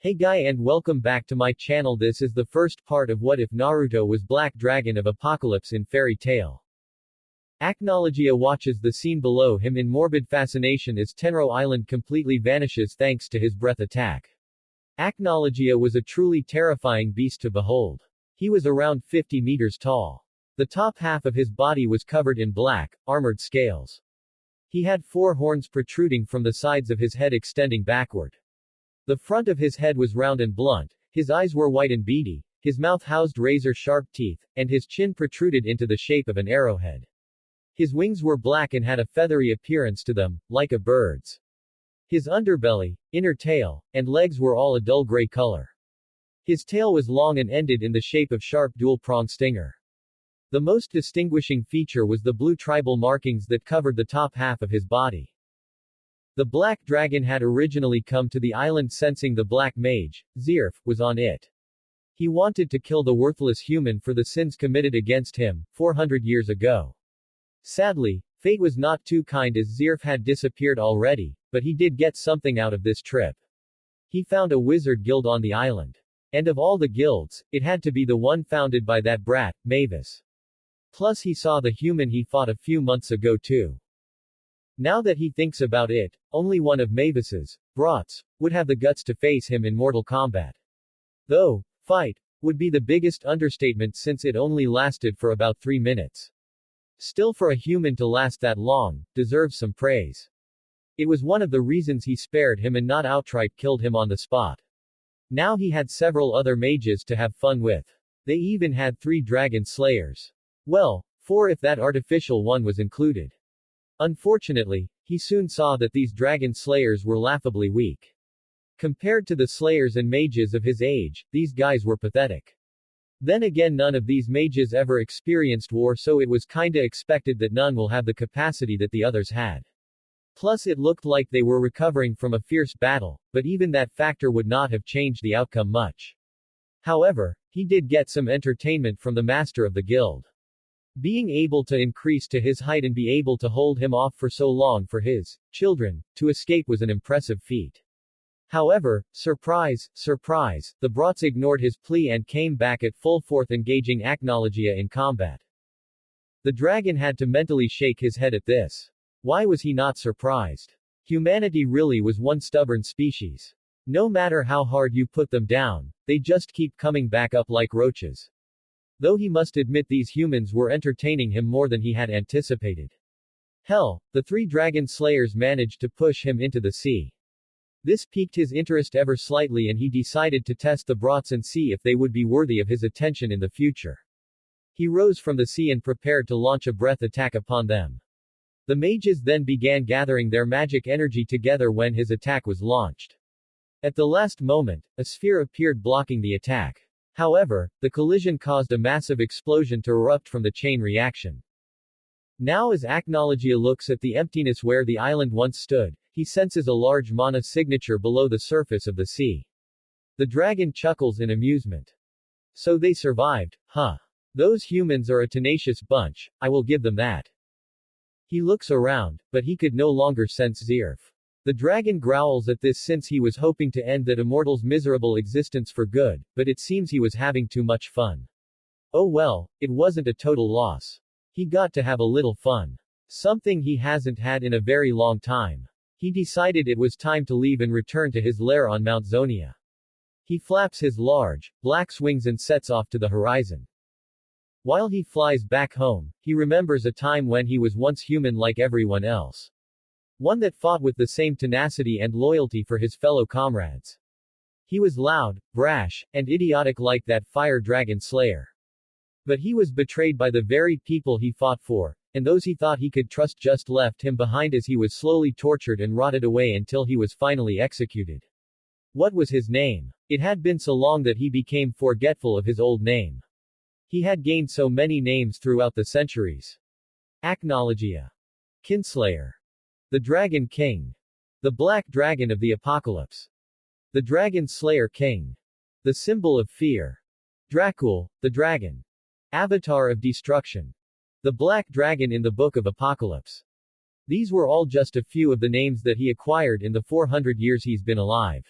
Hey guy and welcome back to my channel. This is the first part of What If Naruto Was Black Dragon of Apocalypse in Fairy Tale. Acknowledgia watches the scene below him in morbid fascination as Tenro Island completely vanishes thanks to his breath attack. Acknowledgia was a truly terrifying beast to behold. He was around 50 meters tall. The top half of his body was covered in black, armored scales. He had 4 horns protruding from the sides of his head extending backward. The front of his head was round and blunt, his eyes were white and beady, his mouth housed razor-sharp teeth, and his chin protruded into the shape of an arrowhead. His wings were black and had a feathery appearance to them, like a bird's. His underbelly, inner tail, and legs were all a dull gray color. His tail was long and ended in the shape of sharp dual-pronged stinger. The most distinguishing feature was the blue tribal markings that covered the top half of his body. The Black Dragon had originally come to the island sensing the Black Mage, Zirf, was on it. He wanted to kill the worthless human for the sins committed against him, 400 years ago. Sadly, fate was not too kind as Zirf had disappeared already, but he did get something out of this trip. He found a wizard guild on the island. And of all the guilds, it had to be the one founded by that brat, Mavis. Plus he saw the human he fought a few months ago too. Now that he thinks about it, only one of Mavis's brats would have the guts to face him in mortal combat. Though, fight would be the biggest understatement since it only lasted for about 3 minutes. Still, for a human to last that long, deserves some praise. It was one of the reasons he spared him and not outright killed him on the spot. Now he had several other mages to have fun with. They even had 3 dragon slayers. Well, 4 if that artificial one was included. Unfortunately, he soon saw that these dragon slayers were laughably weak. Compared to the slayers and mages of his age, these guys were pathetic. Then again, none of these mages ever experienced war, so it was kinda expected that none will have the capacity that the others had. Plus it looked like they were recovering from a fierce battle, but even that factor would not have changed the outcome much. However, he did get some entertainment from the master of the guild. Being able to increase to his height and be able to hold him off for so long for his children to escape was an impressive feat. However, surprise, surprise, the brats ignored his plea and came back at full force engaging Acknowledgia in combat. The dragon had to mentally shake his head at this. Why was he not surprised? Humanity really was one stubborn species. No matter how hard you put them down, they just keep coming back up like roaches. Though he must admit these humans were entertaining him more than he had anticipated. Hell, the 3 dragon slayers managed to push him into the sea. This piqued his interest ever slightly and he decided to test the brats and see if they would be worthy of his attention in the future. He rose from the sea and prepared to launch a breath attack upon them. The mages then began gathering their magic energy together when his attack was launched. At the last moment, a sphere appeared blocking the attack. However, the collision caused a massive explosion to erupt from the chain reaction. Now as Acknowledgia looks at the emptiness where the island once stood, he senses a large mana signature below the surface of the sea. The dragon chuckles in amusement. So they survived, huh? Those humans are a tenacious bunch, I will give them that. He looks around, but he could no longer sense Zirf. The dragon growls at this since he was hoping to end that immortal's miserable existence for good, but it seems he was having too much fun. Oh well, it wasn't a total loss. He got to have a little fun. Something he hasn't had in a very long time. He decided it was time to leave and return to his lair on Mount Zonia. He flaps his large, black wings and sets off to the horizon. While he flies back home, he remembers a time when he was once human like everyone else. One that fought with the same tenacity and loyalty for his fellow comrades. He was loud, brash, and idiotic like that fire dragon slayer. But he was betrayed by the very people he fought for, and those he thought he could trust just left him behind as he was slowly tortured and rotted away until he was finally executed. What was his name? It had been so long that he became forgetful of his old name. He had gained so many names throughout the centuries. Acknowledgia. Kinslayer. The Dragon King. The Black Dragon of the Apocalypse. The Dragon Slayer King. The Symbol of Fear. Dracul, the Dragon. Avatar of Destruction. The Black Dragon in the Book of Apocalypse. These were all just a few of the names that he acquired in the 400 years he's been alive.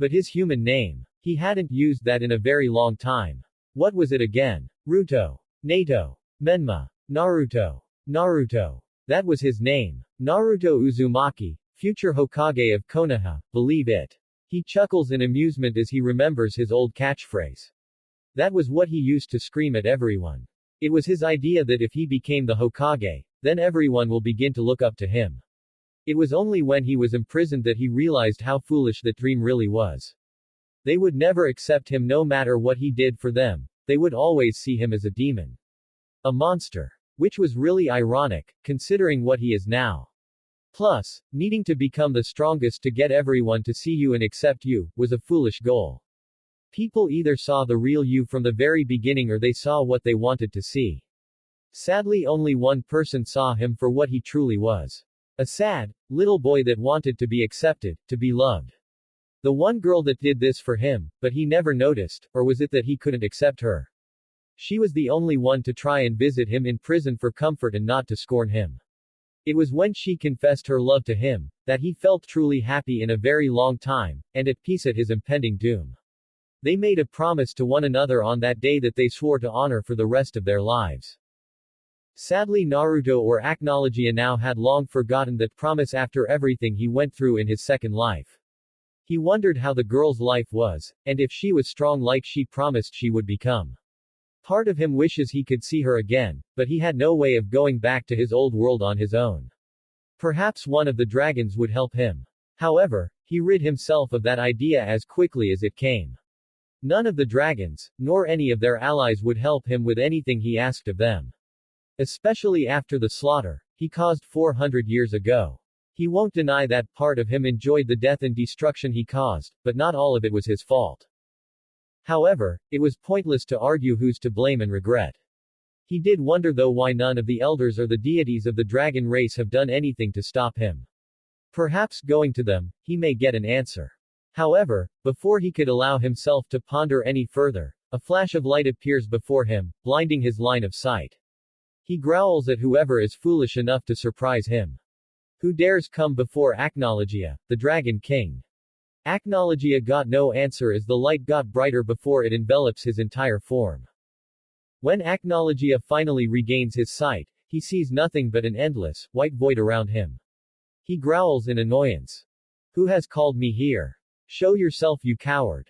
But his human name. He hadn't used that in a very long time. What was it again? Ruto. Nato. Menma. Naruto. Naruto. That was his name. Naruto Uzumaki, future Hokage of Konoha, believe it. He chuckles in amusement as he remembers his old catchphrase. That was what he used to scream at everyone. It was his idea that if he became the Hokage, then everyone will begin to look up to him. It was only when he was imprisoned that he realized how foolish that dream really was. They would never accept him no matter what he did for them, they would always see him as a demon. A monster. Which was really ironic, considering what he is now. Plus, needing to become the strongest to get everyone to see you and accept you, was a foolish goal. People either saw the real you from the very beginning or they saw what they wanted to see. Sadly, only one person saw him for what he truly was. A sad, little boy that wanted to be accepted, to be loved. The one girl that did this for him, but he never noticed, or was it that he couldn't accept her? She was the only one to try and visit him in prison for comfort and not to scorn him. It was when she confessed her love to him, that he felt truly happy in a very long time, and at peace at his impending doom. They made a promise to one another on that day that they swore to honor for the rest of their lives. Sadly, Naruto or Acnologia now had long forgotten that promise after everything he went through in his second life. He wondered how the girl's life was, and if she was strong like she promised she would become. Part of him wishes he could see her again, but he had no way of going back to his old world on his own. Perhaps one of the dragons would help him. However, he rid himself of that idea as quickly as it came. None of the dragons, nor any of their allies would help him with anything he asked of them. Especially after the slaughter he caused 400 years ago. He won't deny that part of him enjoyed the death and destruction he caused, but not all of it was his fault. However, it was pointless to argue who's to blame and regret. He did wonder though why none of the elders or the deities of the dragon race have done anything to stop him. Perhaps going to them, he may get an answer. However, before he could allow himself to ponder any further, a flash of light appears before him, blinding his line of sight. He growls at whoever is foolish enough to surprise him. Who dares come before Acnologia, the Dragon King? Acnologia got no answer as the light got brighter before it envelops his entire form. When Acnologia finally regains his sight, he sees nothing but an endless, white void around him. He growls in annoyance. Who has called me here? Show yourself, you coward.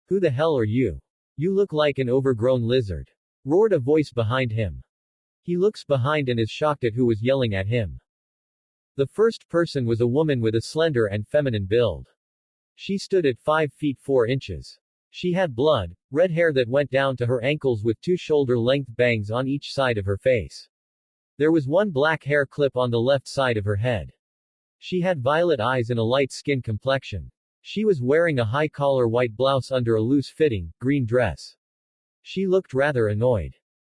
Who the hell are you? You look like an overgrown lizard. Roared a voice behind him. He looks behind and is shocked at who was yelling at him. The first person was a woman with a slender and feminine build. She stood at 5 feet 4 inches. She had blood, red hair that went down to her ankles with 2 shoulder-length bangs on each side of her face. There was one black hair clip on the left side of her head. She had violet eyes and a light skin complexion. She was wearing a high-collar white blouse under a loose-fitting, green dress. She looked rather annoyed.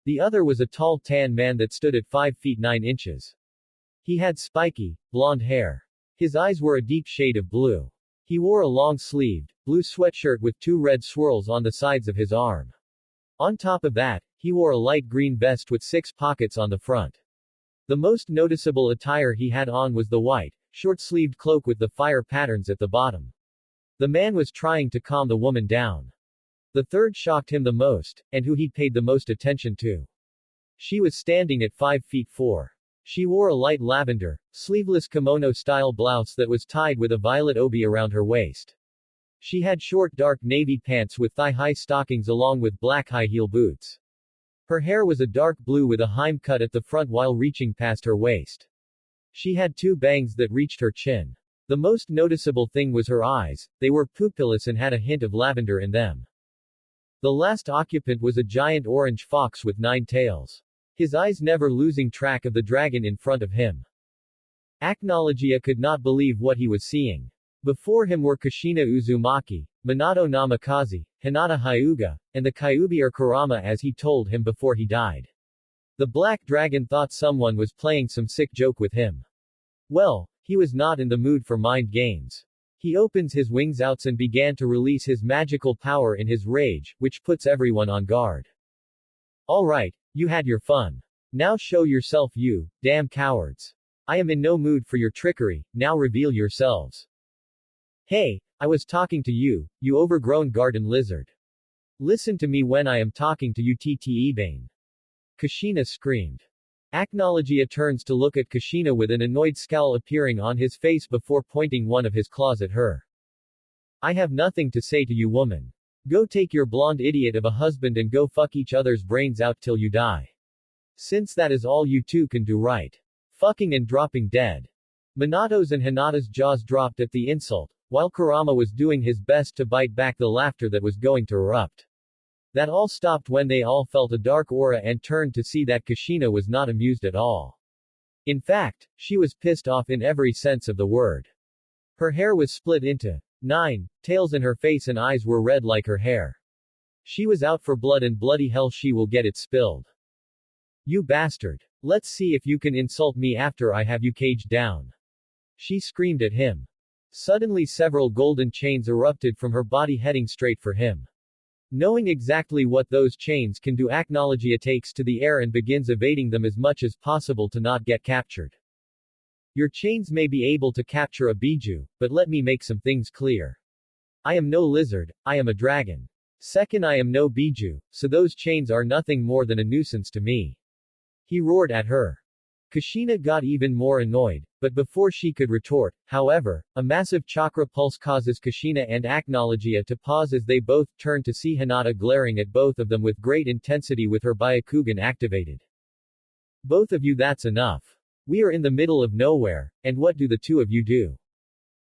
The other was a tall tan man that stood at 5 feet 9 inches. He had spiky, blonde hair. His eyes were a deep shade of blue. He wore a long-sleeved, blue sweatshirt with 2 red swirls on the sides of his arm. On top of that, he wore a light green vest with 6 pockets on the front. The most noticeable attire he had on was the white, short-sleeved cloak with the fire patterns at the bottom. The man was trying to calm the woman down. The third shocked him the most, and who he paid the most attention to. She was standing at 5 feet 4. She wore a light lavender, sleeveless kimono-style blouse that was tied with a violet obi around her waist. She had short dark navy pants with thigh-high stockings along with black high-heel boots. Her hair was a dark blue with a Heim cut at the front while reaching past her waist. She had 2 bangs that reached her chin. The most noticeable thing was her eyes, they were pupilless and had a hint of lavender in them. The last occupant was a giant orange fox with 9 tails. His eyes never losing track of the dragon in front of him. Acnologia could not believe what he was seeing. Before him were Kushina Uzumaki, Minato Namikaze, Hinata Hyuga, and the Kyuubi or Kurama as he told him before he died. The black dragon thought someone was playing some sick joke with him. Well, he was not in the mood for mind games. He opens his wings out and began to release his magical power in his rage, which puts everyone on guard. Alright, you had your fun. Now show yourself, you damn cowards. I am in no mood for your trickery, now reveal yourselves. Hey, I was talking to you, you overgrown garden lizard. Listen to me when I am talking to you, Tte Bane. Kushina screamed. Acknowledgia turns to look at Kushina with an annoyed scowl appearing on his face before pointing one of his claws at her. I have nothing to say to you, woman. Go take your blonde idiot of a husband and go fuck each other's brains out till you die. Since that is all you two can do, right? Fucking and dropping dead. Minato's and Hinata's jaws dropped at the insult, while Kurama was doing his best to bite back the laughter that was going to erupt. That all stopped when they all felt a dark aura and turned to see that Kushina was not amused at all. In fact, she was pissed off in every sense of the word. Her hair was split into 9 tails and her face and eyes were red like her hair. She was out for blood and bloody hell she will get it spilled. You bastard. Let's see if you can insult me after I have you caged down. She screamed at him. Suddenly several golden chains erupted from her body heading straight for him. Knowing exactly what those chains can do, Acknowledgia takes to the air and begins evading them as much as possible to not get captured. Your chains may be able to capture a biju, but let me make some things clear. I am no lizard, I am a dragon. Second, I am no biju, so those chains are nothing more than a nuisance to me. He roared at her. Kushina got even more annoyed, but before she could retort, however, a massive chakra pulse causes Kushina and Acknowledgia to pause as they both turn to see Hinata glaring at both of them with great intensity with her Byakugan activated. Both of you, that's enough. We are in the middle of nowhere, and what do the two of you do?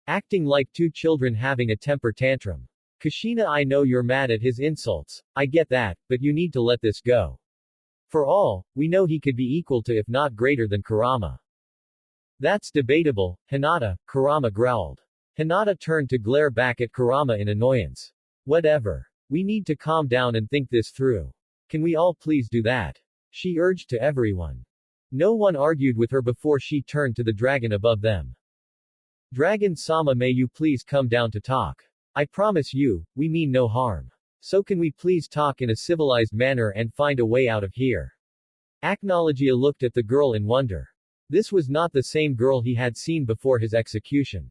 Acting like two children having a temper tantrum. Kushina, I know you're mad at his insults, I get that, but you need to let this go. For all we know, he could be equal to if not greater than Kurama. That's debatable, Hinata, Kurama growled. Hinata turned to glare back at Kurama in annoyance. Whatever. We need to calm down and think this through. Can we all please do that? She urged to everyone. No one argued with her before she turned to the dragon above them. Dragon-sama, may you please come down to talk. I promise you, we mean no harm. So can we please talk in a civilized manner and find a way out of here? Acknowledgia looked at the girl in wonder. This was not the same girl he had seen before his execution.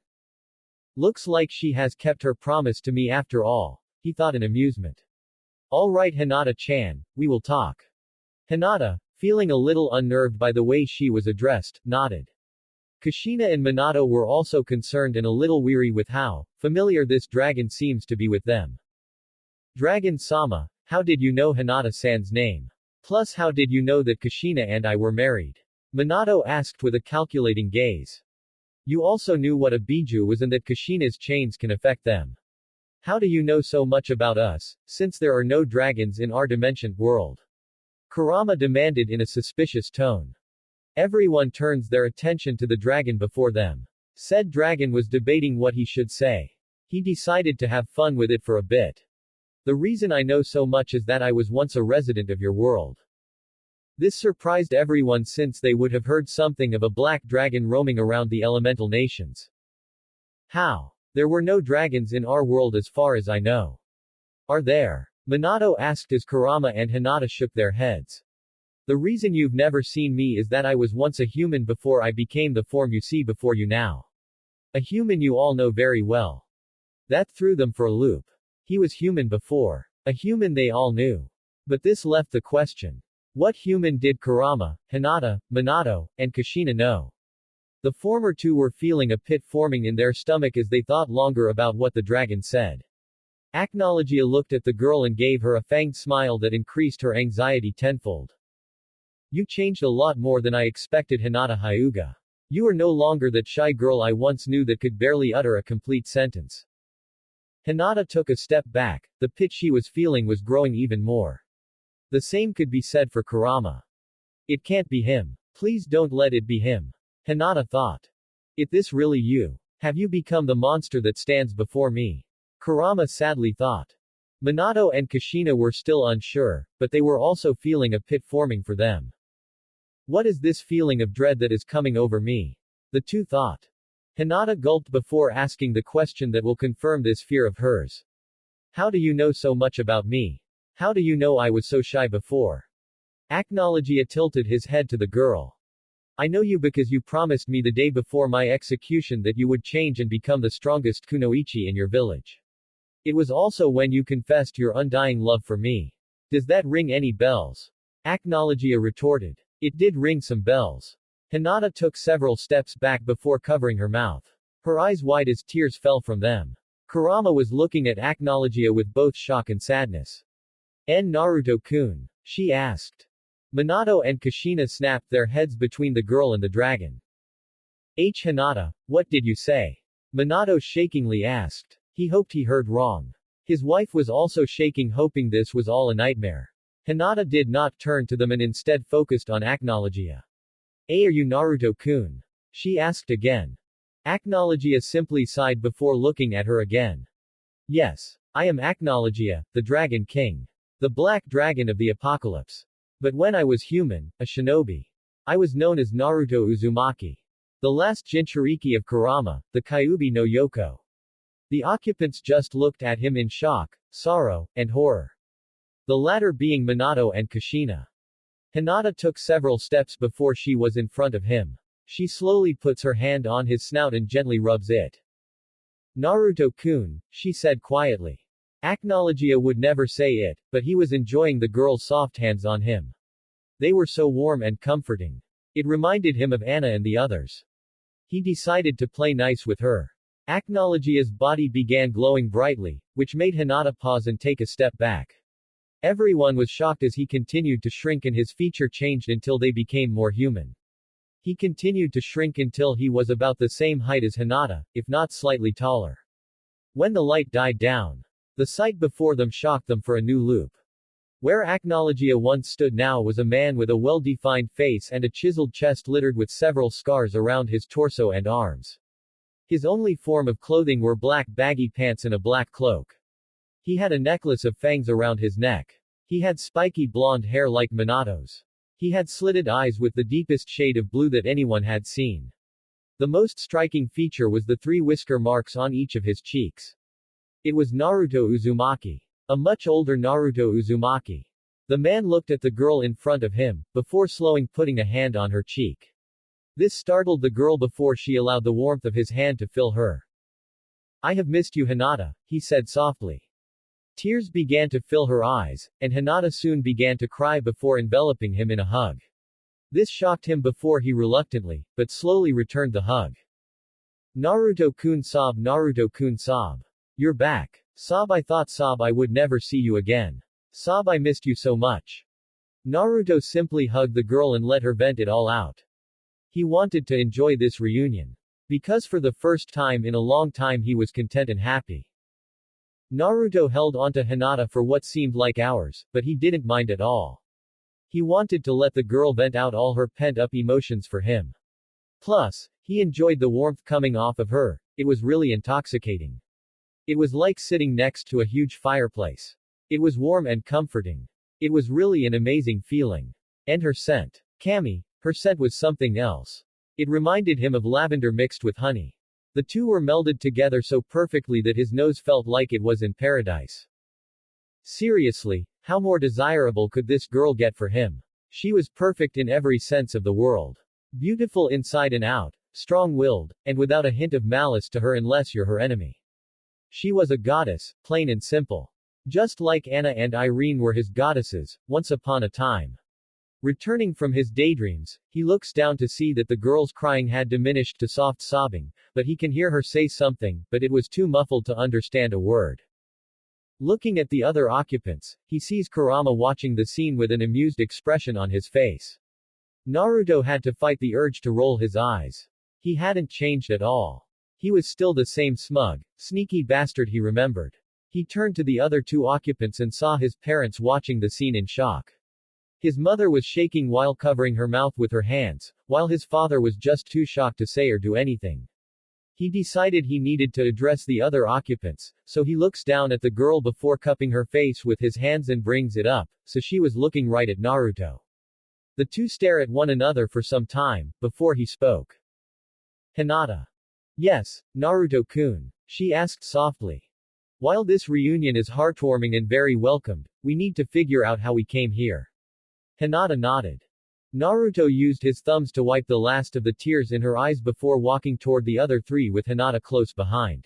Looks like she has kept her promise to me after all, he thought in amusement. All right, Hinata-chan, we will talk. Hinata, feeling a little unnerved by the way she was addressed, nodded. Kushina and Minato were also concerned and a little weary with how familiar this dragon seems to be with them. Dragon-sama, how did you know Hinata-san's name? Plus, how did you know that Kushina and I were married? Minato asked with a calculating gaze. You also knew what a biju was and that Kushina's chains can affect them. How do you know so much about us, since there are no dragons in our dimension world? Kurama demanded in a suspicious tone. Everyone turns their attention to the dragon before them. Said dragon was debating what he should say. He decided to have fun with it for a bit. The reason I know so much is that I was once a resident of your world. This surprised everyone since they would have heard something of a black dragon roaming around the elemental nations. How? There were no dragons in our world as far as I know. Are there? Minato asked as Kurama and Hinata shook their heads. The reason you've never seen me is that I was once a human before I became the form you see before you now. A human you all know very well. That threw them for a loop. He was human before. A human they all knew. But this left the question. What human did Kurama, Hinata, Minato, and Kushina know? The former two were feeling a pit forming in their stomach as they thought longer about what the dragon said. Acknowledgia looked at the girl and gave her a fanged smile that increased her anxiety tenfold. You changed a lot more than I expected, Hinata Hyuga. You are no longer that shy girl I once knew that could barely utter a complete sentence. Hinata took a step back, the pit she was feeling was growing even more. The same could be said for Kurama. It can't be him. Please don't let it be him. Hinata thought. Is this really you? Have you become the monster that stands before me? Kurama sadly thought. Minato and Kushina were still unsure, but they were also feeling a pit forming for them. What is this feeling of dread that is coming over me? The two thought. Hinata gulped before asking the question that will confirm this fear of hers. How do you know so much about me? How do you know I was so shy before? Acknowledgia tilted his head to the girl. I know you because you promised me the day before my execution that you would change and become the strongest kunoichi in your village. It was also when you confessed your undying love for me. Does that ring any bells? Acnologia retorted. It did ring some bells. Hinata took several steps back before covering her mouth. Her eyes wide as tears fell from them. Kurama was looking at Acnologia with both shock and sadness. Naruto-kun? She asked. Minato and Kushina snapped their heads between the girl and the dragon. Hinata, what did you say? Minato shakingly asked. He hoped he heard wrong. His wife was also shaking, hoping this was all a nightmare. Hinata did not turn to them and instead focused on Acnologia. Are you Naruto-kun? She asked again. Acnologia simply sighed before looking at her again. Yes. I am Acnologia, the Dragon King. The Black Dragon of the Apocalypse. But when I was human, a shinobi. I was known as Naruto Uzumaki. The last Jinchuriki of Kurama, the Kyuubi no Yoko. The occupants just looked at him in shock, sorrow, and horror. The latter being Minato and Kushina. Hinata took several steps before she was in front of him. She slowly puts her hand on his snout and gently rubs it. Naruto-kun, she said quietly. Acnologia would never say it, but he was enjoying the girl's soft hands on him. They were so warm and comforting. It reminded him of Anna and the others. He decided to play nice with her. Acnologia's body began glowing brightly, which made Hinata pause and take a step back. Everyone was shocked as he continued to shrink and his feature changed until they became more human. He continued to shrink until he was about the same height as Hinata, if not slightly taller. When the light died down, the sight before them shocked them for a new loop. Where Acnologia once stood now was a man with a well-defined face and a chiseled chest littered with several scars around his torso and arms. His only form of clothing were black baggy pants and a black cloak. He had a necklace of fangs around his neck. He had spiky blonde hair like Minato's. He had slitted eyes with the deepest shade of blue that anyone had seen. The most striking feature was the 3 whisker marks on each of his cheeks. It was Naruto Uzumaki. A much older Naruto Uzumaki. The man looked at the girl in front of him, before slowing putting a hand on her cheek. This startled the girl before she allowed the warmth of his hand to fill her. I have missed you, Hinata, he said softly. Tears began to fill her eyes, and Hinata soon began to cry before enveloping him in a hug. This shocked him before he reluctantly, but slowly returned the hug. Naruto-kun sob, Naruto-kun sob. You're back. Sob, I thought sob I would never see you again. Sob, I missed you so much. Naruto simply hugged the girl and let her vent it all out. He wanted to enjoy this reunion. Because for the first time in a long time he was content and happy. Naruto held onto Hinata for what seemed like hours, but he didn't mind at all. He wanted to let the girl vent out all her pent-up emotions for him. Plus, he enjoyed the warmth coming off of her. It was really intoxicating. It was like sitting next to a huge fireplace. It was warm and comforting. It was really an amazing feeling. And her scent. Kami, her scent was something else. It reminded him of lavender mixed with honey. The two were melded together so perfectly that his nose felt like it was in paradise. Seriously, how more desirable could this girl get for him? She was perfect in every sense of the word. Beautiful inside and out, strong-willed, and without a hint of malice to her unless you're her enemy. She was a goddess, plain and simple. Just like Anna and Irene were his goddesses, once upon a time. Returning from his daydreams, he looks down to see that the girl's crying had diminished to soft sobbing, but he can hear her say something, but it was too muffled to understand a word. Looking at the other occupants, he sees Kurama watching the scene with an amused expression on his face. Naruto had to fight the urge to roll his eyes. He hadn't changed at all. He was still the same smug, sneaky bastard he remembered. He turned to the other 2 occupants and saw his parents watching the scene in shock. His mother was shaking while covering her mouth with her hands, while his father was just too shocked to say or do anything. He decided he needed to address the other occupants, so he looks down at the girl before cupping her face with his hands and brings it up, so she was looking right at Naruto. The two stare at one another for some time, before he spoke. Hinata. Yes, Naruto-kun, she asked softly. While this reunion is heartwarming and very welcomed, we need to figure out how we came here. Hinata nodded. Naruto used his thumbs to wipe the last of the tears in her eyes before walking toward the other three with Hinata close behind.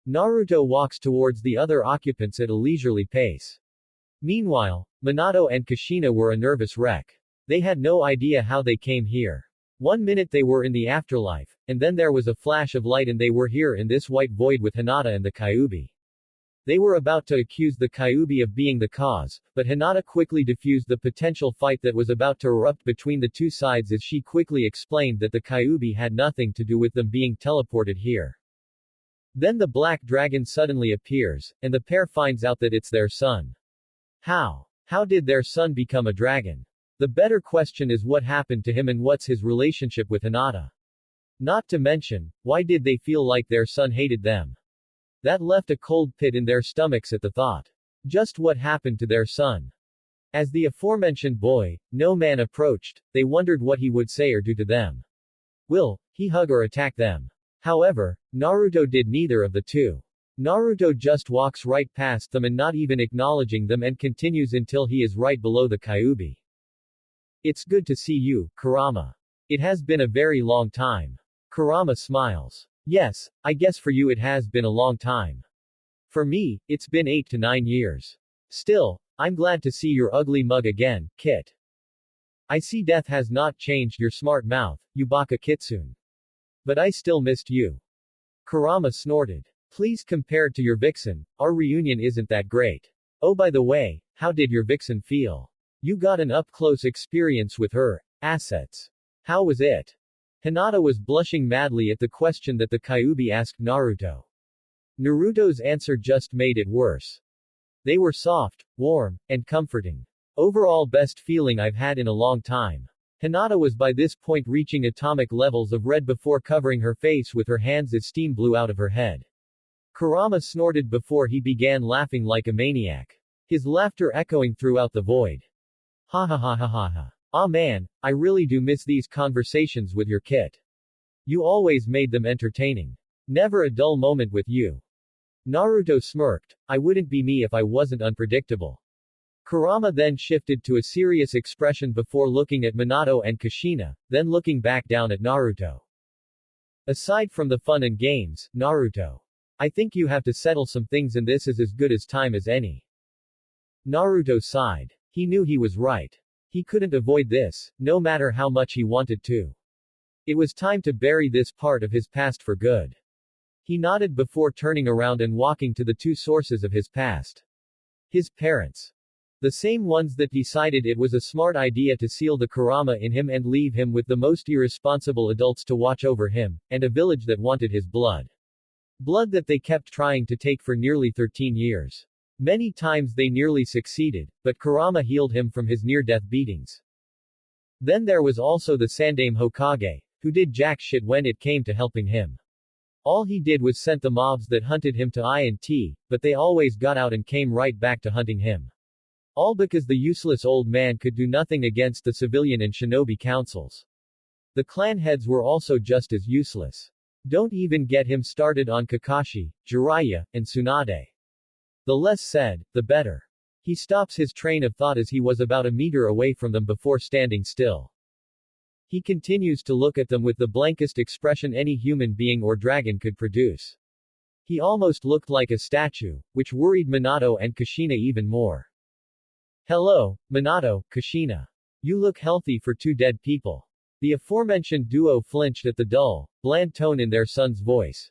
Naruto walks towards the other occupants at a leisurely pace. Meanwhile, Minato and Kushina were a nervous wreck. They had no idea how they came here. 1 minute they were in the afterlife, and then there was a flash of light and they were here in this white void with Hinata and the Kyuubi. They were about to accuse the Kyuubi of being the cause, but Hinata quickly diffused the potential fight that was about to erupt between the two sides as she quickly explained that the Kyuubi had nothing to do with them being teleported here. Then the black dragon suddenly appears, and the pair finds out that it's their son. How? How did their son become a dragon? The better question is what happened to him and what's his relationship with Hinata. Not to mention, why did they feel like their son hated them? That left a cold pit in their stomachs at the thought. Just what happened to their son? As the aforementioned boy, no man approached, they wondered what he would say or do to them. Will he hug or attack them? However, Naruto did neither of the two. Naruto just walks right past them and not even acknowledging them and continues until he is right below the Kyuubi. It's good to see you, Kurama. It has been a very long time. Kurama smiles. Yes, I guess for you it has been a long time. For me, it's been 8 to 9 years. Still, I'm glad to see your ugly mug again, Kit. I see death has not changed your smart mouth, Yubaka Kitsune. But I still missed you. Kurama snorted. Please compared to your vixen, our reunion isn't that great. Oh by the way, how did your vixen feel? You got an up-close experience with her assets. How was it? Hinata was blushing madly at the question that the Kyuubi asked Naruto. Naruto's answer just made it worse. They were soft, warm, and comforting. Overall best feeling I've had in a long time. Hinata was by this point reaching atomic levels of red before covering her face with her hands as steam blew out of her head. Kurama snorted before he began laughing like a maniac. His laughter echoing throughout the void. Ha ha ha ha ha ha. Ah man, I really do miss these conversations with your Kit. You always made them entertaining. Never a dull moment with you. Naruto smirked. I wouldn't be me if I wasn't unpredictable. Kurama then shifted to a serious expression before looking at Minato and Kushina, then looking back down at Naruto. Aside from the fun and games, Naruto. I think you have to settle some things and this is as good as time as any. Naruto sighed. He knew he was right. He couldn't avoid this, no matter how much he wanted to. It was time to bury this part of his past for good. He nodded before turning around and walking to the two sources of his past. His parents. The same ones that decided it was a smart idea to seal the Kurama in him and leave him with the most irresponsible adults to watch over him, and a village that wanted his blood. Blood that they kept trying to take for nearly 13 years. Many times they nearly succeeded, but Kurama healed him from his near-death beatings. Then there was also the Sandaime Hokage, who did jack shit when it came to helping him. All he did was sent the mobs that hunted him to I&T, but they always got out and came right back to hunting him. All because the useless old man could do nothing against the civilian and shinobi councils. The clan heads were also just as useless. Don't even get him started on Kakashi, Jiraiya, and Tsunade. The less said, the better. He stops his train of thought as he was about a meter away from them before standing still. He continues to look at them with the blankest expression any human being or dragon could produce. He almost looked like a statue, which worried Minato and Kushina even more. Hello, Minato, Kushina. You look healthy for two dead people. The aforementioned duo flinched at the dull, bland tone in their son's voice.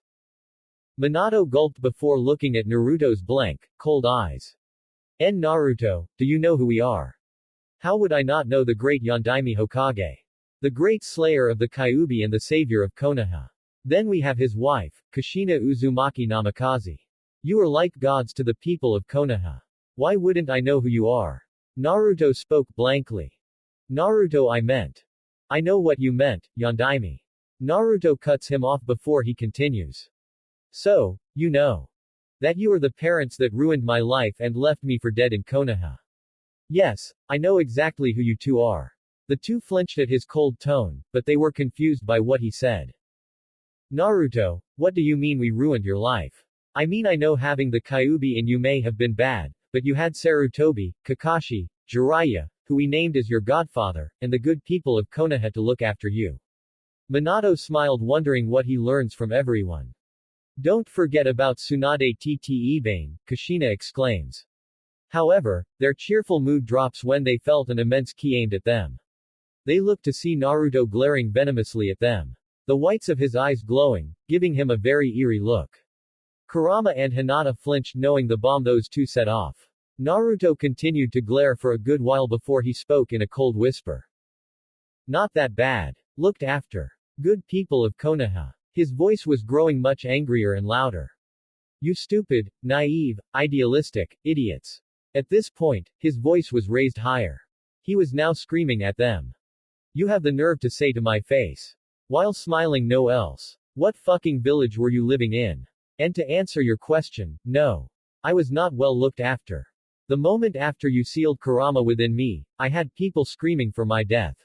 Minato gulped before looking at Naruto's blank, cold eyes. Naruto, do you know who we are? How would I not know the great Yondaime Hokage? The great slayer of the Kyuubi and the savior of Konoha. Then we have his wife, Kushina Uzumaki Namikaze. You are like gods to the people of Konoha. Why wouldn't I know who you are? Naruto spoke blankly. Naruto, I meant. I know what you meant, Yondaime. Naruto cuts him off before he continues. So, you know. That you are the parents that ruined my life and left me for dead in Konoha. Yes, I know exactly who you two are. The two flinched at his cold tone, but they were confused by what he said. Naruto, what do you mean we ruined your life? I mean I know having the Kyuubi in you may have been bad, but you had Sarutobi, Kakashi, Jiraiya, who we named as your godfather, and the good people of Konoha to look after you. Minato smiled, wondering what he learns from everyone. Don't forget about Tsunade Tte, Kushina exclaims. However, their cheerful mood drops when they felt an immense ki aimed at them. They looked to see Naruto glaring venomously at them. The whites of his eyes glowing, giving him a very eerie look. Kurama and Hinata flinched knowing the bomb those two set off. Naruto continued to glare for a good while before he spoke in a cold whisper. Not that bad. Looked after. Good people of Konoha. His voice was growing much angrier and louder. You stupid, naive, idealistic, idiots. At this point, his voice was raised higher. He was now screaming at them. You have the nerve to say to my face. While smiling no else. What fucking village were you living in? And to answer your question, no. I was not well looked after. The moment after you sealed Kurama within me, I had people screaming for my death.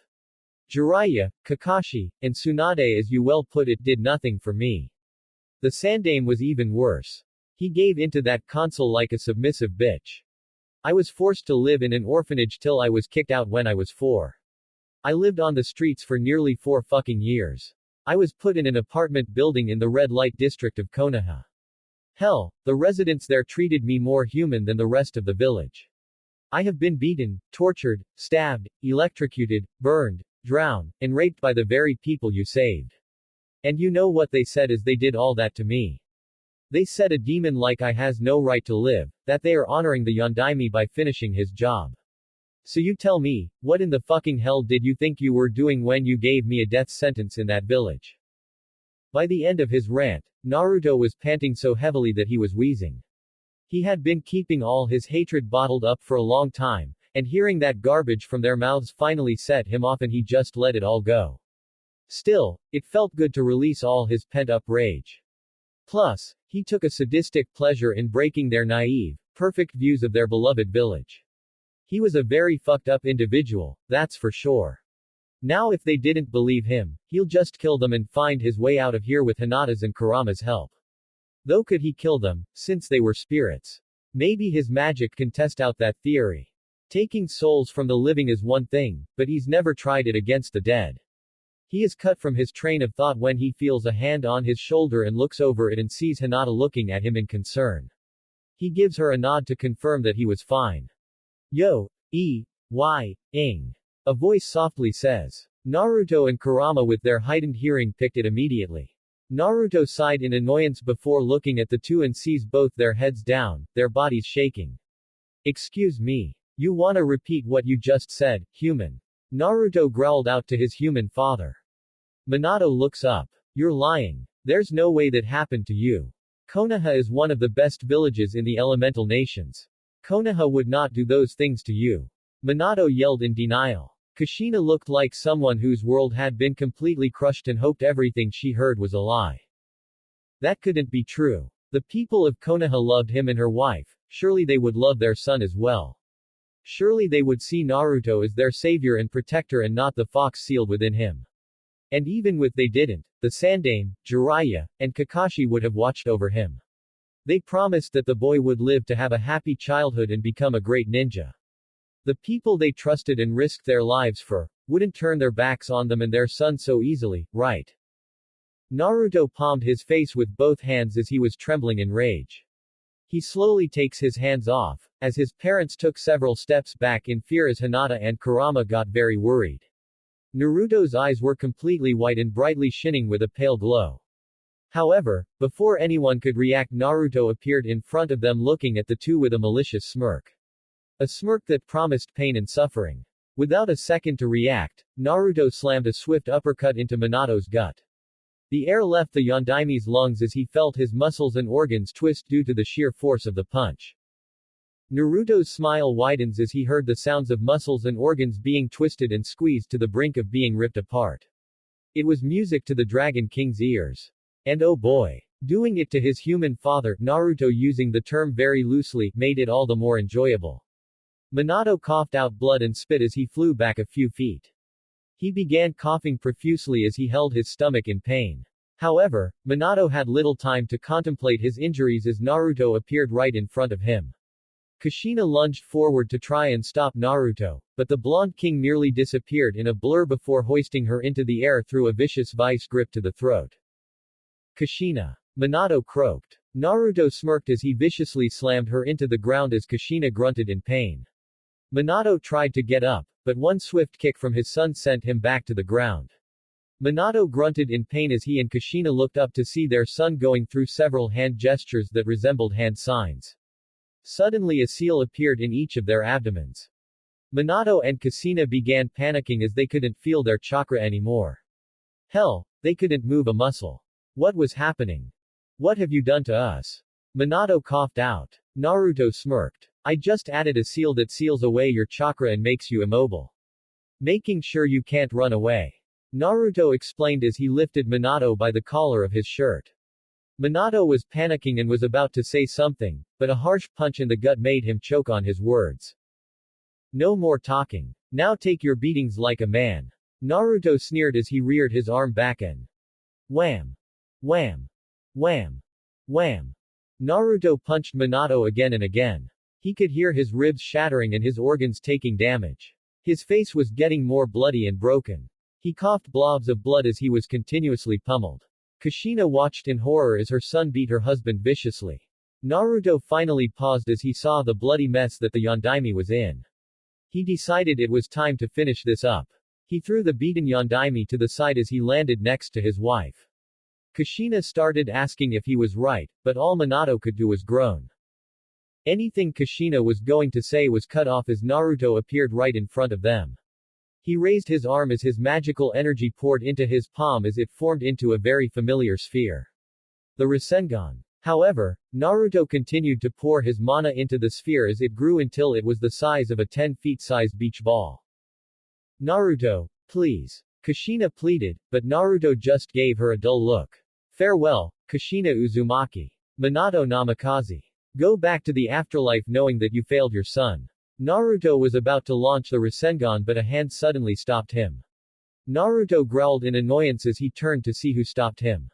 Jiraiya, Kakashi, and Tsunade, as you well put it, did nothing for me. The Sandaime was even worse. He gave into that console like a submissive bitch. I was forced to live in an orphanage till I was kicked out when I was 4. I lived on the streets for nearly 4 fucking years. I was put in an apartment building in the red light district of Konoha. Hell, the residents there treated me more human than the rest of the village. I have been beaten, tortured, stabbed, electrocuted, burned, drowned, and raped by the very people you saved. And you know what they said as they did all that to me? They said a demon like I has no right to live, that they are honoring the Yondaime by finishing his job. So you tell me, what in the fucking hell did you think you were doing when you gave me a death sentence in that village? By the end of his rant, Naruto was panting so heavily that he was wheezing. He had been keeping all his hatred bottled up for a long time, and hearing that garbage from their mouths finally set him off and he just let it all go. Still, it felt good to release all his pent-up rage. Plus, he took a sadistic pleasure in breaking their naive, perfect views of their beloved village. He was a very fucked up individual, that's for sure. Now if they didn't believe him, he'll just kill them and find his way out of here with Hinata's and Kurama's help. Though could he kill them, since they were spirits? Maybe his magic can test out that theory. Taking souls from the living is one thing, but he's never tried it against the dead. He is cut from his train of thought when he feels a hand on his shoulder and looks over it and sees Hinata looking at him in concern. He gives her a nod to confirm that he was fine. Yo, ing. A voice softly says. Naruto and Kurama with their heightened hearing picked it immediately. Naruto sighed in annoyance before looking at the two and sees both their heads down, their bodies shaking. Excuse me. You wanna repeat what you just said, human? Naruto growled out to his human father. Minato looks up. You're lying. There's no way that happened to you. Konoha is one of the best villages in the elemental nations. Konoha would not do those things to you. Minato yelled in denial. Kushina looked like someone whose world had been completely crushed and hoped everything she heard was a lie. That couldn't be true. The people of Konoha loved him and her wife, surely they would love their son as well. Surely they would see Naruto as their savior and protector and not the fox sealed within him. And even if they didn't, the Sandaime, Jiraiya, and Kakashi would have watched over him. They promised that the boy would live to have a happy childhood and become a great ninja. The people they trusted and risked their lives for, wouldn't turn their backs on them and their son so easily, right? Naruto palmed his face with both hands as he was trembling in rage. He slowly takes his hands off, as his parents took several steps back in fear as Hinata and Kurama got very worried. Naruto's eyes were completely white and brightly shining with a pale glow. However, before anyone could react, Naruto appeared in front of them looking at the two with a malicious smirk. A smirk that promised pain and suffering. Without a second to react, Naruto slammed a swift uppercut into Minato's gut. The air left the Yondaime's lungs as he felt his muscles and organs twist due to the sheer force of the punch. Naruto's smile widens as he heard the sounds of muscles and organs being twisted and squeezed to the brink of being ripped apart. It was music to the Dragon King's ears. And oh boy. Doing it to his human father, Naruto using the term very loosely, made it all the more enjoyable. Minato coughed out blood and spit as he flew back a few feet. He began coughing profusely as he held his stomach in pain. However, Minato had little time to contemplate his injuries as Naruto appeared right in front of him. Kushina lunged forward to try and stop Naruto, but the blonde king merely disappeared in a blur before hoisting her into the air through a vicious vice grip to the throat. Kushina. Minato croaked. Naruto smirked as he viciously slammed her into the ground as Kushina grunted in pain. Minato tried to get up, but one swift kick from his son sent him back to the ground. Minato grunted in pain as he and Kushina looked up to see their son going through several hand gestures that resembled hand signs. Suddenly a seal appeared in each of their abdomens. Minato and Kushina began panicking as they couldn't feel their chakra anymore. Hell, they couldn't move a muscle. What was happening? What have you done to us? Minato coughed out. Naruto smirked. I just added a seal that seals away your chakra and makes you immobile. Making sure you can't run away. Naruto explained as he lifted Minato by the collar of his shirt. Minato was panicking and was about to say something, but a harsh punch in the gut made him choke on his words. No more talking. Now take your beatings like a man. Naruto sneered as he reared his arm back and wham! Wham! Wham! Wham! Naruto punched Minato again and again. He could hear his ribs shattering and his organs taking damage. His face was getting more bloody and broken. He coughed blobs of blood as he was continuously pummeled. Kushina watched in horror as her son beat her husband viciously. Naruto finally paused as he saw the bloody mess that the Yondaime was in. He decided it was time to finish this up. He threw the beaten Yondaime to the side as he landed next to his wife. Kushina started asking if he was right, but all Minato could do was groan. Anything Kushina was going to say was cut off as Naruto appeared right in front of them. He raised his arm as his magical energy poured into his palm as it formed into a very familiar sphere. The Rasengan. However, Naruto continued to pour his mana into the sphere as it grew until it was the size of a 10-foot-sized beach ball. Naruto, please. Kushina pleaded, but Naruto just gave her a dull look. Farewell, Kushina Uzumaki. Minato Namikaze. Go back to the afterlife knowing that you failed your son. Naruto was about to launch the Rasengan but a hand suddenly stopped him. Naruto growled in annoyance as he turned to see who stopped him.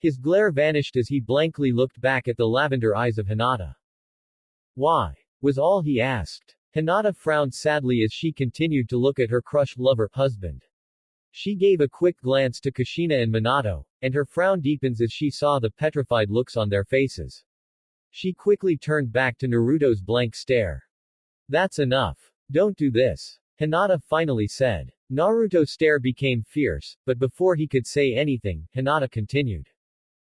His glare vanished as he blankly looked back at the lavender eyes of Hinata. Why? Was all he asked. Hinata frowned sadly as she continued to look at her crushed lover, husband. She gave a quick glance to Kushina and Minato, and her frown deepens as she saw the petrified looks on their faces. She quickly turned back to Naruto's blank stare. That's enough. Don't do this. Hinata finally said. Naruto's stare became fierce, but before he could say anything, Hinata continued.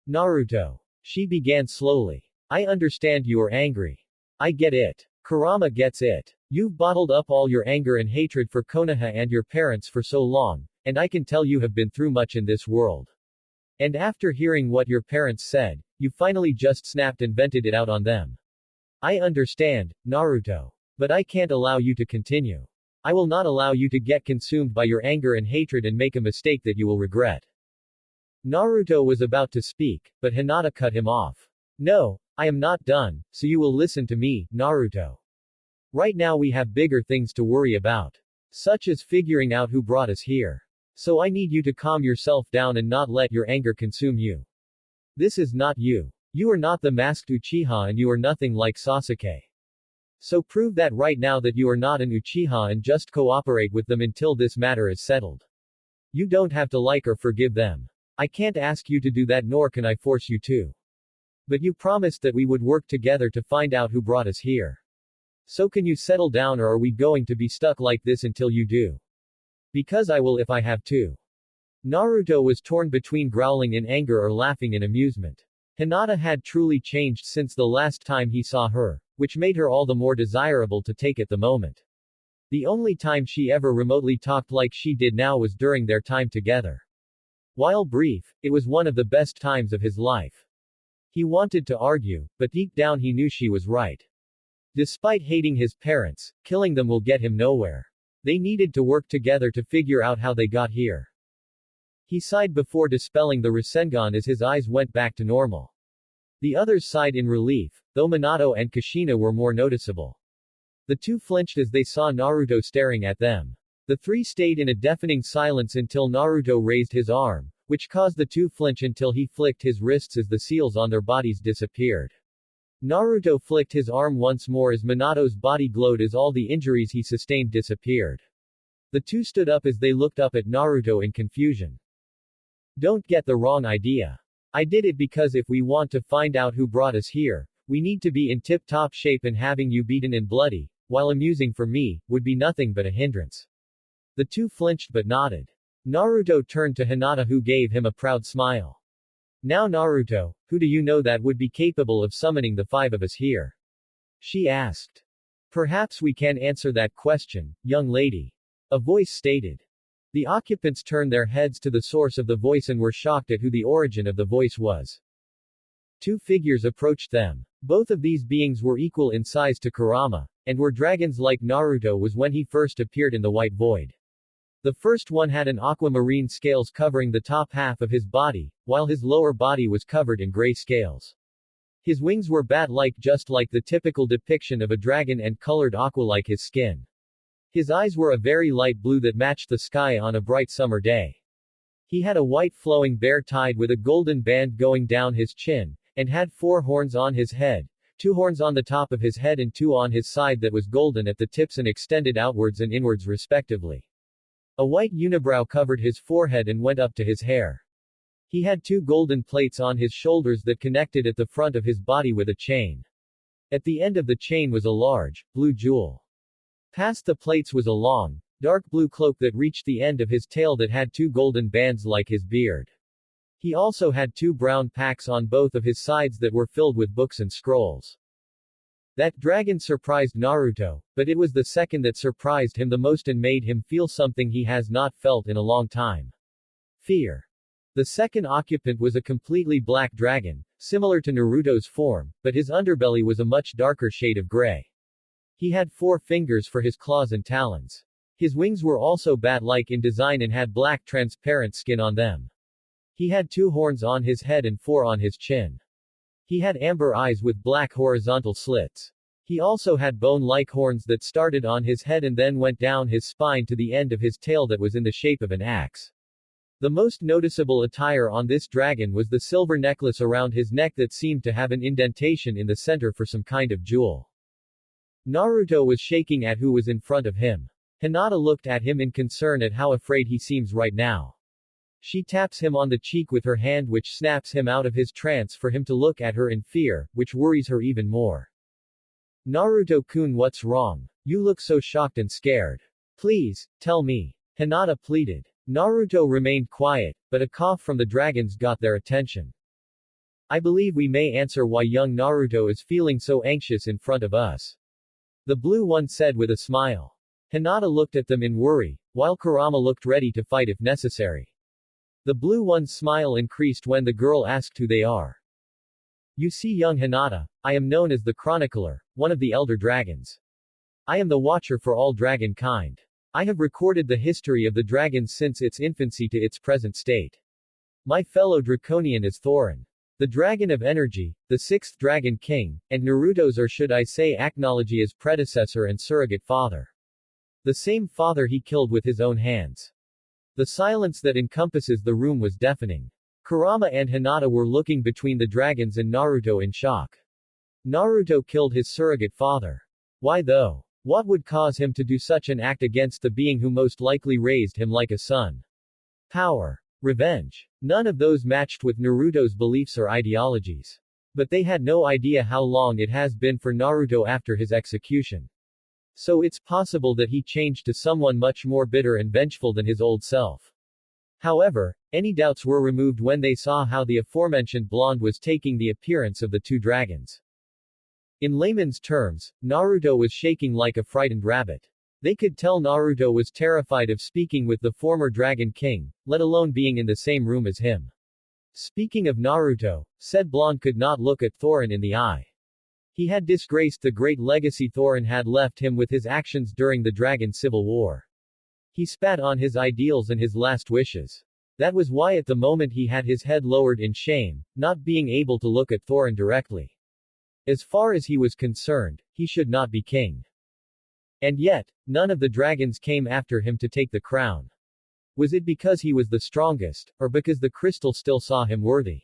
Naruto. She began slowly. I understand you are angry. I get it. Kurama gets it. You've bottled up all your anger and hatred for Konoha and your parents for so long, and I can tell you have been through much in this world. And after hearing what your parents said, you finally just snapped and vented it out on them. I understand, Naruto. But I can't allow you to continue. I will not allow you to get consumed by your anger and hatred and make a mistake that you will regret. Naruto was about to speak, but Hinata cut him off. No, I am not done, so you will listen to me, Naruto. Right now we have bigger things to worry about. Such as figuring out who brought us here. So I need you to calm yourself down and not let your anger consume you. This is not you. You are not the masked Uchiha and you are nothing like Sasuke. So prove that right now that you are not an Uchiha and just cooperate with them until this matter is settled. You don't have to like or forgive them. I can't ask you to do that nor can I force you to. But you promised that we would work together to find out who brought us here. So can you settle down or are we going to be stuck like this until you do? Because I will if I have to. Naruto was torn between growling in anger or laughing in amusement. Hinata had truly changed since the last time he saw her, which made her all the more desirable to take at the moment. The only time she ever remotely talked like she did now was during their time together. While brief, it was one of the best times of his life. He wanted to argue, but deep down he knew she was right. Despite hating his parents, killing them will get him nowhere. They needed to work together to figure out how they got here. He sighed before dispelling the Rasengan as his eyes went back to normal. The others sighed in relief, though Minato and Kushina were more noticeable. The two flinched as they saw Naruto staring at them. The three stayed in a deafening silence until Naruto raised his arm, which caused the two flinch until he flicked his wrists as the seals on their bodies disappeared. Naruto flicked his arm once more as Minato's body glowed as all the injuries he sustained disappeared. The two stood up as they looked up at Naruto in confusion. Don't get the wrong idea. I did it because if we want to find out who brought us here, we need to be in tip-top shape, and having you beaten and bloody, while amusing for me, would be nothing but a hindrance. The two flinched but nodded. Naruto turned to Hinata, who gave him a proud smile. Now Naruto, who do you know that would be capable of summoning the five of us here? She asked. Perhaps we can answer that question, young lady. A voice stated. The occupants turned their heads to the source of the voice and were shocked at who the origin of the voice was. Two figures approached them. Both of these beings were equal in size to Kurama, and were dragons like Naruto was when he first appeared in the White Void. The first one had an aquamarine scales covering the top half of his body, while his lower body was covered in gray scales. His wings were bat-like, just like the typical depiction of a dragon, and colored aqua like his skin. His eyes were a very light blue that matched the sky on a bright summer day. He had a white flowing bear tied with a golden band going down his chin, and had 4 horns on his head, 2 horns on the top of his head and 2 on his side that was golden at the tips and extended outwards and inwards respectively. A white unibrow covered his forehead and went up to his hair. He had 2 golden plates on his shoulders that connected at the front of his body with a chain. At the end of the chain was a large, blue jewel. Past the plates was a long, dark blue cloak that reached the end of his tail that had 2 golden bands like his beard. He also had 2 brown packs on both of his sides that were filled with books and scrolls. That dragon surprised Naruto, but it was the second that surprised him the most and made him feel something he has not felt in a long time. Fear. The second occupant was a completely black dragon, similar to Naruto's form, but his underbelly was a much darker shade of gray. He had 4 fingers for his claws and talons. His wings were also bat-like in design and had black transparent skin on them. He had 2 horns on his head and 4 on his chin. He had amber eyes with black horizontal slits. He also had bone-like horns that started on his head and then went down his spine to the end of his tail that was in the shape of an axe. The most noticeable attire on this dragon was the silver necklace around his neck that seemed to have an indentation in the center for some kind of jewel. Naruto was shaking at who was in front of him. Hinata looked at him in concern at how afraid he seems right now. She taps him on the cheek with her hand, which snaps him out of his trance for him to look at her in fear, which worries her even more. Naruto-kun, what's wrong? You look so shocked and scared. Please, tell me. Hinata pleaded. Naruto remained quiet, but a cough from the dragons got their attention. I believe we may answer why young Naruto is feeling so anxious in front of us. The blue one said with a smile. Hinata looked at them in worry, while Kurama looked ready to fight if necessary. The blue one's smile increased when the girl asked who they are. You see, young Hinata, I am known as the Chronicler, one of the elder dragons. I am the watcher for all dragon kind. I have recorded the history of the dragons since its infancy to its present state. My fellow Draconian is Thorin, the dragon of energy, the 6th dragon king, and Naruto's, or should I say Acnology's predecessor and surrogate father. The same father he killed with his own hands. The silence that encompasses the room was deafening. Kurama and Hinata were looking between the dragons and Naruto in shock. Naruto killed his surrogate father. Why though? What would cause him to do such an act against the being who most likely raised him like a son? Power. Revenge. None of those matched with Naruto's beliefs or ideologies. But they had no idea how long it has been for Naruto after his execution. So it's possible that he changed to someone much more bitter and vengeful than his old self. However, any doubts were removed when they saw how the aforementioned blonde was taking the appearance of the 2 dragons. In layman's terms, Naruto was shaking like a frightened rabbit. They could tell Naruto was terrified of speaking with the former Dragon King, let alone being in the same room as him. Speaking of Naruto, said blonde could not look at Thorin in the eye. He had disgraced the great legacy Thorin had left him with his actions during the Dragon Civil War. He spat on his ideals and his last wishes. That was why at the moment he had his head lowered in shame, not being able to look at Thorin directly. As far as he was concerned, he should not be king. And yet, none of the dragons came after him to take the crown. Was it because he was the strongest, or because the crystal still saw him worthy?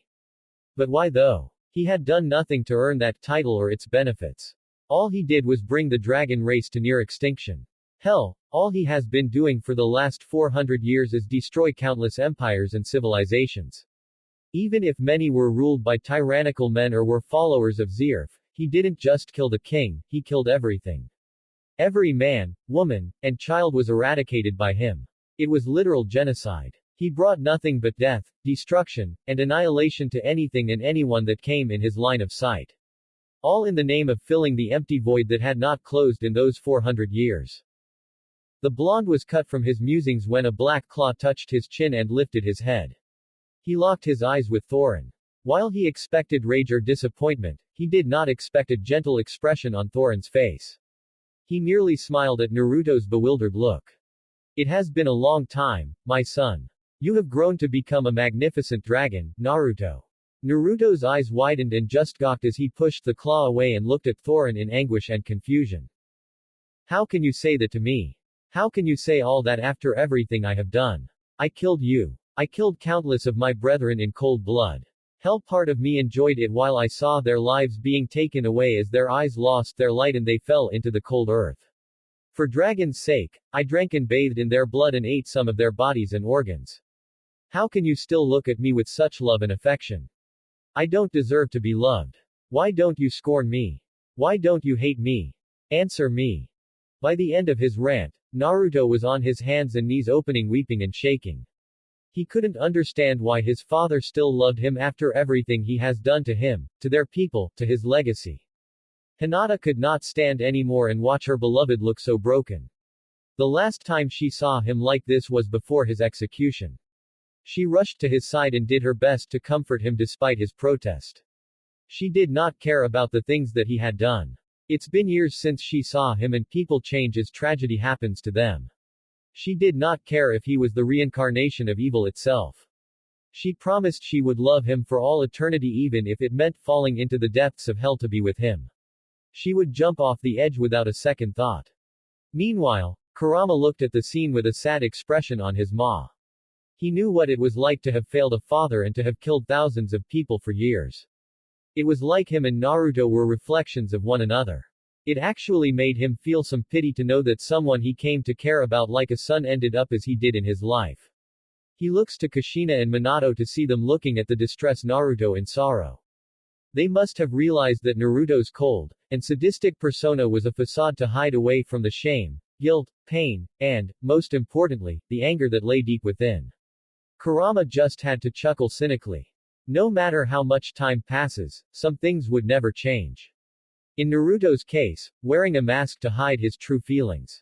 But why though? He had done nothing to earn that title or its benefits. All he did was bring the dragon race to near extinction. Hell, all he has been doing for the last 400 years is destroy countless empires and civilizations. Even if many were ruled by tyrannical men or were followers of Zerf, he didn't just kill the king, he killed everything. Every man, woman, and child was eradicated by him. It was literal genocide. He brought nothing but death, destruction, and annihilation to anything and anyone that came in his line of sight. All in the name of filling the empty void that had not closed in those 400 years. The blonde was cut from his musings when a black claw touched his chin and lifted his head. He locked his eyes with Thorin. While he expected rage or disappointment, he did not expect a gentle expression on Thorin's face. He merely smiled at Naruto's bewildered look. It has been a long time, my son. You have grown to become a magnificent dragon, Naruto. Naruto's eyes widened and just gawked as he pushed the claw away and looked at Thorin in anguish and confusion. How can you say that to me? How can you say all that after everything I have done? I killed you. I killed countless of my brethren in cold blood. Hell, part of me enjoyed it while I saw their lives being taken away as their eyes lost their light and they fell into the cold earth. For dragon's sake, I drank and bathed in their blood and ate some of their bodies and organs. How can you still look at me with such love and affection? I don't deserve to be loved. Why don't you scorn me? Why don't you hate me? Answer me. By the end of his rant, Naruto was on his hands and knees opening, weeping and shaking. He couldn't understand why his father still loved him after everything he has done to him, to their people, to his legacy. Hinata could not stand anymore and watch her beloved look so broken. The last time she saw him like this was before his execution. She rushed to his side and did her best to comfort him despite his protest. She did not care about the things that he had done. It's been years since she saw him and people change as tragedy happens to them. She did not care if he was the reincarnation of evil itself. She promised she would love him for all eternity even if it meant falling into the depths of hell to be with him. She would jump off the edge without a second thought. Meanwhile, Kurama looked at the scene with a sad expression on his maw. He knew what it was like to have failed a father and to have killed thousands of people for years. It was like him and Naruto were reflections of one another. It actually made him feel some pity to know that someone he came to care about like a son ended up as he did in his life. He looks to Kushina and Minato to see them looking at the distressed Naruto in sorrow. They must have realized that Naruto's cold and sadistic persona was a facade to hide away from the shame, guilt, pain, and, most importantly, the anger that lay deep within. Kurama just had to chuckle cynically. No matter how much time passes, some things would never change. In Naruto's case, wearing a mask to hide his true feelings.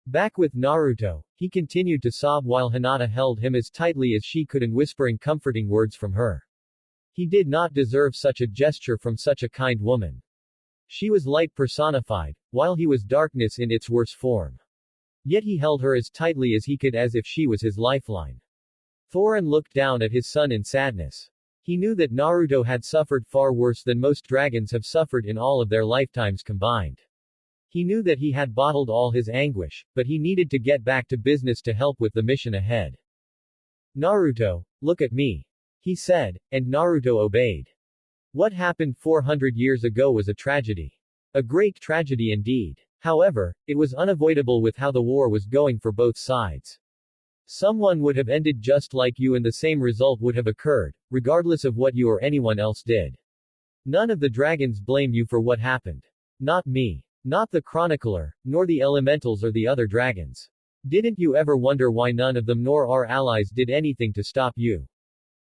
Back with Naruto, he continued to sob while Hinata held him as tightly as she could and whispering comforting words from her. He did not deserve such a gesture from such a kind woman. She was light personified, while he was darkness in its worst form. Yet he held her as tightly as he could as if she was his lifeline. Thorin looked down at his son in sadness. He knew that Naruto had suffered far worse than most dragons have suffered in all of their lifetimes combined. He knew that he had bottled all his anguish, but he needed to get back to business to help with the mission ahead. Naruto, look at me, he said, and Naruto obeyed. What happened 400 years ago was a tragedy. A great tragedy indeed. However, it was unavoidable with how the war was going for both sides. Someone would have ended just like you and the same result would have occurred, regardless of what you or anyone else did. None of the dragons blame you for what happened. Not me. Not the chronicler, nor the elementals or the other dragons. Didn't you ever wonder why none of them nor our allies did anything to stop you?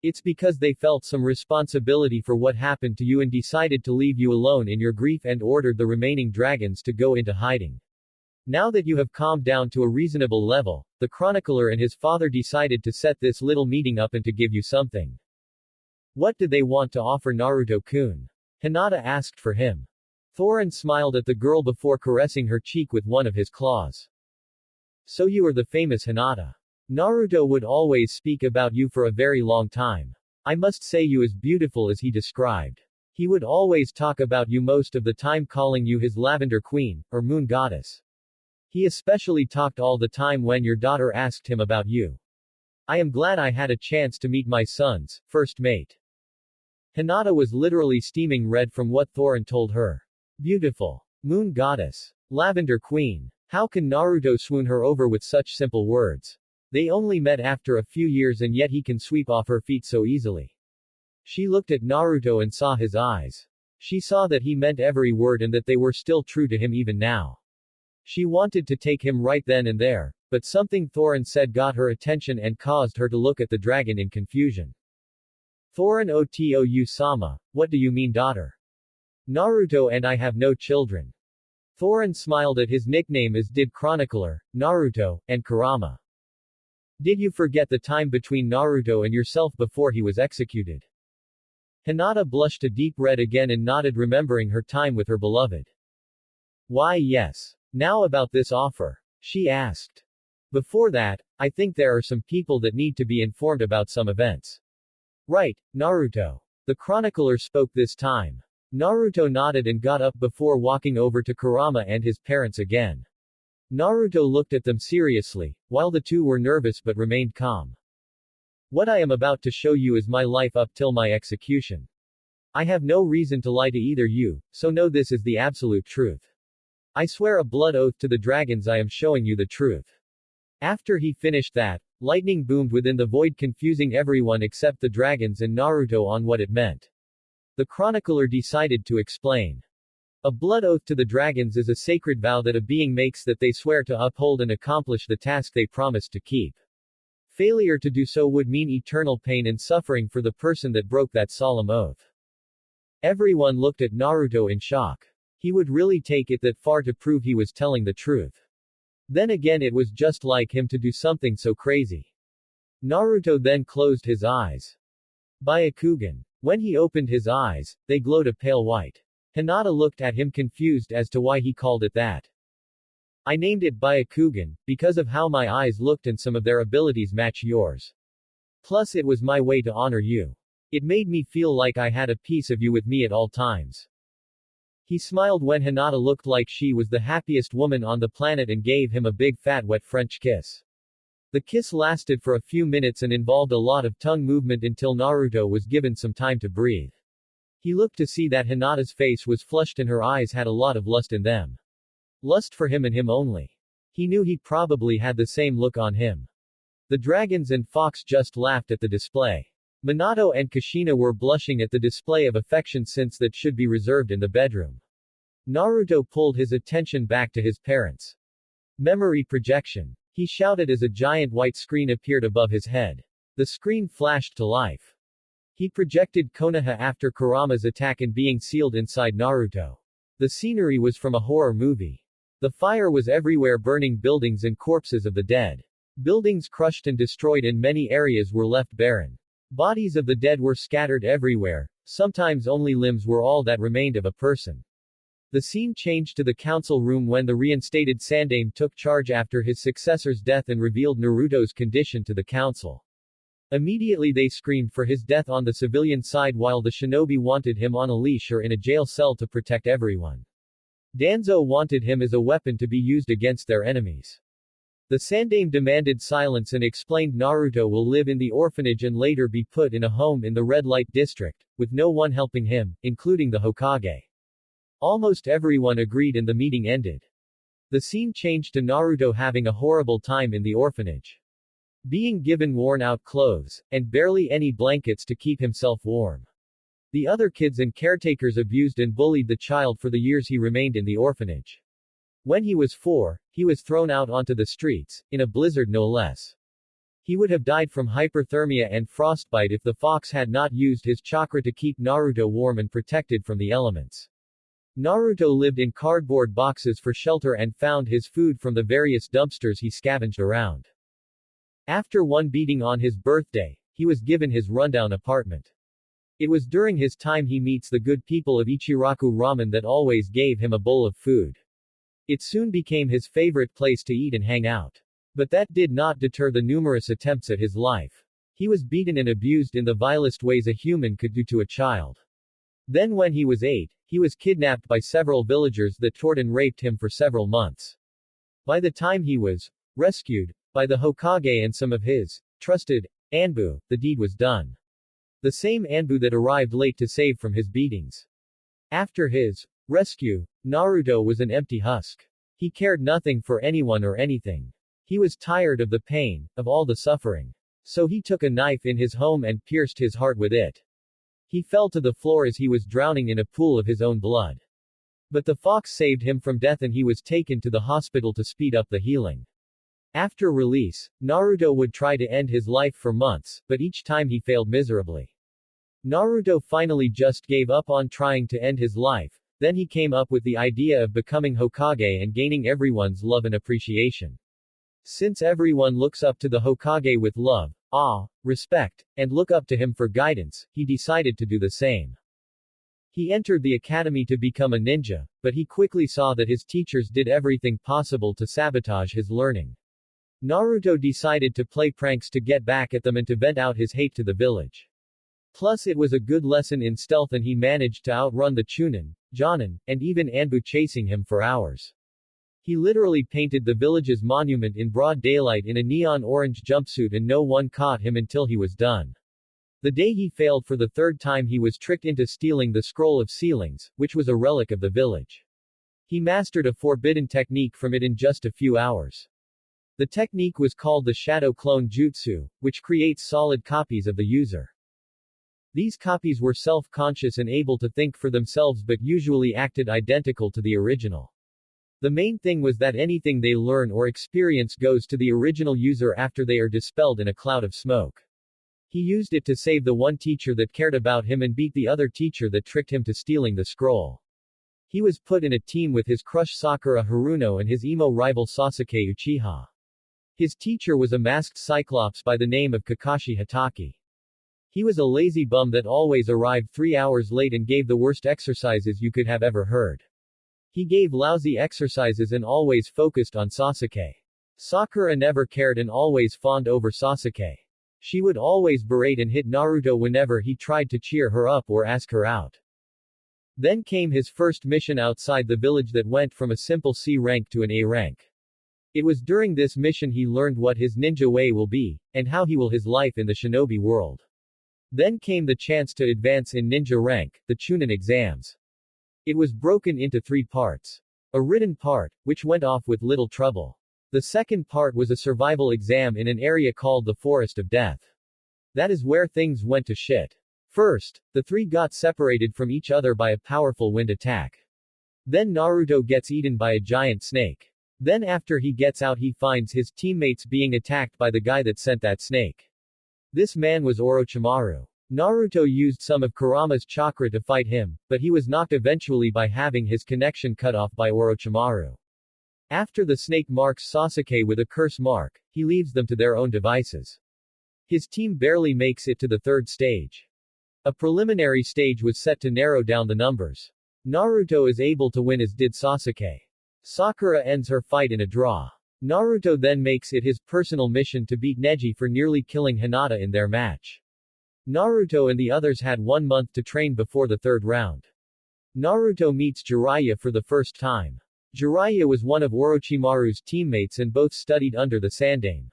It's because they felt some responsibility for what happened to you and decided to leave you alone in your grief and ordered the remaining dragons to go into hiding. Now that you have calmed down to a reasonable level, the chronicler and his father decided to set this little meeting up and to give you something. What did they want to offer Naruto-kun? Hinata asked for him. Thorin smiled at the girl before caressing her cheek with one of his claws. So you are the famous Hinata. Naruto would always speak about you for a very long time. I must say you as beautiful as he described. He would always talk about you most of the time calling you his Lavender Queen, or Moon Goddess. He especially talked all the time when your daughter asked him about you. I am glad I had a chance to meet my son's first mate. Hinata was literally steaming red from what Thorin told her. Beautiful. Moon goddess. Lavender queen. How can Naruto swoon her over with such simple words? They only met after a few years and yet he can sweep off her feet so easily. She looked at Naruto and saw his eyes. She saw that he meant every word and that they were still true to him even now. She wanted to take him right then and there, but something Thorin said got her attention and caused her to look at the dragon in confusion. Thorin Otou-sama, what do you mean daughter? Naruto and I have no children. Thorin smiled at his nickname as did Chronicler, Naruto, and Kurama. Did you forget the time between Naruto and yourself before he was executed? Hinata blushed a deep red again and nodded, remembering her time with her beloved. Why yes. Now about this offer. She asked. Before that, I think there are some people that need to be informed about some events. Right, Naruto. The chronicler spoke this time. Naruto nodded and got up before walking over to Kurama and his parents again. Naruto looked at them seriously, while the two were nervous but remained calm. What I am about to show you is my life up till my execution. I have no reason to lie to either you, so know this is the absolute truth. I swear a blood oath to the dragons I am showing you the truth. After he finished that, lightning boomed within the void, confusing everyone except the dragons and Naruto on what it meant. The chronicler decided to explain. A blood oath to the dragons is a sacred vow that a being makes that they swear to uphold and accomplish the task they promised to keep. Failure to do so would mean eternal pain and suffering for the person that broke that solemn oath. Everyone looked at Naruto in shock. He would really take it that far to prove he was telling the truth. Then again, it was just like him to do something so crazy. Naruto then closed his eyes. Byakugan. When he opened his eyes, they glowed a pale white. Hinata looked at him confused as to why he called it that. I named it Byakugan, because of how my eyes looked and some of their abilities match yours. Plus it was my way to honor you. It made me feel like I had a piece of you with me at all times. He smiled when Hinata looked like she was the happiest woman on the planet and gave him a big fat wet French kiss. The kiss lasted for a few minutes and involved a lot of tongue movement until Naruto was given some time to breathe. He looked to see that Hinata's face was flushed and her eyes had a lot of lust in them. Lust for him and him only. He knew he probably had the same look on him. The dragons and Fox just laughed at the display. Minato and Kushina were blushing at the display of affection since that should be reserved in the bedroom. Naruto pulled his attention back to his parents. Memory projection. He shouted as a giant white screen appeared above his head. The screen flashed to life. He projected Konoha after Kurama's attack and being sealed inside Naruto. The scenery was from a horror movie. The fire was everywhere, burning buildings and corpses of the dead. Buildings crushed and destroyed and many areas were left barren. Bodies of the dead were scattered everywhere, sometimes only limbs were all that remained of a person. The scene changed to the council room when the reinstated Sandaime took charge after his successor's death and revealed Naruto's condition to the council. Immediately they screamed for his death on the civilian side while the shinobi wanted him on a leash or in a jail cell to protect everyone. Danzo wanted him as a weapon to be used against their enemies. The Sandaime demanded silence and explained Naruto will live in the orphanage and later be put in a home in the red light district, with no one helping him, including the Hokage. Almost everyone agreed and the meeting ended. The scene changed to Naruto having a horrible time in the orphanage. Being given worn-out clothes, and barely any blankets to keep himself warm. The other kids and caretakers abused and bullied the child for the years he remained in the orphanage. When he was 4, he was thrown out onto the streets, in a blizzard no less. He would have died from hyperthermia and frostbite if the fox had not used his chakra to keep Naruto warm and protected from the elements. Naruto lived in cardboard boxes for shelter and found his food from the various dumpsters he scavenged around. After one beating on his birthday, he was given his rundown apartment. It was during his time he meets the good people of Ichiraku Ramen that always gave him a bowl of food. It soon became his favorite place to eat and hang out. But that did not deter the numerous attempts at his life. He was beaten and abused in the vilest ways a human could do to a child. Then when he was 8, he was kidnapped by several villagers that tortured and raped him for several months. By the time he was rescued by the Hokage and some of his trusted Anbu, the deed was done. The same Anbu that arrived late to save from his beatings. After his rescue, Naruto was an empty husk. He cared nothing for anyone or anything. He was tired of the pain, of all the suffering. So he took a knife in his home and pierced his heart with it. He fell to the floor as he was drowning in a pool of his own blood. But the fox saved him from death and he was taken to the hospital to speed up the healing. After release, Naruto would try to end his life for months, but each time he failed miserably. Naruto finally just gave up on trying to end his life, then he came up with the idea of becoming Hokage and gaining everyone's love and appreciation. Since everyone looks up to the Hokage with love, awe, respect, and look up to him for guidance, he decided to do the same. He entered the academy to become a ninja, but he quickly saw that his teachers did everything possible to sabotage his learning. Naruto decided to play pranks to get back at them and to vent out his hate to the village. Plus it was a good lesson in stealth and he managed to outrun the Chunin, Jonin, and even Anbu chasing him for hours. He literally painted the village's monument in broad daylight in a neon orange jumpsuit and no one caught him until he was done. The day he failed for the third time he was tricked into stealing the scroll of ceilings, which was a relic of the village. He mastered a forbidden technique from it in just a few hours. The technique was called the Shadow Clone Jutsu, which creates solid copies of the user. These copies were self-conscious and able to think for themselves but usually acted identical to the original. The main thing was that anything they learn or experience goes to the original user after they are dispelled in a cloud of smoke. He used it to save the one teacher that cared about him and beat the other teacher that tricked him to stealing the scroll. He was put in a team with his crush Sakura Haruno and his emo rival Sasuke Uchiha. His teacher was a masked cyclops by the name of Kakashi Hatake. He was a lazy bum that always arrived 3 hours late and gave the worst exercises you could have ever heard. He gave lousy exercises and always focused on Sasuke. Sakura never cared and always fawned over Sasuke. She would always berate and hit Naruto whenever he tried to cheer her up or ask her out. Then came his first mission outside the village that went from a simple C rank to an A rank. It was during this mission he learned what his ninja way will be, and how he will his life in the shinobi world. Then came the chance to advance in ninja rank, the Chunin exams. It was broken into 3 parts. A written part, which went off with little trouble. The second part was a survival exam in an area called the Forest of Death. That is where things went to shit. First, the 3 got separated from each other by a powerful wind attack. Then Naruto gets eaten by a giant snake. Then after he gets out he finds his teammates being attacked by the guy that sent that snake. This man was Orochimaru. Naruto used some of Kurama's chakra to fight him, but he was knocked eventually by having his connection cut off by Orochimaru. After the snake marks Sasuke with a curse mark, he leaves them to their own devices. His team barely makes it to the 3rd stage. A preliminary stage was set to narrow down the numbers. Naruto is able to win as did Sasuke. Sakura ends her fight in a draw. Naruto then makes it his personal mission to beat Neji for nearly killing Hinata in their match. Naruto and the others had 1 month to train before the 3rd round. Naruto meets Jiraiya for the first time. Jiraiya was one of Orochimaru's teammates and both studied under the Sandaime.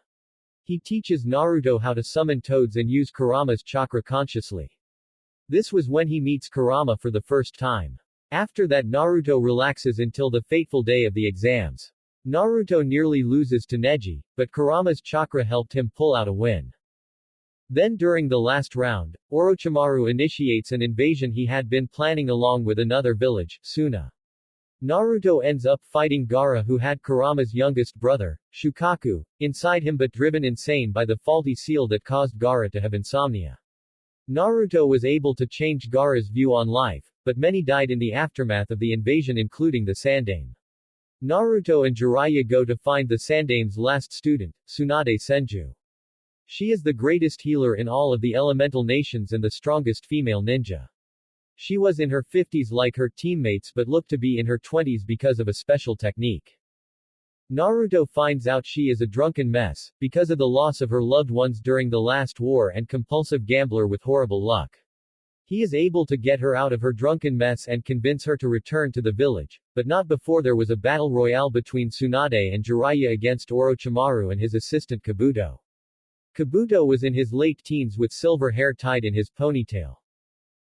He teaches Naruto how to summon toads and use Kurama's chakra consciously. This was when he meets Kurama for the first time. After that Naruto relaxes until the fateful day of the exams. Naruto nearly loses to Neji, but Kurama's chakra helped him pull out a win. Then during the last round, Orochimaru initiates an invasion he had been planning along with another village, Suna. Naruto ends up fighting Gaara who had Kurama's youngest brother, Shukaku, inside him but driven insane by the faulty seal that caused Gaara to have insomnia. Naruto was able to change Gaara's view on life, but many died in the aftermath of the invasion including the Sandaime. Naruto and Jiraiya go to find the Sandaime's last student, Tsunade Senju. She is the greatest healer in all of the elemental nations and the strongest female ninja. She was in her 50s like her teammates but looked to be in her 20s because of a special technique. Naruto finds out she is a drunken mess, because of the loss of her loved ones during the last war and compulsive gambler with horrible luck. He is able to get her out of her drunken mess and convince her to return to the village, but not before there was a battle royale between Tsunade and Jiraiya against Orochimaru and his assistant Kabuto. Kabuto was in his late teens with silver hair tied in his ponytail.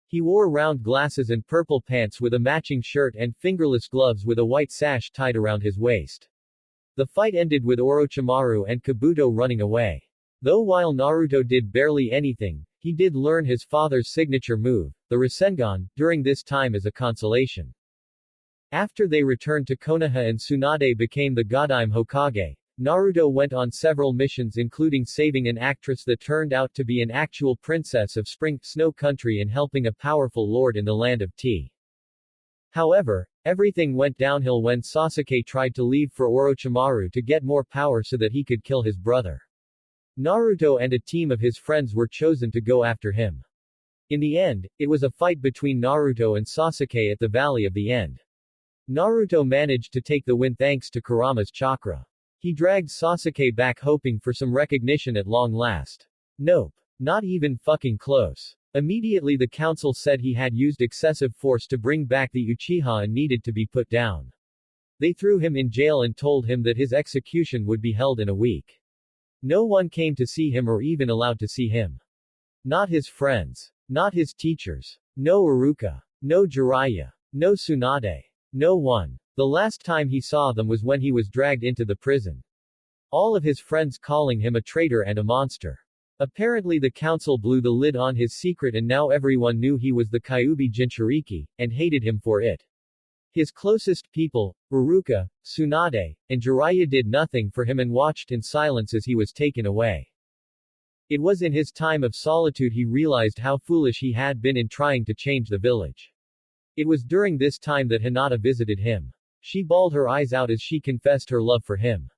He wore round glasses and purple pants with a matching shirt and fingerless gloves with a white sash tied around his waist. The fight ended with Orochimaru and Kabuto running away. Though while Naruto did barely anything, he did learn his father's signature move, the Rasengan, during this time as a consolation. After they returned to Konoha and Tsunade became the Godime Hokage, Naruto went on several missions including saving an actress that turned out to be an actual princess of Spring, Snow Country and helping a powerful lord in the land of tea. However, everything went downhill when Sasuke tried to leave for Orochimaru to get more power so that he could kill his brother. Naruto and a team of his friends were chosen to go after him. In the end, it was a fight between Naruto and Sasuke at the Valley of the End. Naruto managed to take the win thanks to Kurama's chakra. He dragged Sasuke back hoping for some recognition at long last. Nope. Not even fucking close. Immediately the council said he had used excessive force to bring back the Uchiha and needed to be put down. They threw him in jail and told him that his execution would be held in a week. No one came to see him or even allowed to see him. Not his friends. Not his teachers. No Iruka. No Jiraiya. No Tsunade. No one. The last time he saw them was when he was dragged into the prison. All of his friends calling him a traitor and a monster. Apparently the council blew the lid on his secret and now everyone knew he was the Kyuubi Jinchuriki, and hated him for it. His closest people, Iruka, Tsunade, and Jiraiya did nothing for him and watched in silence as he was taken away. It was in his time of solitude he realized how foolish he had been in trying to change the village. It was during this time that Hinata visited him. She bawled her eyes out as she confessed her love for him.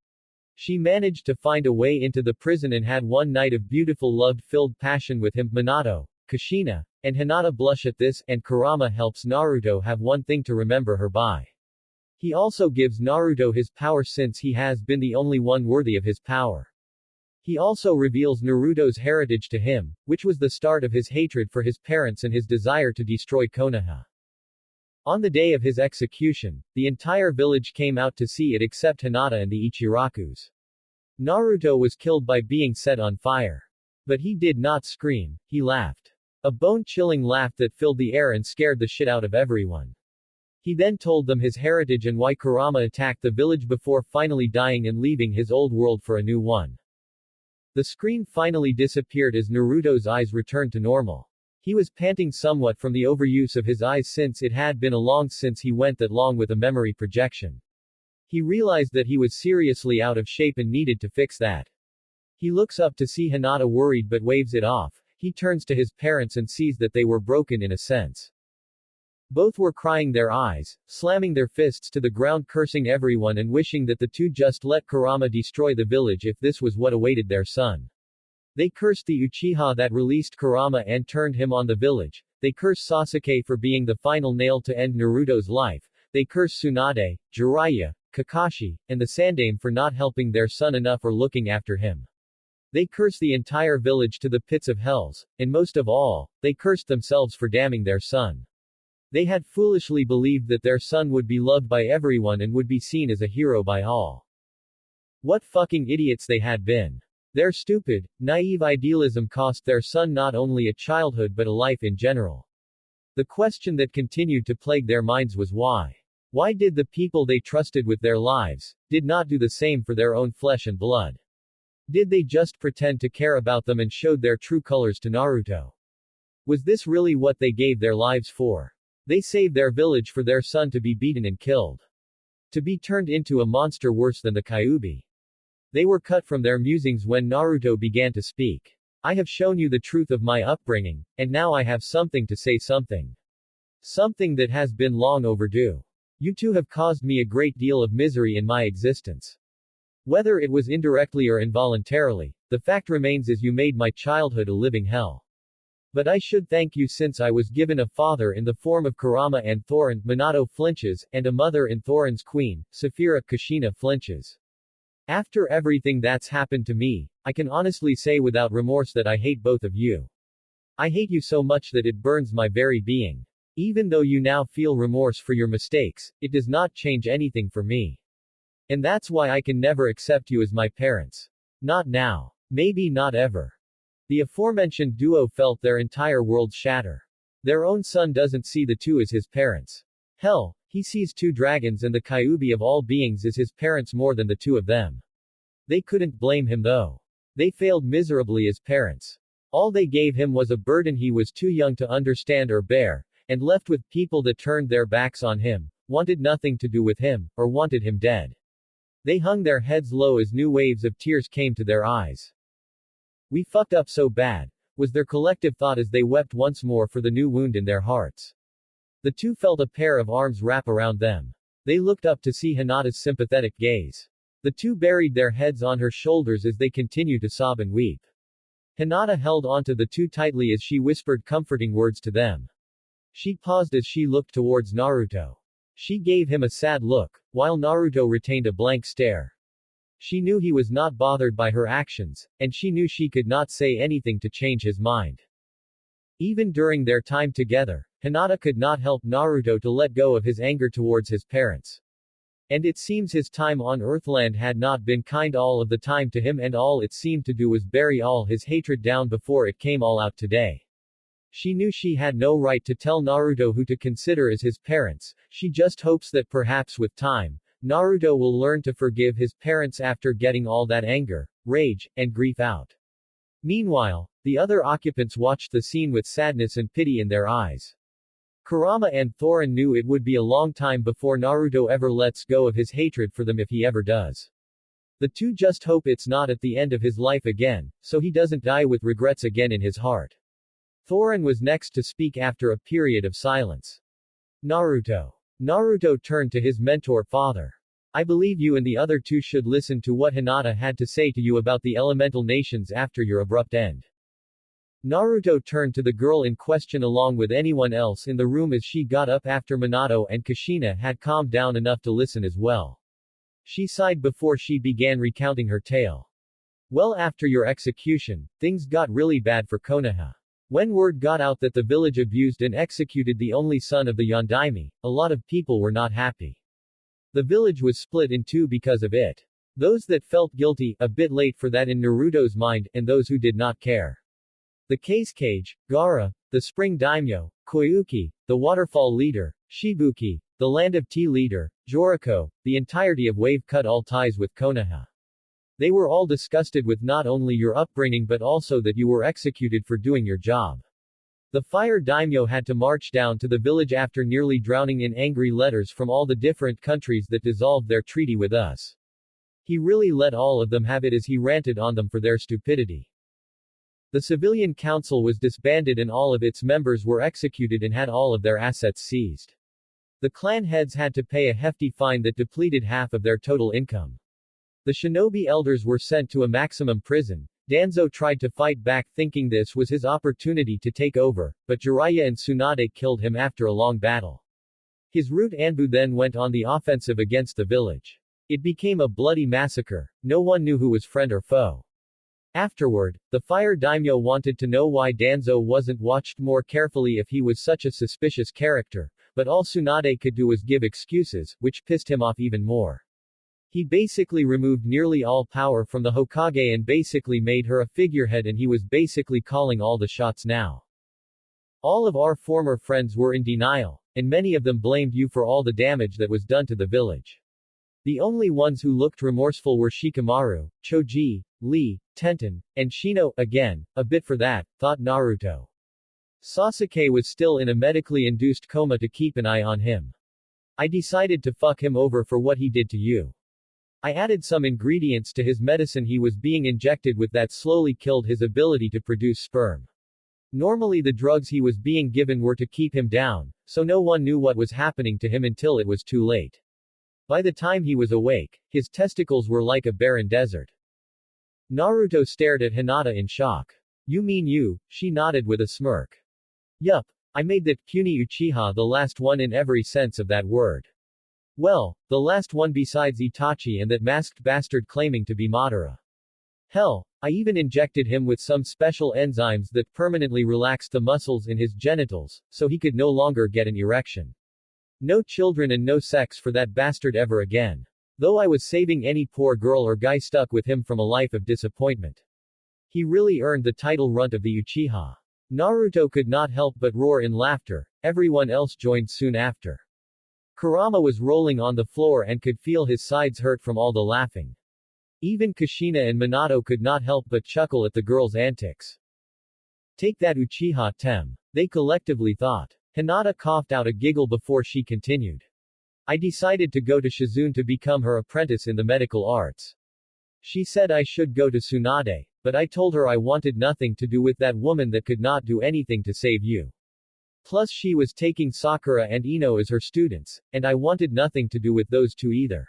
She managed to find a way into the prison and had one night of beautiful love-filled passion with him, Minato, Kushina, and Hinata blush at this, and Kurama helps Naruto have one thing to remember her by. He also gives Naruto his power since he has been the only one worthy of his power. He also reveals Naruto's heritage to him, which was the start of his hatred for his parents and his desire to destroy Konoha. On the day of his execution, the entire village came out to see it except Hinata and the Ichirakus. Naruto was killed by being set on fire. But he did not scream, he laughed. A bone-chilling laugh that filled the air and scared the shit out of everyone. He then told them his heritage and why Kurama attacked the village before finally dying and leaving his old world for a new one. The screen finally disappeared as Naruto's eyes returned to normal. He was panting somewhat from the overuse of his eyes since it had been a long since he went that long with a memory projection. He realized that he was seriously out of shape and needed to fix that. He looks up to see Hinata worried but waves it off. He turns to his parents and sees that they were broken in a sense. Both were crying their eyes, slamming their fists to the ground, cursing everyone and wishing that the two just let Kurama destroy the village if this was what awaited their son. They cursed the Uchiha that released Kurama and turned him on the village. They cursed Sasuke for being the final nail to end Naruto's life. They cursed Tsunade, Jiraiya, Kakashi, and the Sandaime for not helping their son enough or looking after him. They cursed the entire village to the pits of hells, and most of all, they cursed themselves for damning their son. They had foolishly believed that their son would be loved by everyone and would be seen as a hero by all. What fucking idiots they had been. Their stupid, naive idealism cost their son not only a childhood but a life in general. The question that continued to plague their minds was why? Why did the people they trusted with their lives, did not do the same for their own flesh and blood? Did they just pretend to care about them and showed their true colors to Naruto? Was this really what they gave their lives for? They saved their village for their son to be beaten and killed. To be turned into a monster worse than the Kyuubi. They were cut from their musings when Naruto began to speak. I have shown you the truth of my upbringing, and now I have something to say, something. Something that has been long overdue. You two have caused me a great deal of misery in my existence. Whether it was indirectly or involuntarily, the fact remains is you made my childhood a living hell. But I should thank you since I was given a father in the form of Kurama and Thorin, Minato flinches, and a mother in Thorin's queen, Saphira Kushina flinches. After everything that's happened to me, I can honestly say without remorse that I hate both of you. I hate you so much that it burns my very being. Even though you now feel remorse for your mistakes, it does not change anything for me. And that's why I can never accept you as my parents. Not now. Maybe not ever. The aforementioned duo felt their entire world shatter. Their own son doesn't see the two as his parents. Hell, he sees two dragons and the Kyuubi of all beings as his parents more than the two of them. They couldn't blame him though. They failed miserably as parents. All they gave him was a burden he was too young to understand or bear, and left with people that turned their backs on him, wanted nothing to do with him, or wanted him dead. They hung their heads low as new waves of tears came to their eyes. We fucked up so bad, was their collective thought as they wept once more for the new wound in their hearts. The two felt a pair of arms wrap around them. They looked up to see Hinata's sympathetic gaze. The two buried their heads on her shoulders as they continued to sob and weep. Hinata held onto the two tightly as she whispered comforting words to them. She paused as she looked towards Naruto. She gave him a sad look, while Naruto retained a blank stare. She knew he was not bothered by her actions, and she knew she could not say anything to change his mind. Even during their time together, Hinata could not help Naruto to let go of his anger towards his parents. And it seems his time on Earthland had not been kind all of the time to him, and all it seemed to do was bury all his hatred down before it came all out today. She knew she had no right to tell Naruto who to consider as his parents. She just hopes that perhaps with time, Naruto will learn to forgive his parents after getting all that anger, rage, and grief out. Meanwhile, the other occupants watched the scene with sadness and pity in their eyes. Kurama and Thorin knew it would be a long time before Naruto ever lets go of his hatred for them, if he ever does. The two just hope it's not at the end of his life again, so he doesn't die with regrets again in his heart. Thorin was next to speak after a period of silence. Naruto. Naruto turned to his mentor father. I believe you and the other two should listen to what Hinata had to say to you about the elemental nations after your abrupt end. Naruto turned to the girl in question along with anyone else in the room as she got up after Minato and Kushina had calmed down enough to listen as well. She sighed before she began recounting her tale. Well, after your execution, things got really bad for Konoha. When word got out that the village abused and executed the only son of the Yondaime, a lot of people were not happy. The village was split in two because of it. Those that felt guilty, a bit late for that in Naruto's mind, and those who did not care. The Cage, Gaara, the Spring Daimyo, Koyuki, the Waterfall leader, Shibuki, the Land of Tea leader, Joriko, the entirety of Wave cut all ties with Konoha. They were all disgusted with not only your upbringing but also that you were executed for doing your job. The Fire Daimyo had to march down to the village after nearly drowning in angry letters from all the different countries that dissolved their treaty with us. He really let all of them have it as he ranted on them for their stupidity. The civilian council was disbanded and all of its members were executed and had all of their assets seized. The clan heads had to pay a hefty fine that depleted half of their total income. The shinobi elders were sent to a maximum prison. Danzo tried to fight back thinking this was his opportunity to take over, but Jiraiya and Tsunade killed him after a long battle. His root Anbu then went on the offensive against the village. It became a bloody massacre. No one knew who was friend or foe. Afterward, the Fire Daimyo wanted to know why Danzo wasn't watched more carefully if he was such a suspicious character, but all Tsunade could do was give excuses, which pissed him off even more. He basically removed nearly all power from the Hokage and basically made her a figurehead, and he was basically calling all the shots now. All of our former friends were in denial, and many of them blamed you for all the damage that was done to the village. The only ones who looked remorseful were Shikamaru, Choji, Lee, Tenten, and Shino. Again, a bit for that, thought Naruto. Sasuke was still in a medically induced coma to keep an eye on him. I decided to fuck him over for what he did to you. I added some ingredients to his medicine he was being injected with that slowly killed his ability to produce sperm. Normally the drugs he was being given were to keep him down, so no one knew what was happening to him until it was too late. By the time he was awake, his testicles were like a barren desert. Naruto stared at Hinata in shock. You mean you? She nodded with a smirk. Yup. I made that puny Uchiha the last one in every sense of that word. Well, the last one besides Itachi and that masked bastard claiming to be Madara. Hell, I even injected him with some special enzymes that permanently relaxed the muscles in his genitals, so he could no longer get an erection. No children and no sex for that bastard ever again. Though I was saving any poor girl or guy stuck with him from a life of disappointment. He really earned the title runt of the Uchiha. Naruto could not help but roar in laughter, everyone else joined soon after. Kurama was rolling on the floor and could feel his sides hurt from all the laughing. Even Kushina and Minato could not help but chuckle at the girl's antics. Take that Uchiha Tem. They collectively thought. Hinata coughed out a giggle before she continued. I decided to go to Shizune to become her apprentice in the medical arts. She said I should go to Tsunade, but I told her I wanted nothing to do with that woman that could not do anything to save you. Plus she was taking Sakura and Ino as her students, and I wanted nothing to do with those two either.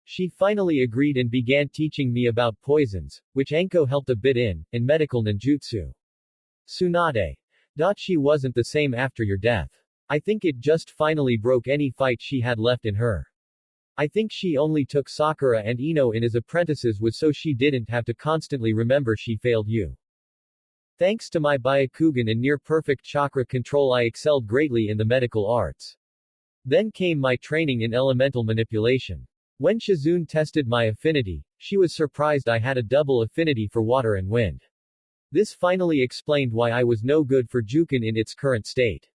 She finally agreed and began teaching me about poisons, which Enko helped a bit in, and medical ninjutsu. Tsunade. She wasn't the same after your death. I think it just finally broke any fight she had left in her. I think she only took Sakura and Ino in as apprentices was so she didn't have to constantly remember she failed you. Thanks to my Byakugan and near-perfect chakra control I excelled greatly in the medical arts. Then came my training in elemental manipulation. When Shizune tested my affinity, she was surprised I had a double affinity for water and wind. This finally explained why I was no good for Juken in its current state.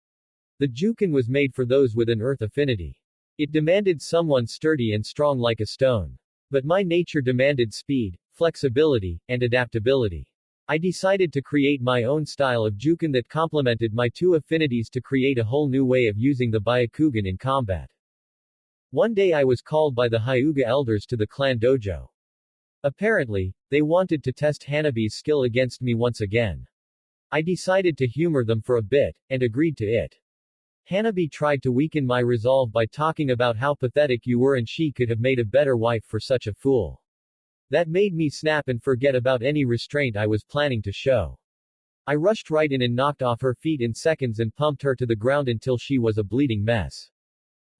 The Juken was made for those with an earth affinity. It demanded someone sturdy and strong like a stone. But my nature demanded speed, flexibility, and adaptability. I decided to create my own style of Juken that complemented my two affinities to create a whole new way of using the Byakugan in combat. One day I was called by the Hyuga elders to the clan dojo. Apparently, they wanted to test Hanabi's skill against me once again. I decided to humor them for a bit, and agreed to it. Hanabi tried to weaken my resolve by talking about how pathetic you were and she could have made a better wife for such a fool. That made me snap and forget about any restraint I was planning to show. I rushed right in and knocked off her feet in seconds and pumped her to the ground until she was a bleeding mess.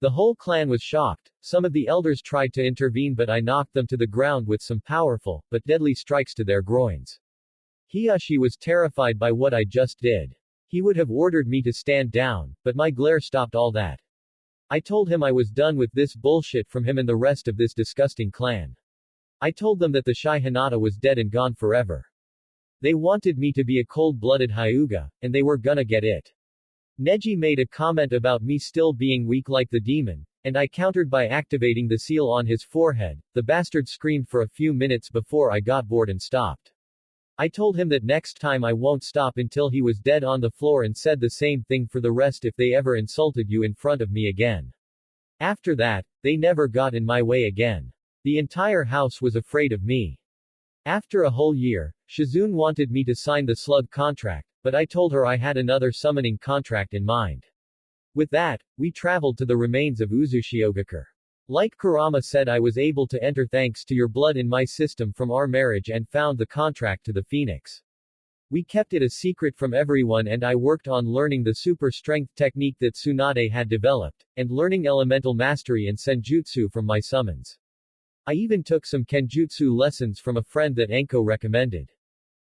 The whole clan was shocked. Some of the elders tried to intervene but I knocked them to the ground with some powerful, but deadly strikes to their groins. Hiyashi was terrified by what I just did. He would have ordered me to stand down, but my glare stopped all that. I told him I was done with this bullshit from him and the rest of this disgusting clan. I told them that the shy Hinata was dead and gone forever. They wanted me to be a cold-blooded Hyuga, and they were gonna get it. Neji made a comment about me still being weak like the demon, and I countered by activating the seal on his forehead. The bastard screamed for a few minutes before I got bored and stopped. I told him that next time I won't stop until he was dead on the floor and said the same thing for the rest if they ever insulted you in front of me again. After that, they never got in my way again. The entire house was afraid of me. After a whole year, Shizune wanted me to sign the slug contract, but I told her I had another summoning contract in mind. With that, we traveled to the remains of Uzushiogakure. Like Kurama said, I was able to enter thanks to your blood in my system from our marriage and found the contract to the Phoenix. We kept it a secret from everyone and I worked on learning the super strength technique that Tsunade had developed, and learning elemental mastery and senjutsu from my summons. I even took some kenjutsu lessons from a friend that Enko recommended.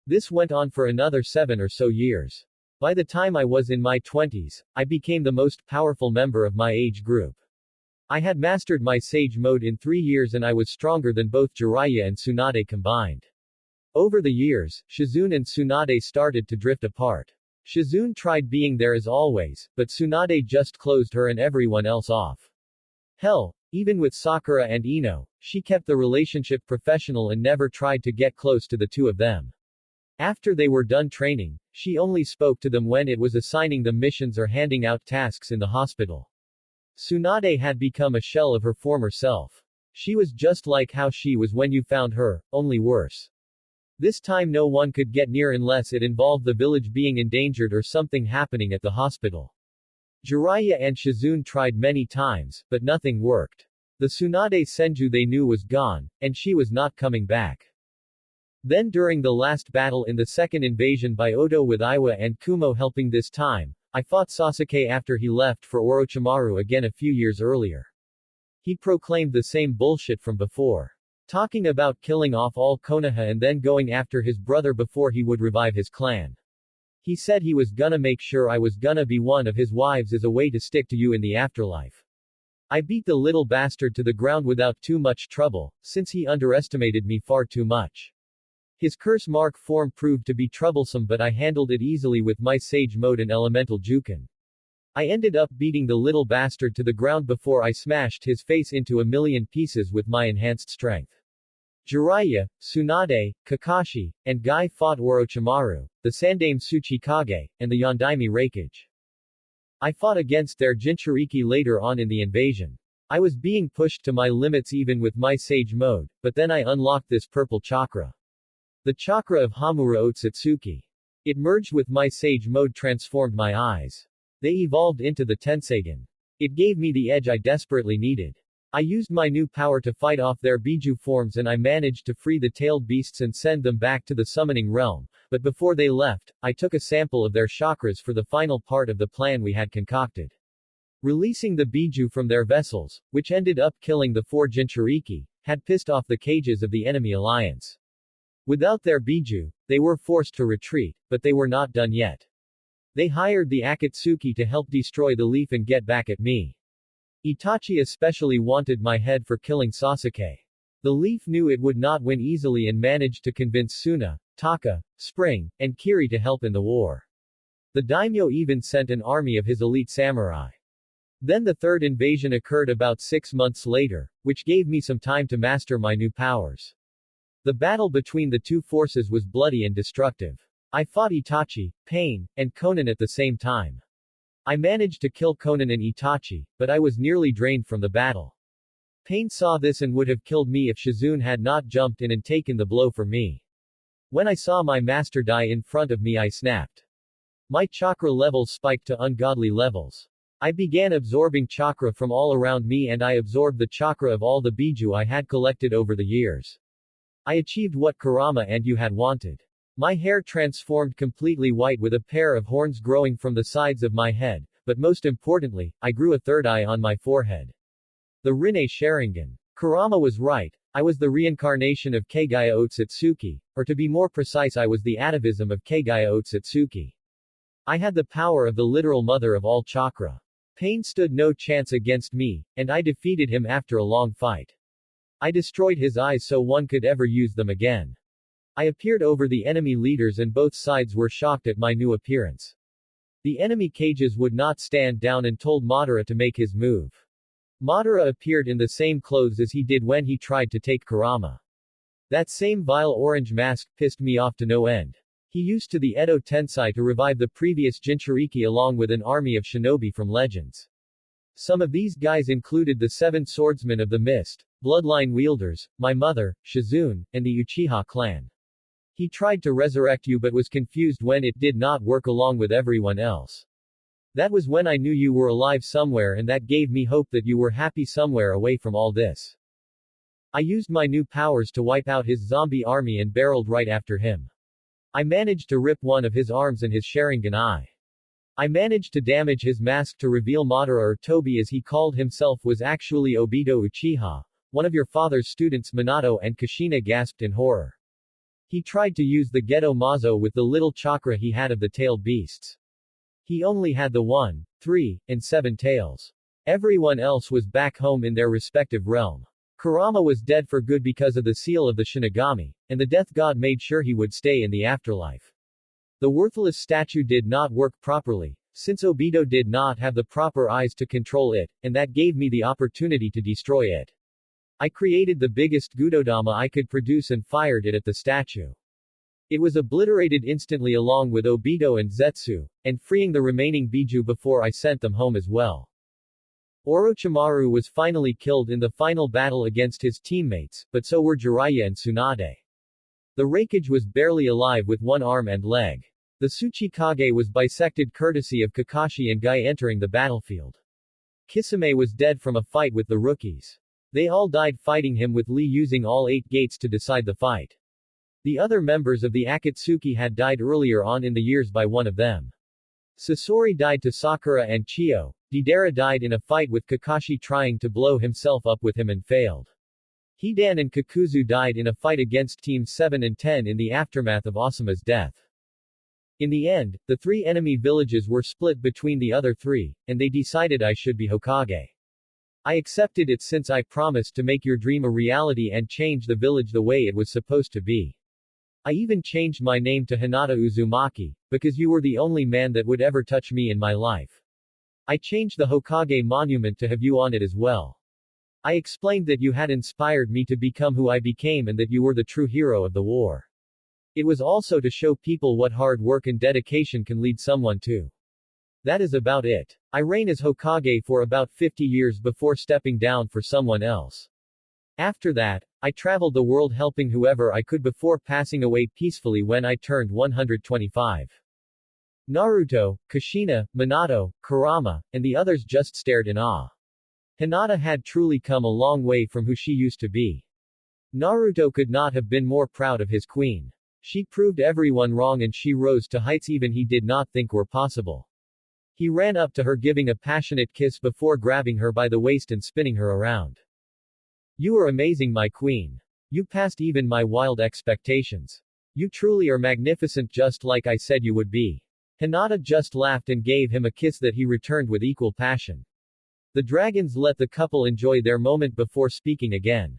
This went on for another 7 or so years. By the time I was in my 20s, I became the most powerful member of my age group. I had mastered my Sage mode in 3 years and I was stronger than both Jiraiya and Tsunade combined. Over the years, Shizune and Tsunade started to drift apart. Shizune tried being there as always, but Tsunade just closed her and everyone else off. Hell, even with Sakura and Ino, she kept the relationship professional and never tried to get close to the two of them. After they were done training, she only spoke to them when it was assigning them missions or handing out tasks in the hospital. Tsunade had become a shell of her former self. She was just like how she was when you found her, only worse. This time no one could get near unless it involved the village being endangered or something happening at the hospital. Jiraiya and Shizune tried many times, but nothing worked. The Tsunade Senju they knew was gone, and she was not coming back. Then during the last battle in the second invasion by Odo with Iwa and Kumo helping this time, I fought Sasuke after he left for Orochimaru again a few years earlier. He proclaimed the same bullshit from before. Talking about killing off all Konoha and then going after his brother before he would revive his clan. He said he was gonna make sure I was gonna be one of his wives as a way to stick to you in the afterlife. I beat the little bastard to the ground without too much trouble, since he underestimated me far too much. His curse mark form proved to be troublesome, but I handled it easily with my Sage Mode and Elemental Jukin. I ended up beating the little bastard to the ground before I smashed his face into a million pieces with my enhanced strength. Jiraiya, Tsunade, Kakashi, and Guy fought Orochimaru, the Sandaime Tsuchikage, and the Yondaime Raikage. I fought against their Jinchuriki later on in the invasion. I was being pushed to my limits even with my Sage Mode, but then I unlocked this purple chakra. The chakra of Hamura Otsutsuki. It merged with my Sage Mode, transformed my eyes. They evolved into the Tensagen. It gave me the edge I desperately needed. I used my new power to fight off their Biju forms, and I managed to free the tailed beasts and send them back to the summoning realm, but before they left, I took a sample of their chakras for the final part of the plan we had concocted. Releasing the Biju from their vessels, which ended up killing the 4 Jinchuriki, had pissed off the cages of the enemy alliance. Without their Biju, they were forced to retreat, but they were not done yet. They hired the Akatsuki to help destroy the leaf and get back at me. Itachi especially wanted my head for killing Sasuke. The leaf knew it would not win easily and managed to convince Suna, Taka, Spring, and Kiri to help in the war. The daimyo even sent an army of his elite samurai. Then the third invasion occurred about 6 months later, which gave me some time to master my new powers. The battle between the two forces was bloody and destructive. I fought Itachi, Pain, and Konan at the same time. I managed to kill Konan and Itachi, but I was nearly drained from the battle. Pain saw this and would have killed me if Shizune had not jumped in and taken the blow for me. When I saw my master die in front of me, I snapped. My chakra levels spiked to ungodly levels. I began absorbing chakra from all around me, and I absorbed the chakra of all the Biju I had collected over the years. I achieved what Kurama and you had wanted. My hair transformed completely white with a pair of horns growing from the sides of my head, but most importantly, I grew a third eye on my forehead. The Rinne Sharingan. Kurama was right. I was the reincarnation of Kagaya Otsutsuki, or to be more precise, I was the atavism of Kagaya Otsutsuki. I had the power of the literal mother of all chakra. Pain stood no chance against me, and I defeated him after a long fight. I destroyed his eyes so one could ever use them again. I appeared over the enemy leaders and both sides were shocked at my new appearance. The enemy cages would not stand down and told Madara to make his move. Madara appeared in the same clothes as he did when he tried to take Kurama. That same vile orange mask pissed me off to no end. He used to the Edo Tensei to revive the previous Jinchuriki along with an army of shinobi from Legends. Some of these guys included the 7 swordsmen of the Mist, bloodline wielders, my mother, Shizune, and the Uchiha clan. He tried to resurrect you but was confused when it did not work along with everyone else. That was when I knew you were alive somewhere, and that gave me hope that you were happy somewhere away from all this. I used my new powers to wipe out his zombie army and barreled right after him. I managed to rip one of his arms and his Sharingan eye. I managed to damage his mask to reveal Madara, or Tobi as he called himself, was actually Obito Uchiha, one of your father's students. Minato and Kushina gasped in horror. He tried to use the Geto Mazo with the little chakra he had of the tailed beasts. He only had the 1, 3, and 7 tails. Everyone else was back home in their respective realm. Kurama was dead for good because of the seal of the Shinigami, and the death god made sure he would stay in the afterlife. The worthless statue did not work properly, since Obito did not have the proper eyes to control it, and that gave me the opportunity to destroy it. I created the biggest Gudodama I could produce and fired it at the statue. It was obliterated instantly along with Obito and Zetsu, and freeing the remaining Biju before I sent them home as well. Orochimaru was finally killed in the final battle against his teammates, but so were Jiraiya and Tsunade. The Raikage was barely alive with one arm and leg. The Tsuchikage was bisected courtesy of Kakashi and Guy entering the battlefield. Kisame was dead from a fight with the rookies. They all died fighting him, with Lee using all 8 gates to decide the fight. The other members of the Akatsuki had died earlier on in the years by one of them. Sasori died to Sakura and Chiyo. Deidara died in a fight with Kakashi trying to blow himself up with him and failed. Hidan and Kakuzu died in a fight against Teams 7 and 10 in the aftermath of Asuma's death. In the end, the 3 enemy villages were split between the other 3, and they decided I should be Hokage. I accepted it since I promised to make your dream a reality and change the village the way it was supposed to be. I even changed my name to Hinata Uzumaki, because you were the only man that would ever touch me in my life. I changed the Hokage monument to have you on it as well. I explained that you had inspired me to become who I became and that you were the true hero of the war. It was also to show people what hard work and dedication can lead someone to. That is about it. I reign as Hokage for about 50 years before stepping down for someone else. After that, I traveled the world helping whoever I could before passing away peacefully when I turned 125. Naruto, Kushina, Minato, Kurama, and the others just stared in awe. Hinata had truly come a long way from who she used to be. Naruto could not have been more proud of his queen. She proved everyone wrong and she rose to heights even he did not think were possible. He ran up to her giving a passionate kiss before grabbing her by the waist and spinning her around. You are amazing, my queen. You passed even my wild expectations. You truly are magnificent, just like I said you would be. Hinata just laughed and gave him a kiss that he returned with equal passion. The dragons let the couple enjoy their moment before speaking again.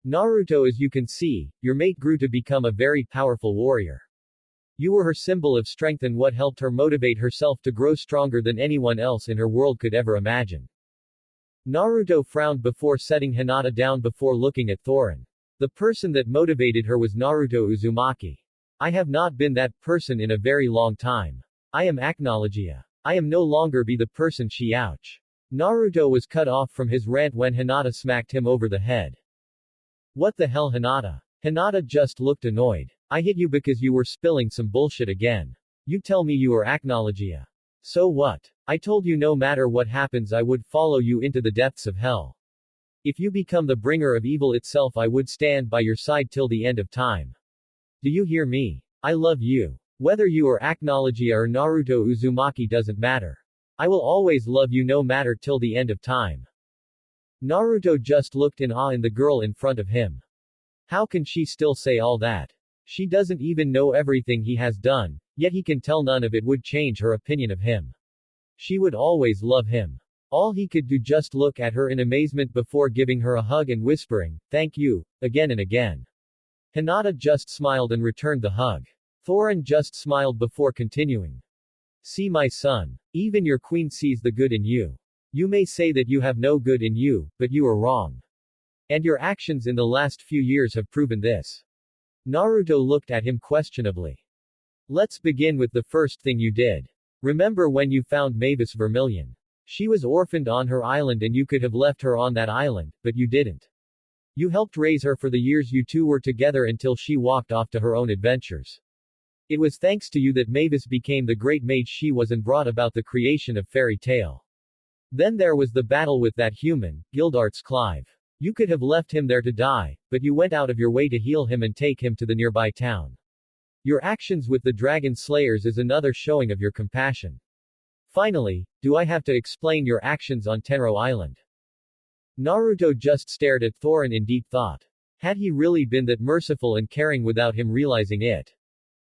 Naruto, as you can see, your mate grew to become a very powerful warrior. You were her symbol of strength and what helped her motivate herself to grow stronger than anyone else in her world could ever imagine. Naruto frowned before setting Hinata down before looking at Thorin. The person that motivated her was Naruto Uzumaki. I have not been that person in a very long time. I am Acknowledgia. I am no longer be the person she ouch. Naruto was cut off from his rant when Hinata smacked him over the head. What the hell, Hinata? Hinata just looked annoyed. I hit you because you were spilling some bullshit again. You tell me you are Acknowledgia. So what? I told you no matter what happens I would follow you into the depths of hell. If you become the bringer of evil itself I would stand by your side till the end of time. Do you hear me? I love you. Whether you are Acknowledgia or Naruto Uzumaki doesn't matter. I will always love you no matter till the end of time. Naruto just looked in awe in the girl in front of him. How can she still say all that? She doesn't even know everything he has done, yet he can tell none of it would change her opinion of him. She would always love him. All he could do just look at her in amazement before giving her a hug and whispering, "Thank you," again and again. Hinata just smiled and returned the hug. Thorin just smiled before continuing. See, my son. Even your queen sees the good in you. You may say that you have no good in you, but you are wrong. And your actions in the last few years have proven this. Naruto looked at him questionably. Let's begin with the first thing you did. Remember when you found Mavis Vermilion? She was orphaned on her island and you could have left her on that island, but you didn't. You helped raise her for the years you two were together until she walked off to her own adventures. It was thanks to you that Mavis became the great mage she was and brought about the creation of Fairy Tail. Then there was the battle with that human, Gildarts Clive. You could have left him there to die, but you went out of your way to heal him and take him to the nearby town. Your actions with the Dragon Slayers is another showing of your compassion. Finally, do I have to explain your actions on Tenro Island? Naruto just stared at Thorin in deep thought. Had he really been that merciful and caring without him realizing it?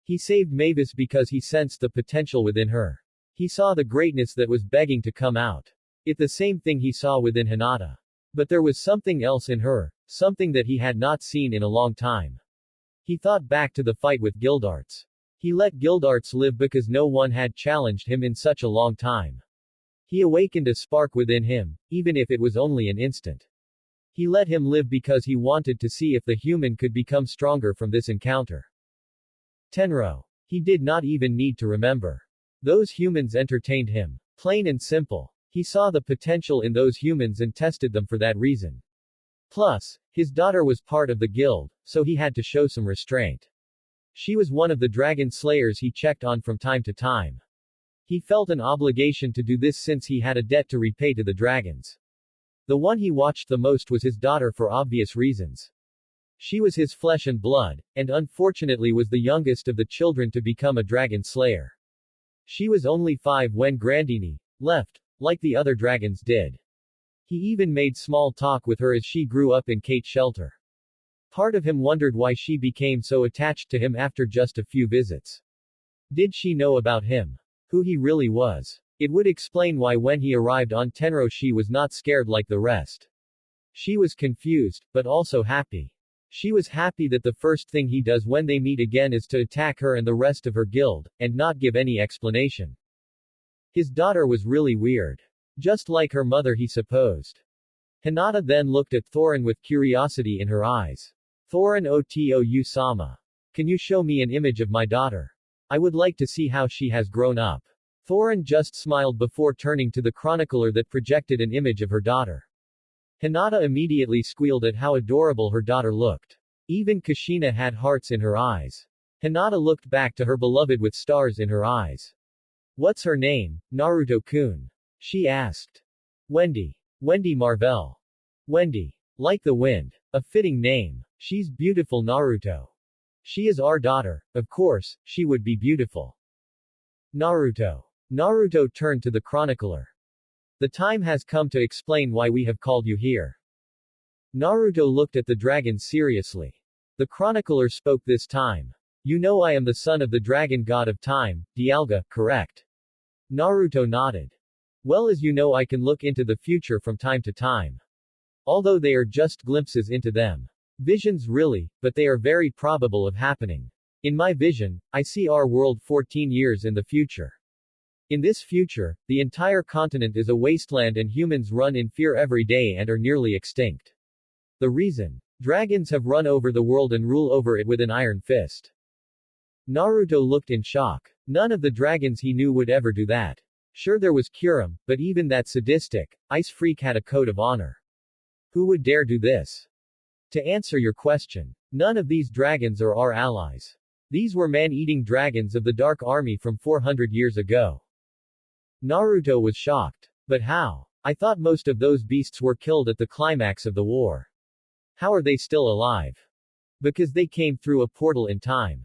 He saved Mavis because he sensed the potential within her. He saw the greatness that was begging to come out. It's the same thing he saw within Hinata. But there was something else in her, something that he had not seen in a long time. He thought back to the fight with Gildarts. He let Gildarts live because no one had challenged him in such a long time. He awakened a spark within him, even if it was only an instant. He let him live because he wanted to see if the human could become stronger from this encounter. Tenro. He did not even need to remember. Those humans entertained him. Plain and simple. He saw the potential in those humans and tested them for that reason. Plus, his daughter was part of the guild, so he had to show some restraint. She was one of the Dragon Slayers he checked on from time to time. He felt an obligation to do this since he had a debt to repay to the dragons. The one he watched the most was his daughter for obvious reasons. She was his flesh and blood, and unfortunately was the youngest of the children to become a Dragon Slayer. She was only 5 when Grandini left, like the other dragons did. He even made small talk with her as she grew up in Kate's shelter. Part of him wondered why she became so attached to him after just a few visits. Did she know about him? Who he really was? It would explain why when he arrived on Tenro she was not scared like the rest. She was confused, but also happy. She was happy that the first thing he does when they meet again is to attack her and the rest of her guild, and not give any explanation. His daughter was really weird. Just like her mother, he supposed. Hinata then looked at Thorin with curiosity in her eyes. Thorin Otou-sama. Can you show me an image of my daughter? I would like to see how she has grown up. Thorin just smiled before turning to the chronicler that projected an image of her daughter. Hinata immediately squealed at how adorable her daughter looked. Even Kushina had hearts in her eyes. Hinata looked back to her beloved with stars in her eyes. What's her name, Naruto-kun? She asked. Wendy. Wendy Marvell. Wendy. Like the wind. A fitting name. She's beautiful, Naruto. She is our daughter, of course, she would be beautiful. Naruto. Naruto turned to the chronicler. The time has come to explain why we have called you here. Naruto looked at the dragon seriously. The chronicler spoke this time. You know I am the son of the dragon god of time, Dialga, correct? Naruto nodded. Well, as you know, I can look into the future from time to time. Although they are just glimpses into them. Visions really, but they are very probable of happening. In my vision, I see our world 14 years in the future. In this future, the entire continent is a wasteland and humans run in fear every day and are nearly extinct. The reason? Dragons have run over the world and rule over it with an iron fist. Naruto looked in shock. None of the dragons he knew would ever do that. Sure, there was Kurum, but even that sadistic, ice freak had a code of honor. Who would dare do this? To answer your question, none of these dragons are our allies. These were man-eating dragons of the Dark Army from 400 years ago. Naruto was shocked. But how? I thought most of those beasts were killed at the climax of the war. How are they still alive? Because they came through a portal in time.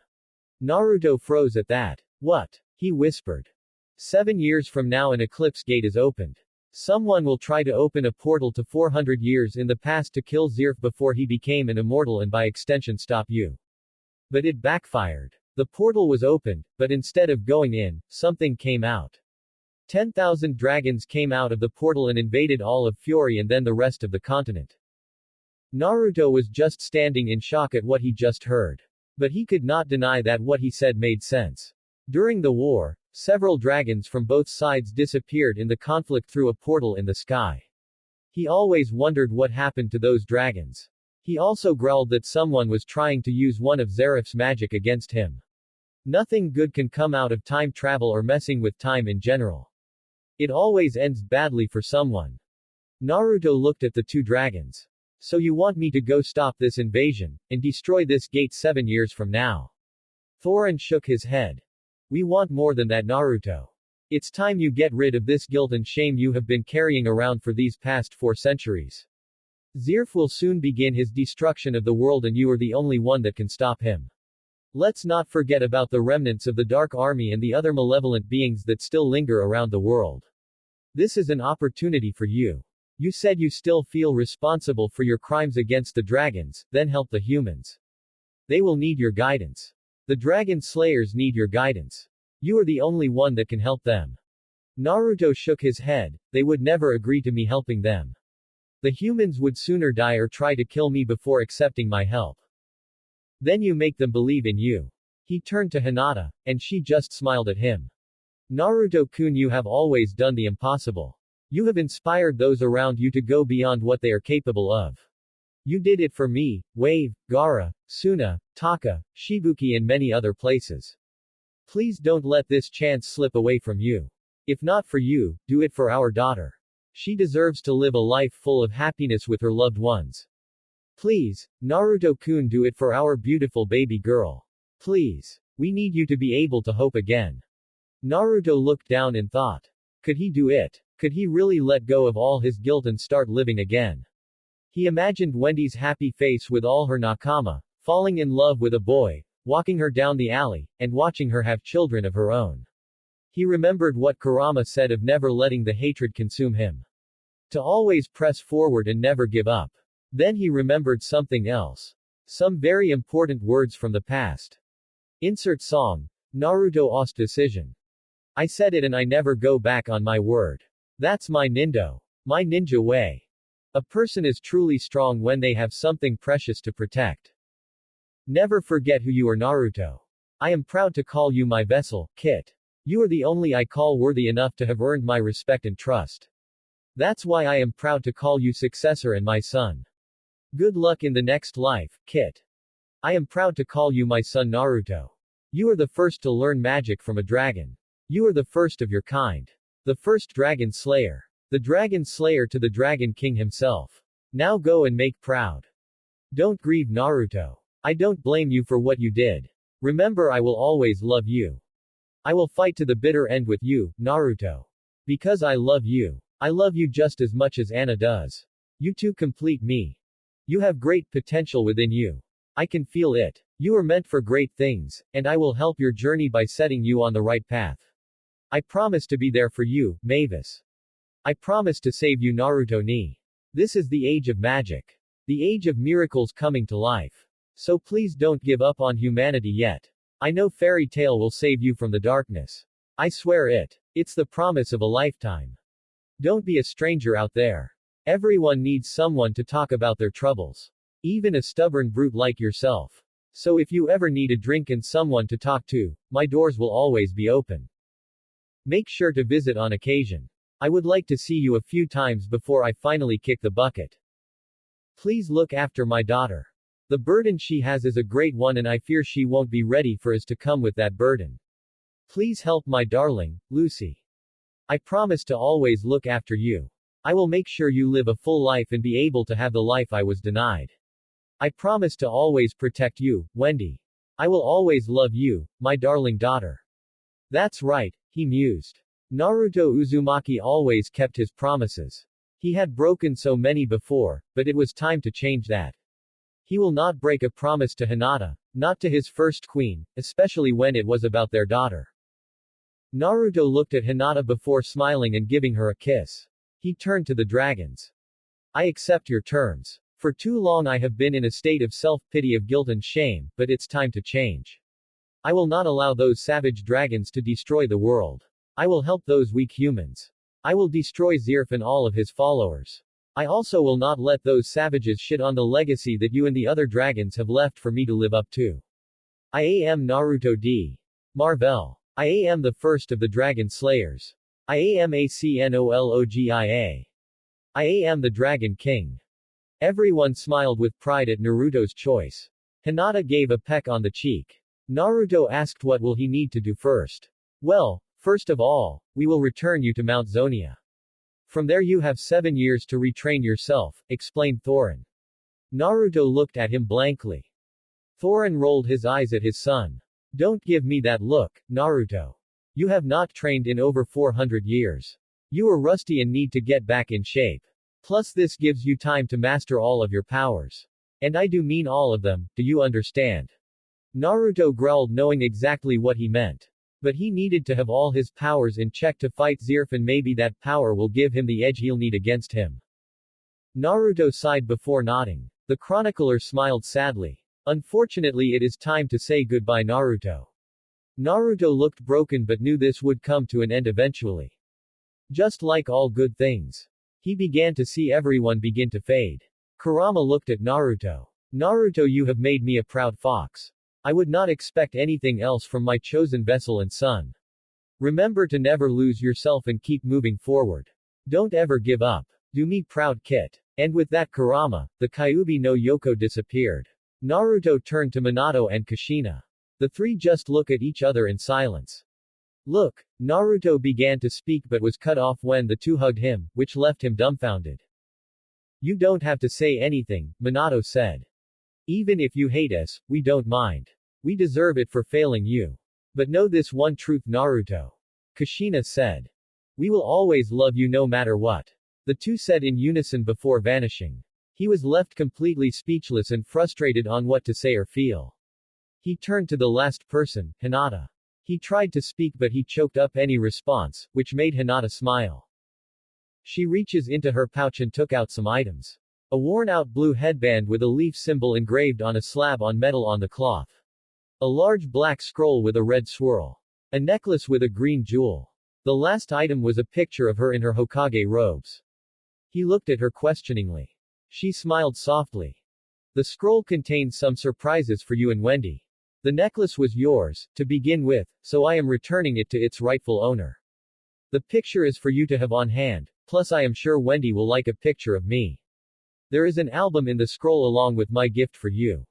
Naruto froze at that. What? He whispered. 7 years from now an eclipse gate is opened. Someone will try to open a portal to 400 years in the past to kill Zirf before he became an immortal and by extension stop you. But it backfired. The portal was opened, but instead of going in, something came out. 10,000 dragons came out of the portal and invaded all of Fury and then the rest of the continent. Naruto was just standing in shock at what he just heard. But he could not deny that what he said made sense. During the war, several dragons from both sides disappeared in the conflict through a portal in the sky. He always wondered what happened to those dragons. He also growled that someone was trying to use one of Zeref's magic against him. Nothing good can come out of time travel or messing with time in general. It always ends badly for someone. Naruto looked at the two dragons. So you want me to go stop this invasion, and destroy this gate 7 years from now? Thorin shook his head. We want more than that, Naruto. It's time you get rid of this guilt and shame you have been carrying around for these past 4 centuries. Zirf will soon begin his destruction of the world and you are the only one that can stop him. Let's not forget about the remnants of the Dark Army and the other malevolent beings that still linger around the world. This is an opportunity for you. You said you still feel responsible for your crimes against the dragons, then help the humans. They will need your guidance. The dragon slayers need your guidance. You are the only one that can help them. Naruto shook his head. They would never agree to me helping them. The humans would sooner die or try to kill me before accepting my help. Then you make them believe in you. He turned to Hinata, and she just smiled at him. Naruto-kun, you have always done the impossible. You have inspired those around you to go beyond what they are capable of. You did it for me, Wave, Gaara, Suna, Taka, Shibuki and many other places. Please don't let this chance slip away from you. If not for you, do it for our daughter. She deserves to live a life full of happiness with her loved ones. Please, Naruto-kun, do it for our beautiful baby girl. Please. We need you to be able to hope again. Naruto looked down in thought. Could he do it? Could he really let go of all his guilt and start living again? He imagined Wendy's happy face with all her nakama, falling in love with a boy, walking her down the alley, and watching her have children of her own. He remembered what Kurama said of never letting the hatred consume him. To always press forward and never give up. Then he remembered something else. Some very important words from the past. Insert song. Naruto-o's decision. I said it and I never go back on my word. That's my nindo. My ninja way. A person is truly strong when they have something precious to protect. Never forget who you are, Naruto. I am proud to call you my vessel, Kit. You are the only I call worthy enough to have earned my respect and trust. That's why I am proud to call you successor and my son. Good luck in the next life, Kit. I am proud to call you my son Naruto. You are the first to learn magic from a dragon. You are the first of your kind. The first dragon slayer. The dragon slayer to the dragon king himself. Now go and make proud. Don't grieve, Naruto. I don't blame you for what you did. Remember, I will always love you. I will fight to the bitter end with you, Naruto. Because I love you. I love you just as much as Anna does. You two complete me. You have great potential within you. I can feel it. You are meant for great things, and I will help your journey by setting you on the right path. I promise to be there for you, Mavis. I promise to save you, Naruto ni. This is the age of magic. The age of miracles coming to life. So please don't give up on humanity yet. I know fairy tale will save you from the darkness. I swear it. It's the promise of a lifetime. Don't be a stranger out there. Everyone needs someone to talk about their troubles. Even a stubborn brute like yourself. So if you ever need a drink and someone to talk to, my doors will always be open. Make sure to visit on occasion. I would like to see you a few times before I finally kick the bucket. Please look after my daughter. The burden she has is a great one and I fear she won't be ready for us to come with that burden. Please help my darling, Lucy. I promise to always look after you. I will make sure you live a full life and be able to have the life I was denied. I promise to always protect you, Wendy. I will always love you, my darling daughter. That's right, he mused. Naruto Uzumaki always kept his promises. He had broken so many before, but it was time to change that. He will not break a promise to Hinata, not to his first queen, especially when it was about their daughter. Naruto looked at Hinata before smiling and giving her a kiss. He turned to the dragons. I accept your terms. For too long I have been in a state of self-pity, of guilt and shame, but it's time to change. I will not allow those savage dragons to destroy the world. I will help those weak humans. I will destroy Zirf and all of his followers. I also will not let those savages shit on the legacy that you and the other dragons have left for me to live up to. I am Naruto D. Marvel. I am the first of the dragon slayers. I am Acnologia. I am the Dragon King. Everyone smiled with pride at Naruto's choice. Hinata gave a peck on the cheek. Naruto asked what will he need to do first. Well, first of all, we will return you to Mount Zonia. From there you have 7 years to retrain yourself, explained Thorin. Naruto looked at him blankly. Thorin rolled his eyes at his son. Don't give me that look, Naruto. You have not trained in over 400 years. You are rusty and need to get back in shape. Plus this gives you time to master all of your powers. And I do mean all of them, do you understand? Naruto growled, knowing exactly what he meant. But he needed to have all his powers in check to fight Zirf, and maybe that power will give him the edge he'll need against him. Naruto sighed before nodding. The chronicler smiled sadly. Unfortunately, it is time to say goodbye, Naruto. Naruto looked broken but knew this would come to an end eventually. Just like all good things. He began to see everyone begin to fade. Kurama looked at Naruto. Naruto, you have made me a proud fox. I would not expect anything else from my chosen vessel and son. Remember to never lose yourself and keep moving forward. Don't ever give up. Do me proud, Kit. And with that, Kurama, the Kyuubi no Yoko disappeared. Naruto turned to Minato and Kushina. The three just look at each other in silence. Look, Naruto began to speak but was cut off when the two hugged him, which left him dumbfounded. You don't have to say anything, Minato said. Even if you hate us, we don't mind. We deserve it for failing you. But know this one truth, Naruto. Kushina said. We will always love you no matter what. The two said in unison before vanishing. He was left completely speechless and frustrated on what to say or feel. He turned to the last person, Hinata. He tried to speak but he choked up any response, which made Hinata smile. She reaches into her pouch and took out some items. A worn-out blue headband with a leaf symbol engraved on a slab on metal on the cloth. A large black scroll with a red swirl. A necklace with a green jewel. The last item was a picture of her in her Hokage robes. He looked at her questioningly. She smiled softly. The scroll contains some surprises for you and Wendy. The necklace was yours, to begin with, so I am returning it to its rightful owner. The picture is for you to have on hand, plus I am sure Wendy will like a picture of me. There is an album in the scroll along with my gift for you.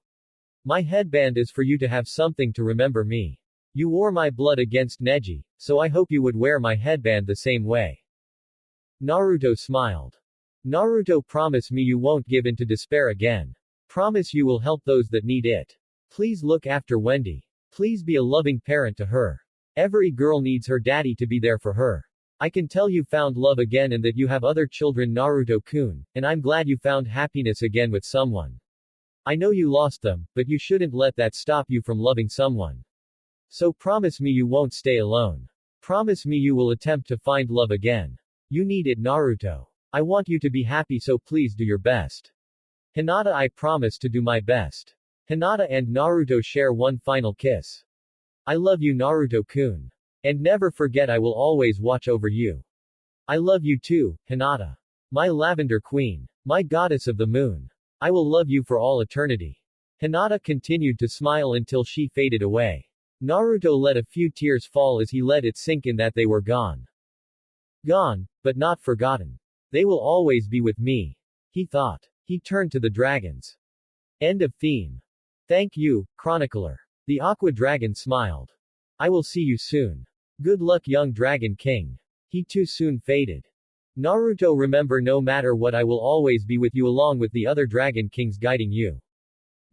My headband is for you to have something to remember me. You wore my blood against Neji, so I hope you would wear my headband the same way. Naruto smiled. Naruto, promise me you won't give in to despair again. Promise you will help those that need it. Please look after Wendy. Please be a loving parent to her. Every girl needs her daddy to be there for her. I can tell you found love again and that you have other children, Naruto-kun, and I'm glad you found happiness again with someone. I know you lost them, but you shouldn't let that stop you from loving someone. So promise me you won't stay alone. Promise me you will attempt to find love again. You need it, Naruto. I want you to be happy, so please do your best. Hinata, I promise to do my best. Hinata and Naruto share one final kiss. I love you, Naruto-kun. And never forget I will always watch over you. I love you too, Hinata. My lavender queen. My goddess of the moon. I will love you for all eternity. Hinata continued to smile until she faded away. Naruto let a few tears fall as he let it sink in that they were gone. Gone, but not forgotten. They will always be with me, he thought. He turned to the dragons. End of theme. Thank you, Chronicler. The Aqua Dragon smiled. I will see you soon. Good luck, young Dragon King. He too soon faded. Naruto, remember, no matter what, I will always be with you along with the other Dragon Kings guiding you.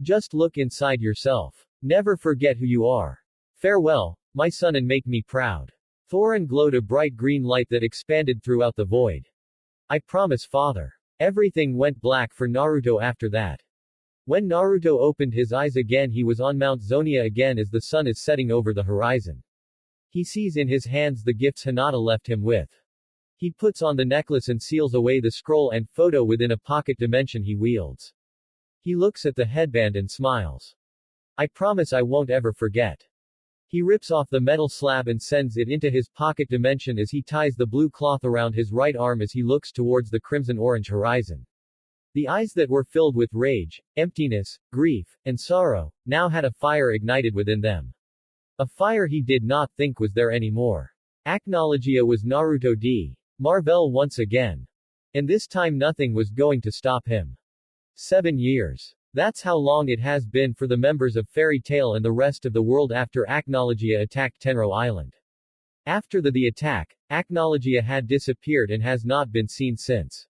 Just look inside yourself. Never forget who you are. Farewell, my son, and make me proud. Thorin glowed a bright green light that expanded throughout the void. I promise, father. Everything went black for Naruto after that. When Naruto opened his eyes again, he was on Mount Zonia again as the sun is setting over the horizon. He sees in his hands the gifts Hinata left him with. He puts on the necklace and seals away the scroll and photo within a pocket dimension he wields. He looks at the headband and smiles. I promise I won't ever forget. He rips off the metal slab and sends it into his pocket dimension as he ties the blue cloth around his right arm as he looks towards the crimson-orange horizon. The eyes that were filled with rage, emptiness, grief, and sorrow, now had a fire ignited within them. A fire he did not think was there anymore. Acknowledgia was Naruto D. Marvel once again. And this time nothing was going to stop him. 7 years. That's how long it has been for the members of Fairy Tail and the rest of the world after Acknowledgia attacked Tenro Island. After the attack, Acknowledgia had disappeared and has not been seen since.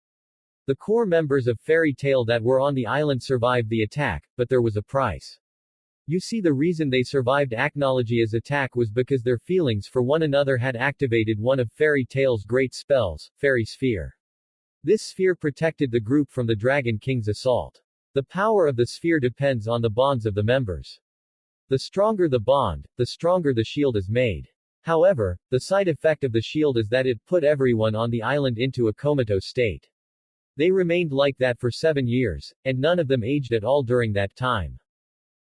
The core members of Fairy Tail that were on the island survived the attack, but there was a price. You see, the reason they survived Acknowledgia's attack was because their feelings for one another had activated one of Fairy Tail's great spells, Fairy Sphere. This sphere protected the group from the Dragon King's assault. The power of the sphere depends on the bonds of the members. The stronger the bond, the stronger the shield is made. However, the side effect of the shield is that it put everyone on the island into a comatose state. They remained like that for 7 years, and none of them aged at all during that time.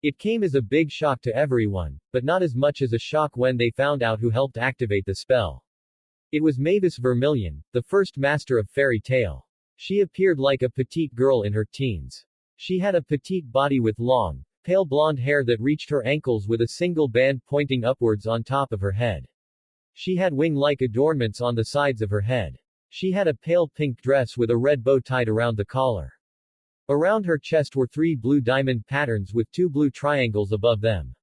It came as a big shock to everyone, but not as much as a shock when they found out who helped activate the spell. It was Mavis Vermilion, the first master of Fairy Tail. She appeared like a petite girl in her teens. She had a petite body with long, pale blonde hair that reached her ankles with a single band pointing upwards on top of her head. She had wing-like adornments on the sides of her head. She had a pale pink dress with a red bow tied around the collar. Around her chest were 3 blue diamond patterns with 2 blue triangles above them.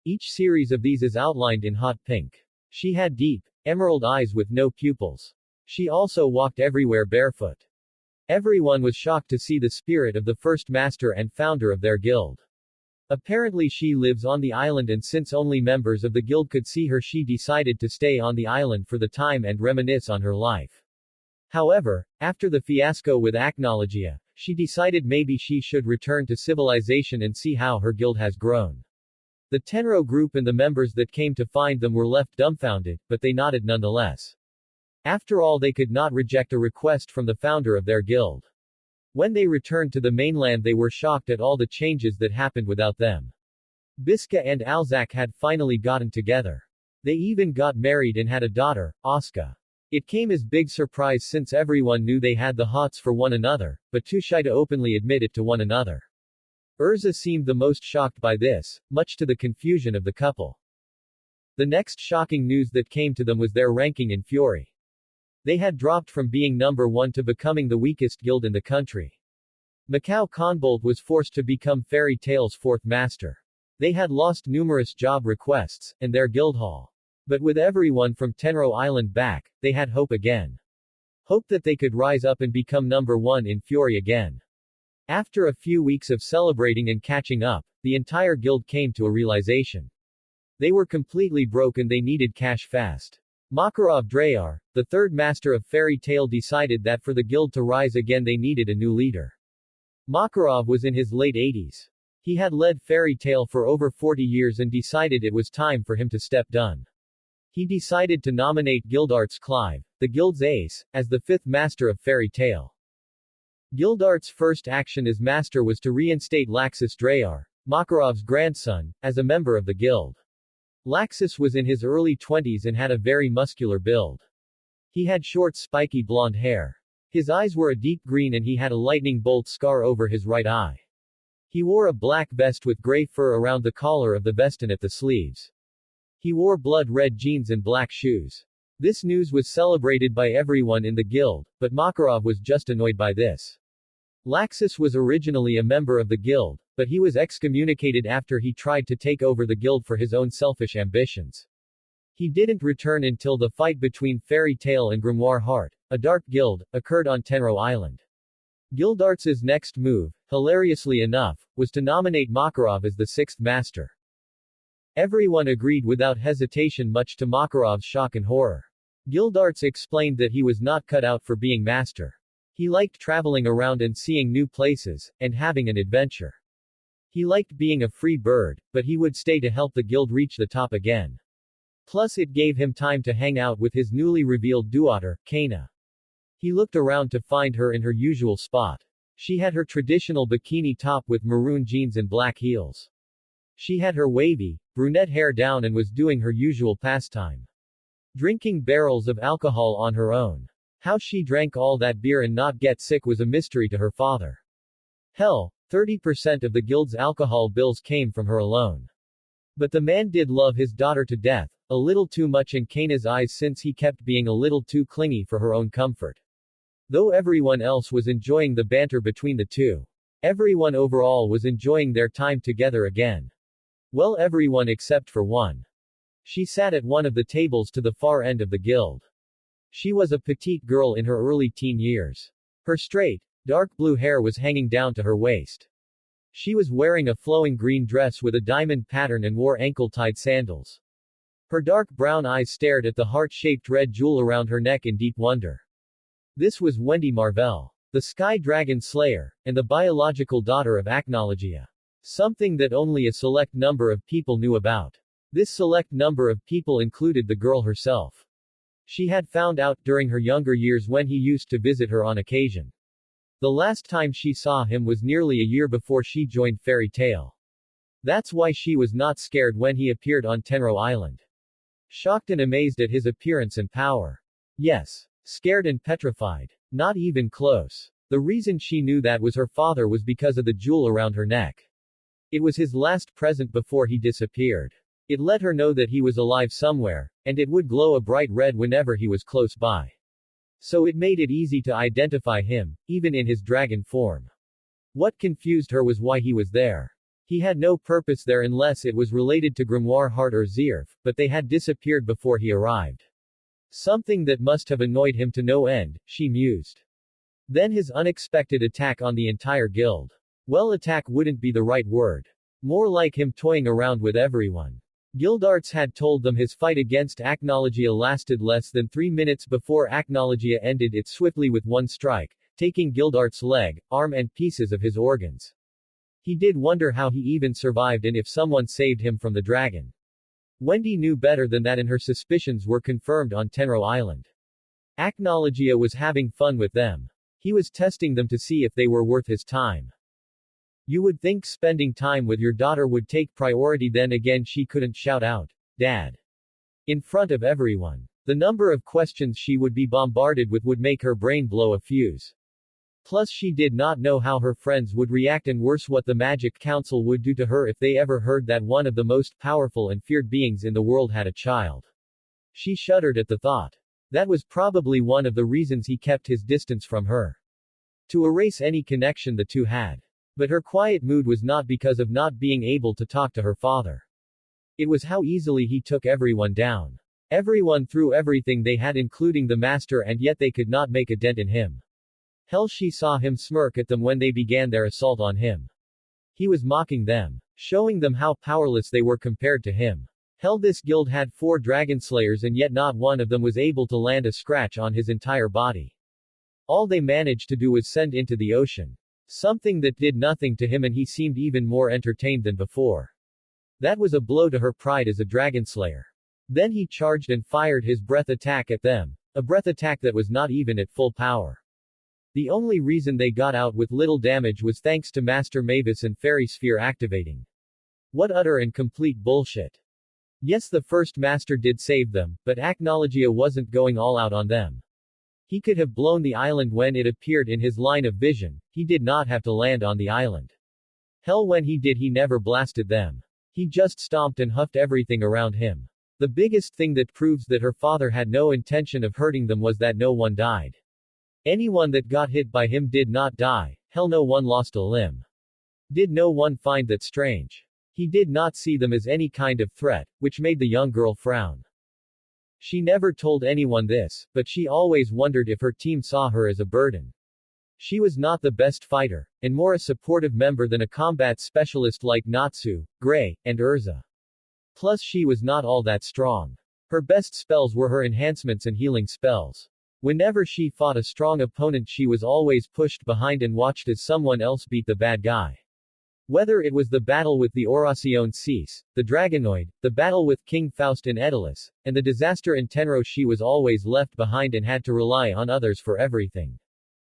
Each series of these is outlined in hot pink. She had deep, emerald eyes with no pupils. She also walked everywhere barefoot. Everyone was shocked to see the spirit of the first master and founder of their guild. Apparently she lives on the island, and since only members of the guild could see her, she decided to stay on the island for the time and reminisce on her life. However, after the fiasco with Acknowledgia, she decided maybe she should return to civilization and see how her guild has grown. The Tenro group and the members that came to find them were left dumbfounded, but they nodded nonetheless. After all, they could not reject a request from the founder of their guild. When they returned to the mainland, they were shocked at all the changes that happened without them. Biska and Alzak had finally gotten together. They even got married and had a daughter, Asuka. It came as big surprise since everyone knew they had the hots for one another, but too shy to openly admit it to one another. Urza seemed the most shocked by this, much to the confusion of the couple. The next shocking news that came to them was their ranking in Fury. They had dropped from being number 1 to becoming the weakest guild in the country. Macau Conbolt was forced to become Fairy Tail's 4th master. They had lost numerous job requests, and their guild hall. But with everyone from Tenro Island back, they had hope again. Hope that they could rise up and become number 1 in Fury again. After a few weeks of celebrating and catching up, the entire guild came to a realization. They were completely broke and they needed cash fast. Makarov Drayar, the 3rd master of Fairy Tail, decided that for the guild to rise again they needed a new leader. Makarov was in his late 80s. He had led Fairy Tail for over 40 years and decided it was time for him to step down. He decided to nominate Gildarts Clive, the guild's ace, as the 5th master of Fairy Tail. Gildart's first action as master was to reinstate Laxus Drayar, Makarov's grandson, as a member of the guild. Laxus was in his early 20s and had a very muscular build. He had short spiky blonde hair. His eyes were a deep green and he had a lightning bolt scar over his right eye. He wore a black vest with gray fur around the collar of the vest and at the sleeves. He wore blood-red jeans and black shoes. This news was celebrated by everyone in the guild, but Makarov was just annoyed by this. Laxus was originally a member of the guild, but he was excommunicated after he tried to take over the guild for his own selfish ambitions. He didn't return until the fight between Fairy Tail and Grimoire Heart, a dark guild, occurred on Tenro Island. Gildarts's next move, hilariously enough, was to nominate Makarov as the 6th master. Everyone agreed without hesitation, much to Makarov's shock and horror. Gildarts explained that he was not cut out for being master. He liked traveling around and seeing new places, and having an adventure. He liked being a free bird, but he would stay to help the guild reach the top again. Plus it gave him time to hang out with his newly revealed daughter, Kana. He looked around to find her in her usual spot. She had her traditional bikini top with maroon jeans and black heels. She had her wavy, brunette hair down and was doing her usual pastime. Drinking barrels of alcohol on her own. How she drank all that beer and not get sick was a mystery to her father. Hell, 30% of the guild's alcohol bills came from her alone. But the man did love his daughter to death, a little too much in Kana's eyes since he kept being a little too clingy for her own comfort. Though everyone else was enjoying the banter between the two. Everyone overall was enjoying their time together again. Well, everyone except for one. She sat at one of the tables to the far end of the guild. She was a petite girl in her early teen years. Her straight, dark blue hair was hanging down to her waist. She was wearing a flowing green dress with a diamond pattern and wore ankle-tied sandals. Her dark brown eyes stared at the heart-shaped red jewel around her neck in deep wonder. This was Wendy Marvell, the Sky Dragon Slayer, and the biological daughter of Acnologia. Something that only a select number of people knew about. This select number of people included the girl herself. She had found out during her younger years when he used to visit her on occasion. The last time she saw him was nearly a year before she joined Fairy Tail. That's why she was not scared when he appeared on Tenro Island. Shocked and amazed at his appearance and power. Yes. Scared and petrified. Not even close. The reason she knew that was her father was because of the jewel around her neck. It was his last present before he disappeared. It let her know that he was alive somewhere, and it would glow a bright red whenever he was close by. So it made it easy to identify him, even in his dragon form. What confused her was why he was there. He had no purpose there unless it was related to Grimoire Heart or Zirf, but they had disappeared before he arrived. Something that must have annoyed him to no end, she mused. Then his unexpected attack on the entire guild. Well, attack wouldn't be the right word. More like him toying around with everyone. Gildarts had told them his fight against Acnologia lasted less than 3 minutes before Acnologia ended it swiftly with one strike, taking Gildarts' leg, arm and pieces of his organs. He did wonder how he even survived and if someone saved him from the dragon. Wendy knew better than that and her suspicions were confirmed on Tenro Island. Acnologia was having fun with them. He was testing them to see if they were worth his time. You would think spending time with your daughter would take priority, then again she couldn't shout out, "Dad," in front of everyone. The number of questions she would be bombarded with would make her brain blow a fuse. Plus she did not know how her friends would react and worse what the Magic Council would do to her if they ever heard that one of the most powerful and feared beings in the world had a child. She shuddered at the thought. That was probably one of the reasons he kept his distance from her. To erase any connection the two had. But her quiet mood was not because of not being able to talk to her father. It was how easily he took everyone down. Everyone threw everything they had including the master and yet they could not make a dent in him. Hell, she saw him smirk at them when they began their assault on him. He was mocking them. Showing them how powerless they were compared to him. Hell, this guild had 4 dragon slayers and yet not one of them was able to land a scratch on his entire body. All they managed to do was send into the ocean. Something that did nothing to him and he seemed even more entertained than before. That was a blow to her pride as a dragon slayer. Then he charged and fired his breath attack at them. A breath attack that was not even at full power. The only reason they got out with little damage was thanks to Master Mavis and Fairy Sphere activating. What utter and complete bullshit. Yes, the first master did save them, but Acnologia wasn't going all out on them. He could have blown the island when it appeared in his line of vision, he did not have to land on the island. Hell, when he did, he never blasted them. He just stomped and huffed everything around him. The biggest thing that proves that her father had no intention of hurting them was that no one died. Anyone that got hit by him did not die, hell, no one lost a limb. Did no one find that strange? He did not see them as any kind of threat, which made the young girl frown. She never told anyone this, but she always wondered if her team saw her as a burden. She was not the best fighter, and more a supportive member than a combat specialist like Natsu, Gray, and Urza. Plus she was not all that strong. Her best spells were her enhancements and healing spells. Whenever she fought a strong opponent she was always pushed behind and watched as someone else beat the bad guy. Whether it was the battle with the Oracion Cease, the Dragonoid, the battle with King Faust in Aeolus, and the disaster in Tenro, she was always left behind and had to rely on others for everything.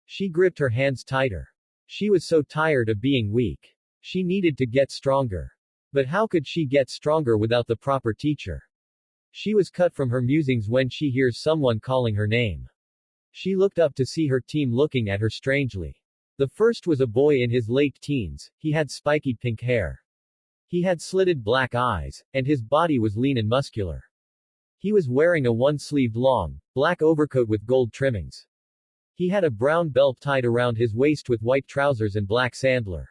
She gripped her hands tighter. She was so tired of being weak. She needed to get stronger. But how could she get stronger without the proper teacher? She was cut from her musings when she hears someone calling her name. She looked up to see her team looking at her strangely. The first was a boy in his late teens, he had spiky pink hair. He had slitted black eyes, and his body was lean and muscular. He was wearing a one-sleeved long, black overcoat with gold trimmings. He had a brown belt tied around his waist with white trousers and black sandler.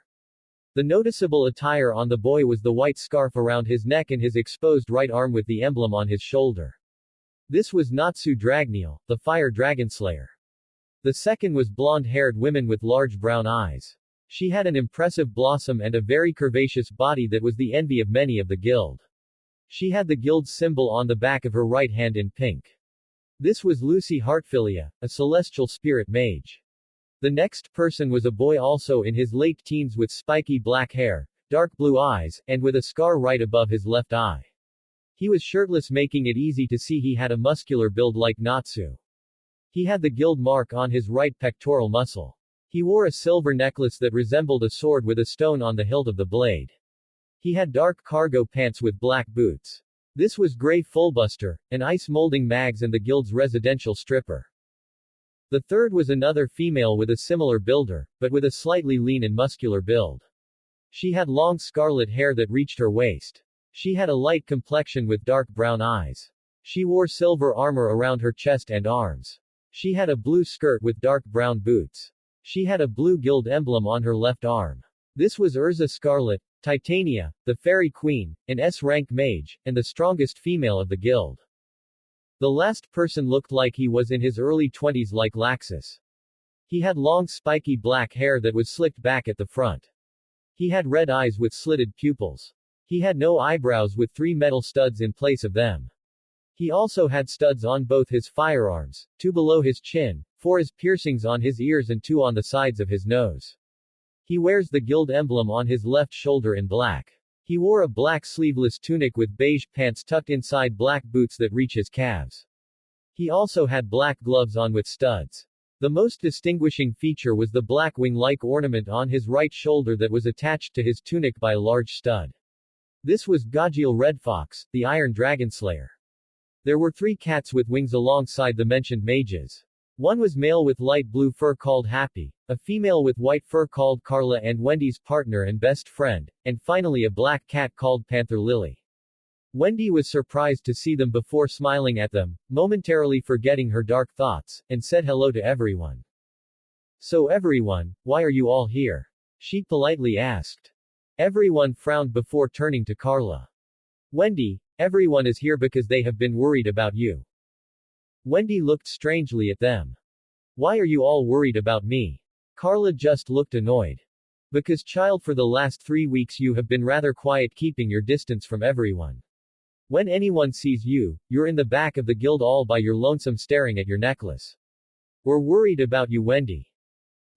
The noticeable attire on the boy was the white scarf around his neck and his exposed right arm with the emblem on his shoulder. This was Natsu Dragneil, the fire dragon slayer. The second was blonde-haired woman with large brown eyes. She had an impressive blossom and a very curvaceous body that was the envy of many of the guild. She had the guild's symbol on the back of her right hand in pink. This was Lucy Heartfilia, a celestial spirit mage. The next person was a boy also in his late teens with spiky black hair, dark blue eyes, and with a scar right above his left eye. He was shirtless, making it easy to see he had a muscular build like Natsu. He had the guild mark on his right pectoral muscle. He wore a silver necklace that resembled a sword with a stone on the hilt of the blade. He had dark cargo pants with black boots. This was Gray Fullbuster, an ice molding mags and the guild's residential stripper. The third was another female with a similar builder, but with a slightly lean and muscular build. She had long scarlet hair that reached her waist. She had a light complexion with dark brown eyes. She wore silver armor around her chest and arms. She had a blue skirt with dark brown boots. She had a blue guild emblem on her left arm. This was Urza Scarlet, Titania, the Fairy Queen, an S-rank mage, and the strongest female of the guild. The last person looked like he was in his early 20s like Laxus. He had long spiky black hair that was slicked back at the front. He had red eyes with slitted pupils. He had no eyebrows with 3 metal studs in place of them. He also had studs on both his firearms, 2 below his chin, 4 as piercings on his ears and 2 on the sides of his nose. He wears the guild emblem on his left shoulder in black. He wore a black sleeveless tunic with beige pants tucked inside black boots that reach his calves. He also had black gloves on with studs. The most distinguishing feature was the black wing-like ornament on his right shoulder that was attached to his tunic by a large stud. This was Gajiel Redfox, the Iron Dragon Slayer. There were 3 cats with wings alongside the mentioned mages. One was male with light blue fur called Happy, a female with white fur called Carla and Wendy's partner and best friend, and finally a black cat called Panther Lily. Wendy was surprised to see them before smiling at them, momentarily forgetting her dark thoughts, and said hello to everyone. So everyone, why are you all here? She politely asked. Everyone frowned before turning to Carla. Wendy, everyone is here because they have been worried about you. Wendy looked strangely at them. Why are you all worried about me? Carla just looked annoyed. Because child, for the last 3 weeks you have been rather quiet, keeping your distance from everyone. When anyone sees you, you're in the back of the guild all by your lonesome staring at your necklace. We're worried about you, Wendy.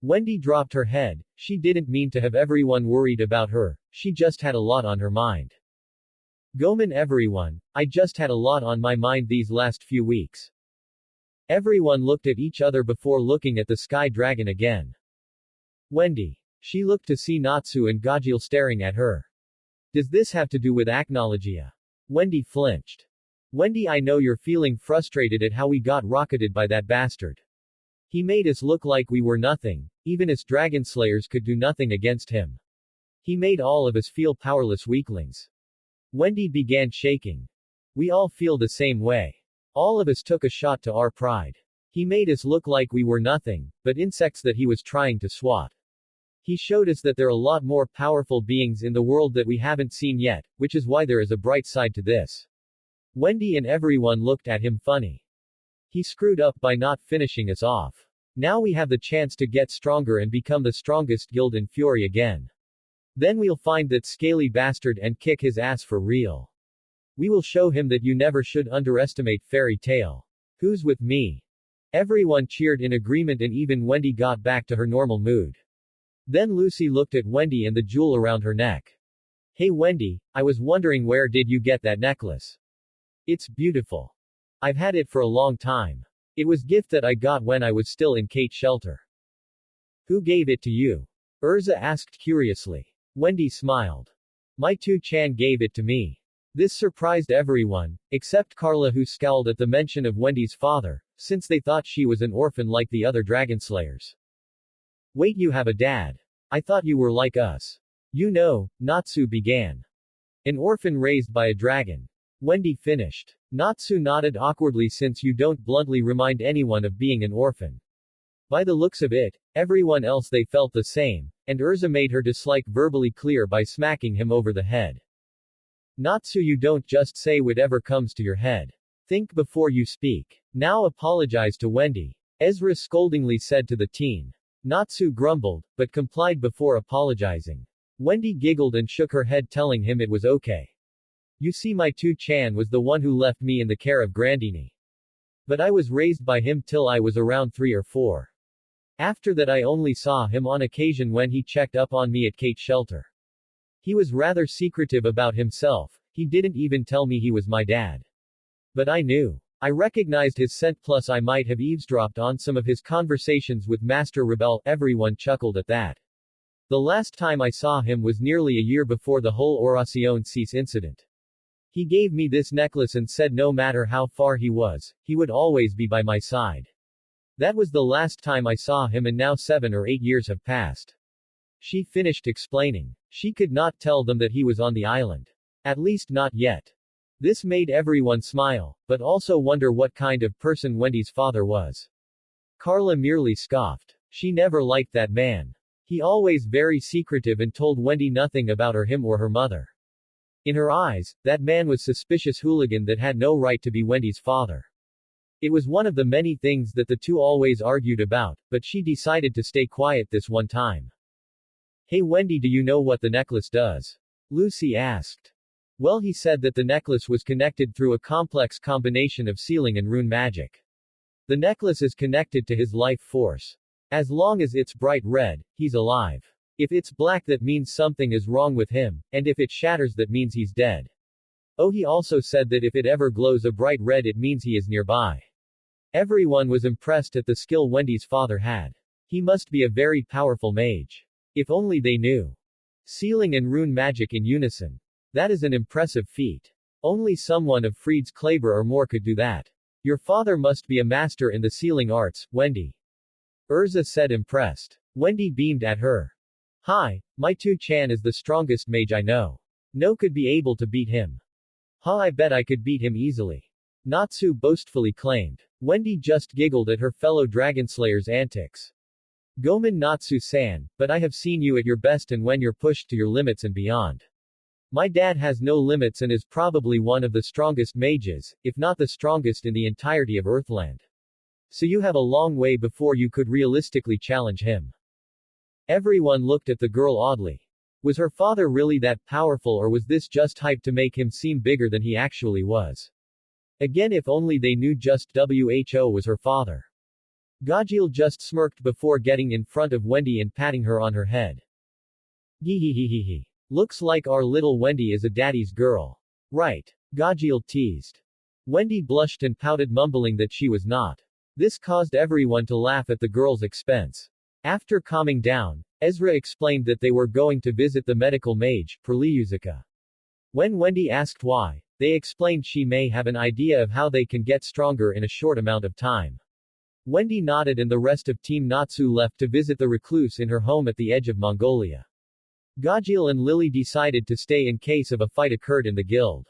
Wendy dropped her head. She didn't mean to have everyone worried about her, she just had a lot on her mind. Goman everyone, I just had a lot on my mind these last few weeks. Everyone looked at each other before looking at the sky dragon again. Wendy. She looked to see Natsu and Gajil staring at her. Does this have to do with Acnologia? Wendy flinched. Wendy, I know you're feeling frustrated at how we got rocketed by that bastard. He made us look like we were nothing, even us dragon slayers could do nothing against him. He made all of us feel powerless weaklings. Wendy began shaking. We all feel the same way. All of us took a shot to our pride. He made us look like we were nothing, but insects that he was trying to swat. He showed us that there are a lot more powerful beings in the world that we haven't seen yet, which is why there is a bright side to this. Wendy and everyone looked at him funny. He screwed up by not finishing us off. Now we have the chance to get stronger and become the strongest guild in Fury again. Then we'll find that scaly bastard and kick his ass for real. We will show him that you never should underestimate Fairy Tail. Who's with me? Everyone cheered in agreement and even Wendy got back to her normal mood. Then Lucy looked at Wendy and the jewel around her neck. Hey Wendy, I was wondering where did you get that necklace? It's beautiful. I've had it for a long time. It was gift that I got when I was still in Kate's shelter. Who gave it to you? Urza asked curiously. Wendy smiled. My two-chan gave it to me. This surprised everyone, except Carla, who scowled at the mention of Wendy's father, since they thought she was an orphan like the other dragon slayers. Wait, you have a dad? I thought you were like us. You know, Natsu began. An orphan raised by a dragon. Wendy finished. Natsu nodded awkwardly, since you don't bluntly remind anyone of being an orphan. By the looks of it, everyone else they felt the same, and Urza made her dislike verbally clear by smacking him over the head. Natsu, you don't just say whatever comes to your head. Think before you speak. Now apologize to Wendy. Ezra scoldingly said to the teen. Natsu grumbled, but complied before apologizing. Wendy giggled and shook her head, telling him it was okay. You see, my two-chan was the one who left me in the care of Grandini. But I was raised by him till I was around 3 or 4. After that I only saw him on occasion when he checked up on me at Kate's shelter. He was rather secretive about himself, he didn't even tell me he was my dad. But I knew. I recognized his scent, plus I might have eavesdropped on some of his conversations with Master Rebel. Everyone chuckled at that. The last time I saw him was nearly a year before the whole Oración Cease incident. He gave me this necklace and said no matter how far he was, he would always be by my side. That was the last time I saw him, and now 7 or 8 years have passed. She finished explaining. She could not tell them that he was on the island. At least not yet. This made everyone smile, but also wonder what kind of person Wendy's father was. Carla merely scoffed. She never liked that man. He always very secretive and told Wendy nothing about him or her mother. In her eyes, that man was suspicious hooligan that had no right to be Wendy's father. It was one of the many things that the two always argued about, but she decided to stay quiet this one time. Hey Wendy, do you know what the necklace does? Lucy asked. Well, he said that the necklace was connected through a complex combination of sealing and rune magic. The necklace is connected to his life force. As long as it's bright red, he's alive. If it's black, that means something is wrong with him, and if it shatters, that means he's dead. Oh, he also said that if it ever glows a bright red, it means he is nearby. Everyone was impressed at the skill Wendy's father had. He must be a very powerful mage. If only they knew. Sealing and rune magic in unison. That is an impressive feat. Only someone of Freed's Kleber or more could do that. Your father must be a master in the sealing arts, Wendy. Urza said, impressed. Wendy beamed at her. Hi, my 2-chan is the strongest mage I know. No could be able to beat him. Ha, I bet I could beat him easily. Natsu boastfully claimed. Wendy just giggled at her fellow Dragonslayer's antics. Gomen Natsu-san, but I have seen you at your best and when you're pushed to your limits and beyond. My dad has no limits and is probably one of the strongest mages, if not the strongest in the entirety of Earthland. So you have a long way before you could realistically challenge him. Everyone looked at the girl oddly. Was her father really that powerful or was this just hype to make him seem bigger than he actually was? Again, if only they knew just WHO was her father. Gajil just smirked before getting in front of Wendy and patting her on her head. Hehehehe. Looks like our little Wendy is a daddy's girl. Right. Gajil teased. Wendy blushed and pouted, mumbling that she was not. This caused everyone to laugh at the girl's expense. After calming down, Ezra explained that they were going to visit the medical mage, Perliuzuka. When Wendy asked why, they explained she may have an idea of how they can get stronger in a short amount of time. Wendy nodded and the rest of Team Natsu left to visit the recluse in her home at the edge of Mongolia. Gajil and Lily decided to stay in case of a fight occurred in the guild.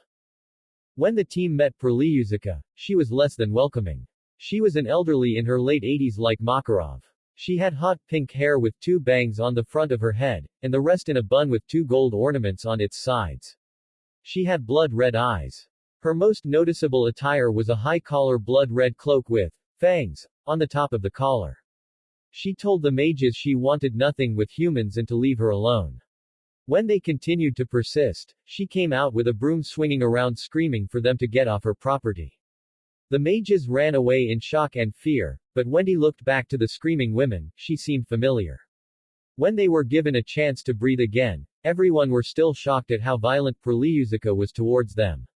When the team met Perliuzuka, she was less than welcoming. She was an elderly in her late 80s like Makarov. She had hot pink hair with 2 bangs on the front of her head, and the rest in a bun with 2 gold ornaments on its sides. She had blood-red eyes. Her most noticeable attire was a high-collar blood-red cloak with fangs on the top of the collar. She told the mages she wanted nothing with humans and to leave her alone. When they continued to persist, she came out with a broom swinging around screaming for them to get off her property. The mages ran away in shock and fear, but Wendy looked back to the screaming women. She seemed familiar. When they were given a chance to breathe again, everyone were still shocked at how violent Perliuzuka was towards them.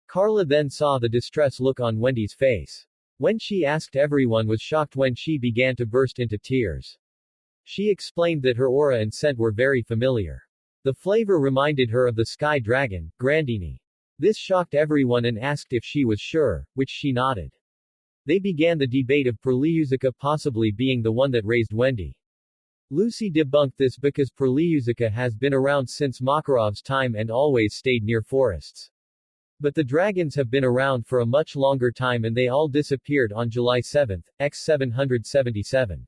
Carla then saw the distress look on Wendy's face. When she asked, everyone was shocked when she began to burst into tears. She explained that her aura and scent were very familiar. The flavor reminded her of the sky dragon, Grandini. This shocked everyone and asked if she was sure, which she nodded. They began the debate of Perliuzuka possibly being the one that raised Wendy. Lucy debunked this because Perliuzuka has been around since Makarov's time and always stayed near forests. But the dragons have been around for a much longer time and they all disappeared on July 7, x 777.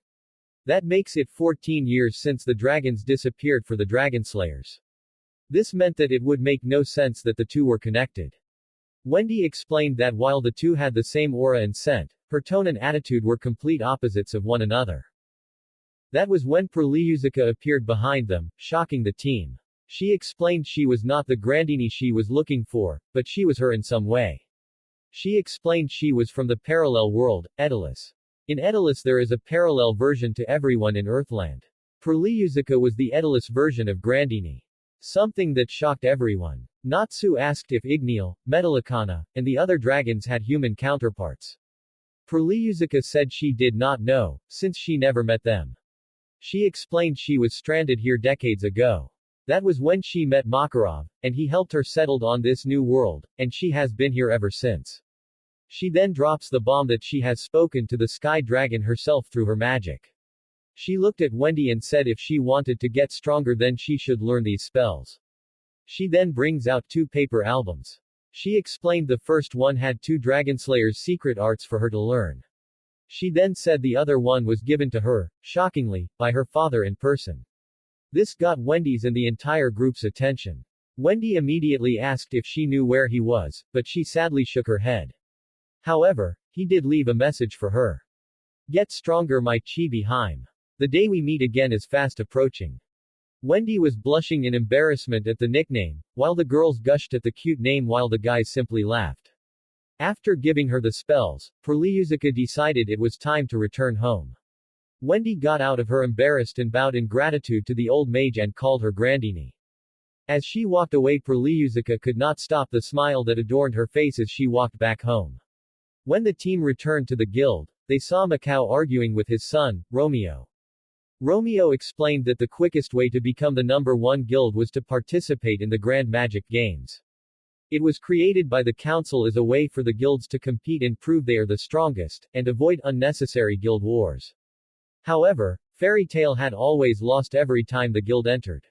That makes it 14 years since the dragons disappeared for the Dragonslayers. This meant that it would make no sense that the two were connected. Wendy explained that while the two had the same aura and scent, her tone and attitude were complete opposites of one another. That was when Perliuzuka appeared behind them, shocking the team. She explained she was not the Grandini she was looking for, but she was her in some way. She explained she was from the parallel world, Edalus. In Edalus there is a parallel version to everyone in Earthland. Perliuzuka was the Edalus version of Grandini. Something that shocked everyone. Natsu asked if Igneal, Metallicana, and the other dragons had human counterparts. Perliuzuka said she did not know, since she never met them. She explained she was stranded here decades ago. That was when she met Makarov, and he helped her settled on this new world, and she has been here ever since. She then drops the bomb that she has spoken to the Sky Dragon herself through her magic. She looked at Wendy and said if she wanted to get stronger then she should learn these spells. She then brings out 2 paper albums. She explained the first one had 2 Dragonslayer's secret arts for her to learn. She then said the other one was given to her, shockingly, by her father in person. This got Wendy's and the entire group's attention. Wendy immediately asked if she knew where he was, but she sadly shook her head. However, he did leave a message for her. Get stronger, my chibi Haim. The day we meet again is fast approaching. Wendy was blushing in embarrassment at the nickname, while the girls gushed at the cute name while the guys simply laughed. After giving her the spells, Perliuzuka decided it was time to return home. Wendy got out of her embarrassed and bowed in gratitude to the old mage and called her Grandini. As she walked away, Perliuzuka could not stop the smile that adorned her face as she walked back home. When the team returned to the guild, they saw Macau arguing with his son, Romeo. Romeo explained that the quickest way to become the #1 guild was to participate in the Grand Magic Games. It was created by the council as a way for the guilds to compete and prove they are the strongest, and avoid unnecessary guild wars. However, Fairy Tail had always lost every time the guild entered.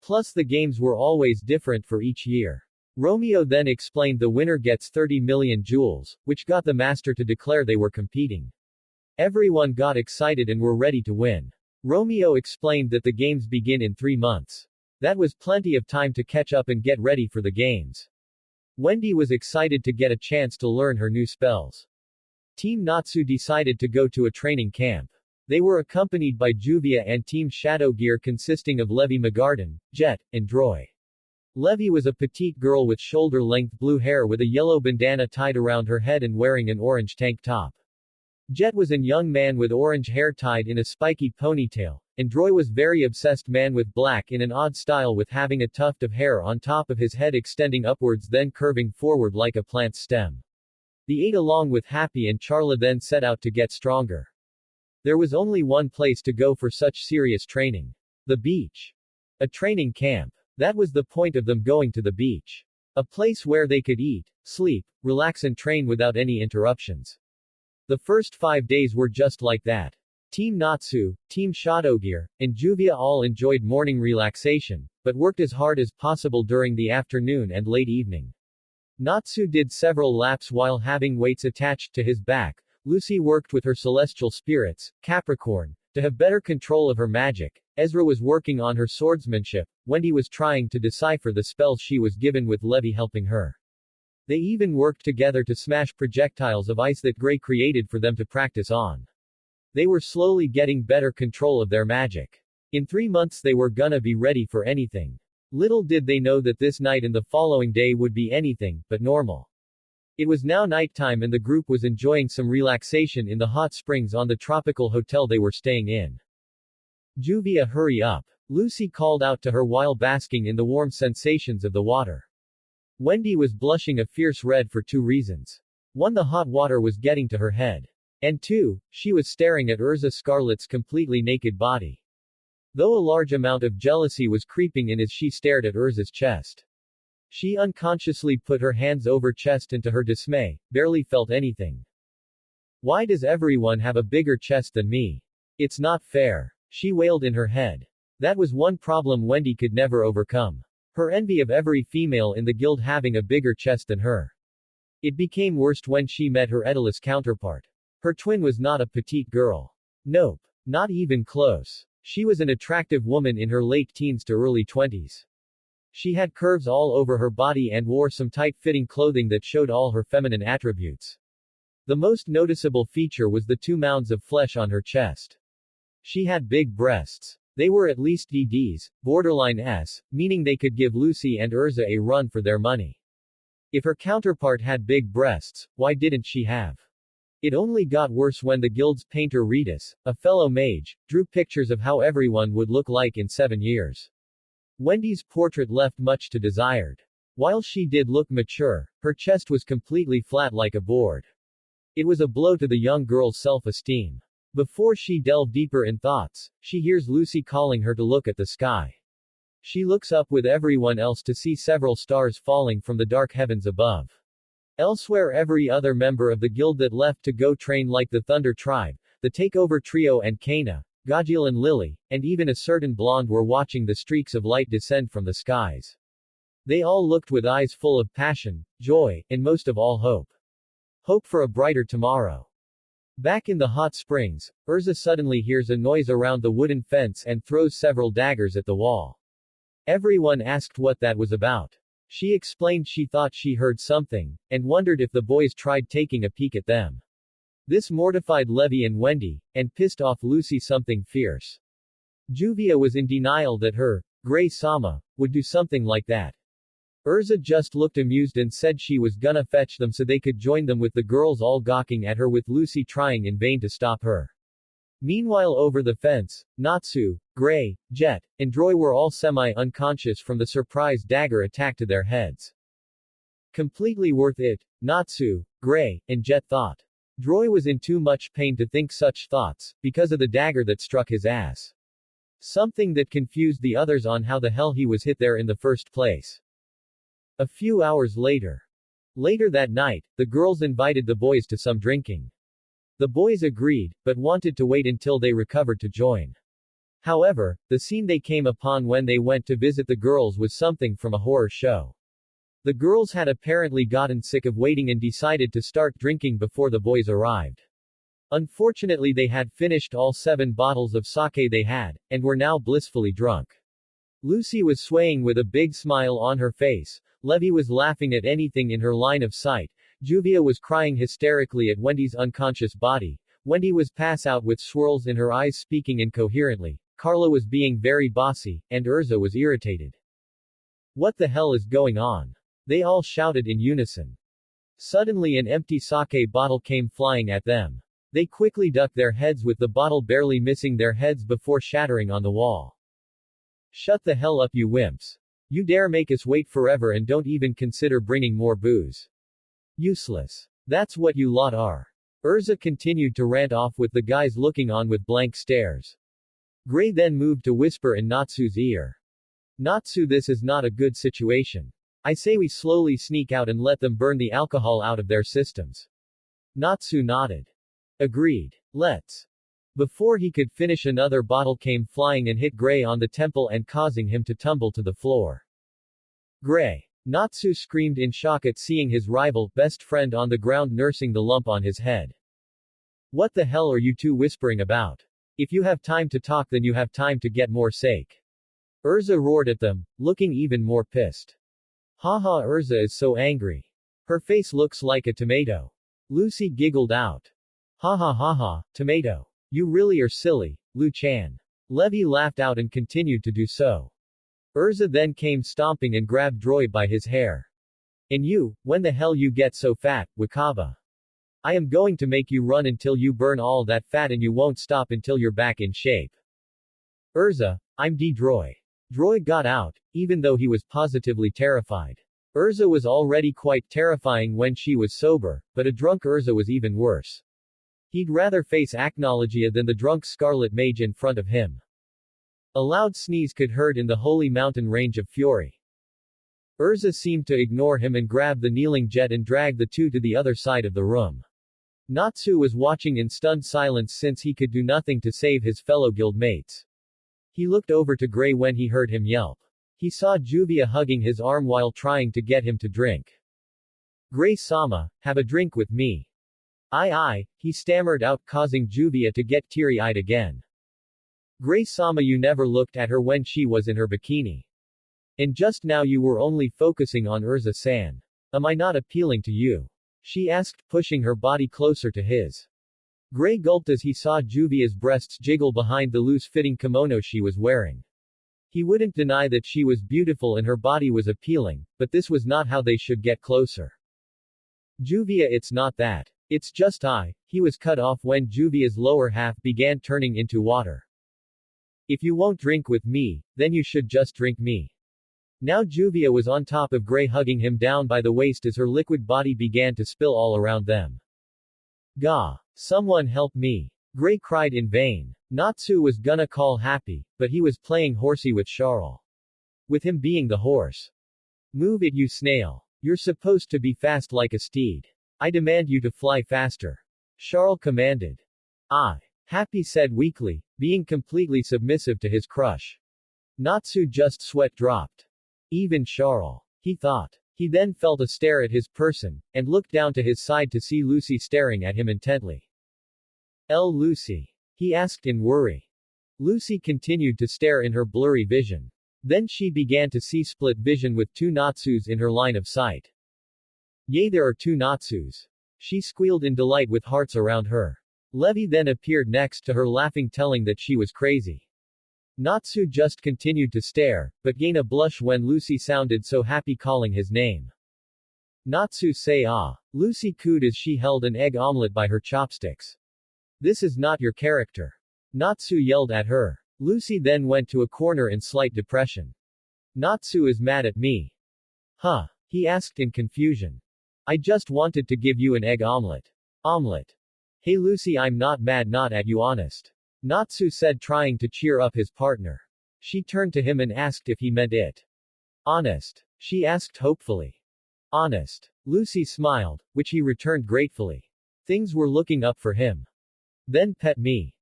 Plus the games were always different for each year. Romeo then explained the winner gets 30 million jewels, which got the master to declare they were competing. Everyone got excited and were ready to win. Romeo explained that the games begin in 3 months. That was plenty of time to catch up and get ready for the games. Wendy was excited to get a chance to learn her new spells. Team Natsu decided to go to a training camp. They were accompanied by Juvia and Team Shadow Gear consisting of Levi McGarden, Jet, and Droy. Levi was a petite girl with shoulder-length blue hair with a yellow bandana tied around her head and wearing an orange tank top. Jet was a young man with orange hair tied in a spiky ponytail, and Droy was very obsessed man with black in an odd style with having a tuft of hair on top of his head extending upwards then curving forward like a plant's stem. The 8 along with Happy and Charla then set out to get stronger. There was only one place to go for such serious training. The beach. A training camp. That was the point of them going to the beach. A place where they could eat, sleep, relax and train without any interruptions. The first 5 days were just like that. Team Natsu, Team Shadowgear, and Juvia all enjoyed morning relaxation, but worked as hard as possible during the afternoon and late evening. Natsu did several laps while having weights attached to his back. Lucy worked with her celestial spirits, Capricorn, to have better control of her magic. Ezra was working on her swordsmanship. Wendy was trying to decipher the spells she was given with Levi helping her. They even worked together to smash projectiles of ice that Gray created for them to practice on. They were slowly getting better control of their magic. In 3 months they were gonna be ready for anything. Little did they know that this night and the following day would be anything but normal. It was now nighttime and the group was enjoying some relaxation in the hot springs on the tropical hotel they were staying in. Juvia, hurry up. Lucy called out to her while basking in the warm sensations of the water. Wendy was blushing a fierce red for 2 reasons. 1. The hot water was getting to her head. And 2. She was staring at Urza Scarlet's completely naked body. Though a large amount of jealousy was creeping in as she stared at Urza's chest. She unconsciously put her hands over chest and to her dismay, barely felt anything. Why does everyone have a bigger chest than me? It's not fair. She wailed in her head. That was one problem Wendy could never overcome. Her envy of every female in the guild having a bigger chest than her. It became worst when she met her Edalus counterpart. Her twin was not a petite girl. Nope. Not even close. She was an attractive woman in her late teens to early 20s. She had curves all over her body and wore some tight-fitting clothing that showed all her feminine attributes. The most noticeable feature was the 2 mounds of flesh on her chest. She had big breasts. They were at least DDs, borderline S, meaning they could give Lucy and Urza a run for their money. If her counterpart had big breasts, why didn't she have? It only got worse when the guild's painter Ritus, a fellow mage, drew pictures of how everyone would look like in 7 years. Wendy's portrait left much to desired. While she did look mature, her chest was completely flat like a board. It was a blow to the young girl's self-esteem. Before she delved deeper in thoughts, she hears Lucy calling her to look at the sky. She looks up with everyone else to see several stars falling from the dark heavens above. Elsewhere, every other member of the guild that left to go train like the Thunder Tribe, the Takeover Trio and Kana, Gajil and Lily, and even a certain blonde were watching the streaks of light descend from the skies. They all looked with eyes full of passion, joy, and most of all hope. Hope for a brighter tomorrow. Back in the hot springs, Urza suddenly hears a noise around the wooden fence and throws several daggers at the wall. Everyone asked what that was about. She explained she thought she heard something, and wondered if the boys tried taking a peek at them. This mortified Levi and Wendy, and pissed off Lucy something fierce. Juvia was in denial that her, Gray-sama, would do something like that. Urza just looked amused and said she was gonna fetch them so they could join them with the girls all gawking at her with Lucy trying in vain to stop her. Meanwhile over the fence, Natsu, Gray, Jet, and Droy were all semi-unconscious from the surprise dagger attack to their heads. Completely worth it, Natsu, Gray, and Jet thought. Droy was in too much pain to think such thoughts, because of the dagger that struck his ass. Something that confused the others on how the hell he was hit there in the first place. A few hours later. Later that night, the girls invited the boys to some drinking. The boys agreed, but wanted to wait until they recovered to join. However, the scene they came upon when they went to visit the girls was something from a horror show. The girls had apparently gotten sick of waiting and decided to start drinking before the boys arrived. Unfortunately, they had finished all 7 bottles of sake they had, and were now blissfully drunk. Lucy was swaying with a big smile on her face, Levy was laughing at anything in her line of sight, Juvia was crying hysterically at Wendy's unconscious body, Wendy was pass out with swirls in her eyes speaking incoherently, Carla was being very bossy, and Urza was irritated. What the hell is going on? They all shouted in unison. Suddenly an empty sake bottle came flying at them. They quickly ducked their heads with the bottle barely missing their heads before shattering on the wall. Shut the hell up, you wimps. You dare make us wait forever and don't even consider bringing more booze. Useless. That's what you lot are. Urza continued to rant off with the guys looking on with blank stares. Gray then moved to whisper in Natsu's ear. Natsu, this is not a good situation. I say we slowly sneak out and let them burn the alcohol out of their systems. Natsu nodded. Agreed. Let's. Before he could finish, another bottle came flying and hit Gray on the temple and causing him to tumble to the floor. Gray. Natsu screamed in shock at seeing his rival, best friend on the ground nursing the lump on his head. What the hell are you two whispering about? If you have time to talk, then you have time to get more sake. Urza roared at them, looking even more pissed. Haha, Urza is so angry. Her face looks like a tomato. Lucy giggled out. Ha ha ha ha, tomato. You really are silly, Lu-chan. Levy laughed out and continued to do so. Urza then came stomping and grabbed Droy by his hair. And you, when the hell you get so fat, Wakaba? I am going to make you run until you burn all that fat and you won't stop until you're back in shape. Urza, I'm Droy. Droy got out, even though he was positively terrified. Urza was already quite terrifying when she was sober, but a drunk Urza was even worse. He'd rather face Acnologia than the drunk Scarlet Mage in front of him. A loud sneeze could heard in the holy mountain range of fury. Urza seemed to ignore him and grabbed the kneeling jet and dragged the two to the other side of the room. Natsu was watching in stunned silence since he could do nothing to save his fellow guildmates. He looked over to Gray when he heard him yelp. He saw Juvia hugging his arm while trying to get him to drink. Gray-sama, have a drink with me. Aye, he stammered out, causing Juvia to get teary-eyed again. Gray-sama, you never looked at her when she was in her bikini. And just now you were only focusing on Urza-san. Am I not appealing to you? She asked, pushing her body closer to his. Gray gulped as he saw Juvia's breasts jiggle behind the loose-fitting kimono she was wearing. He wouldn't deny that she was beautiful and her body was appealing, but this was not how they should get closer. Juvia, it's not that. It's just he was cut off when Juvia's lower half began turning into water. If you won't drink with me, then you should just drink me. Now Juvia was on top of Gray, hugging him down by the waist as her liquid body began to spill all around them. Gah! Someone help me! Gray cried in vain. Natsu was gonna call Happy, but he was playing horsey with Charles. With him being the horse. Move it, you snail. You're supposed to be fast like a steed. I demand you to fly faster. Charles commanded. Happy said weakly, being completely submissive to his crush. Natsu just sweat dropped. Even Charles. He thought. He then felt a stare at his person, and looked down to his side to see Lucy staring at him intently. Lucy? He asked in worry. Lucy continued to stare in her blurry vision. Then she began to see split vision with two Natsus in her line of sight. Yay, there are two Natsus. She squealed in delight with hearts around her. Levy then appeared next to her, laughing, telling that she was crazy. Natsu just continued to stare, but gained a blush when Lucy sounded so happy calling his name. Natsu say ah. Lucy cooed as she held an egg omelette by her chopsticks. This is not your character. Natsu yelled at her. Lucy then went to a corner in slight depression. Natsu is mad at me. Huh? He asked in confusion. I just wanted to give you an egg omelette. Omelette. Hey Lucy, I'm not mad, not at you, honest. Natsu said, trying to cheer up his partner. She turned to him and asked if he meant it. Honest? She asked hopefully. Honest. Lucy smiled, which he returned gratefully. Things were looking up for him. Then pet me.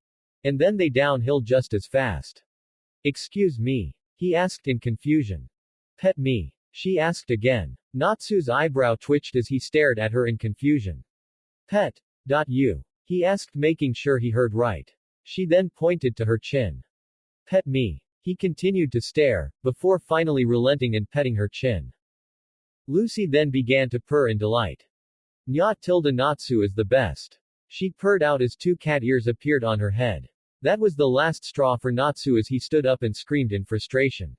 And then they downhill just as fast. Excuse me? He asked in confusion. Pet me? She asked again. Natsu's eyebrow twitched as he stared at her in confusion. Pet. You? He asked, making sure he heard right. She then pointed to her chin. Pet me. He continued to stare, before finally relenting and petting her chin. Lucy then began to purr in delight. Natsu is the best. She purred out as two cat ears appeared on her head. That was the last straw for Natsu as he stood up and screamed in frustration.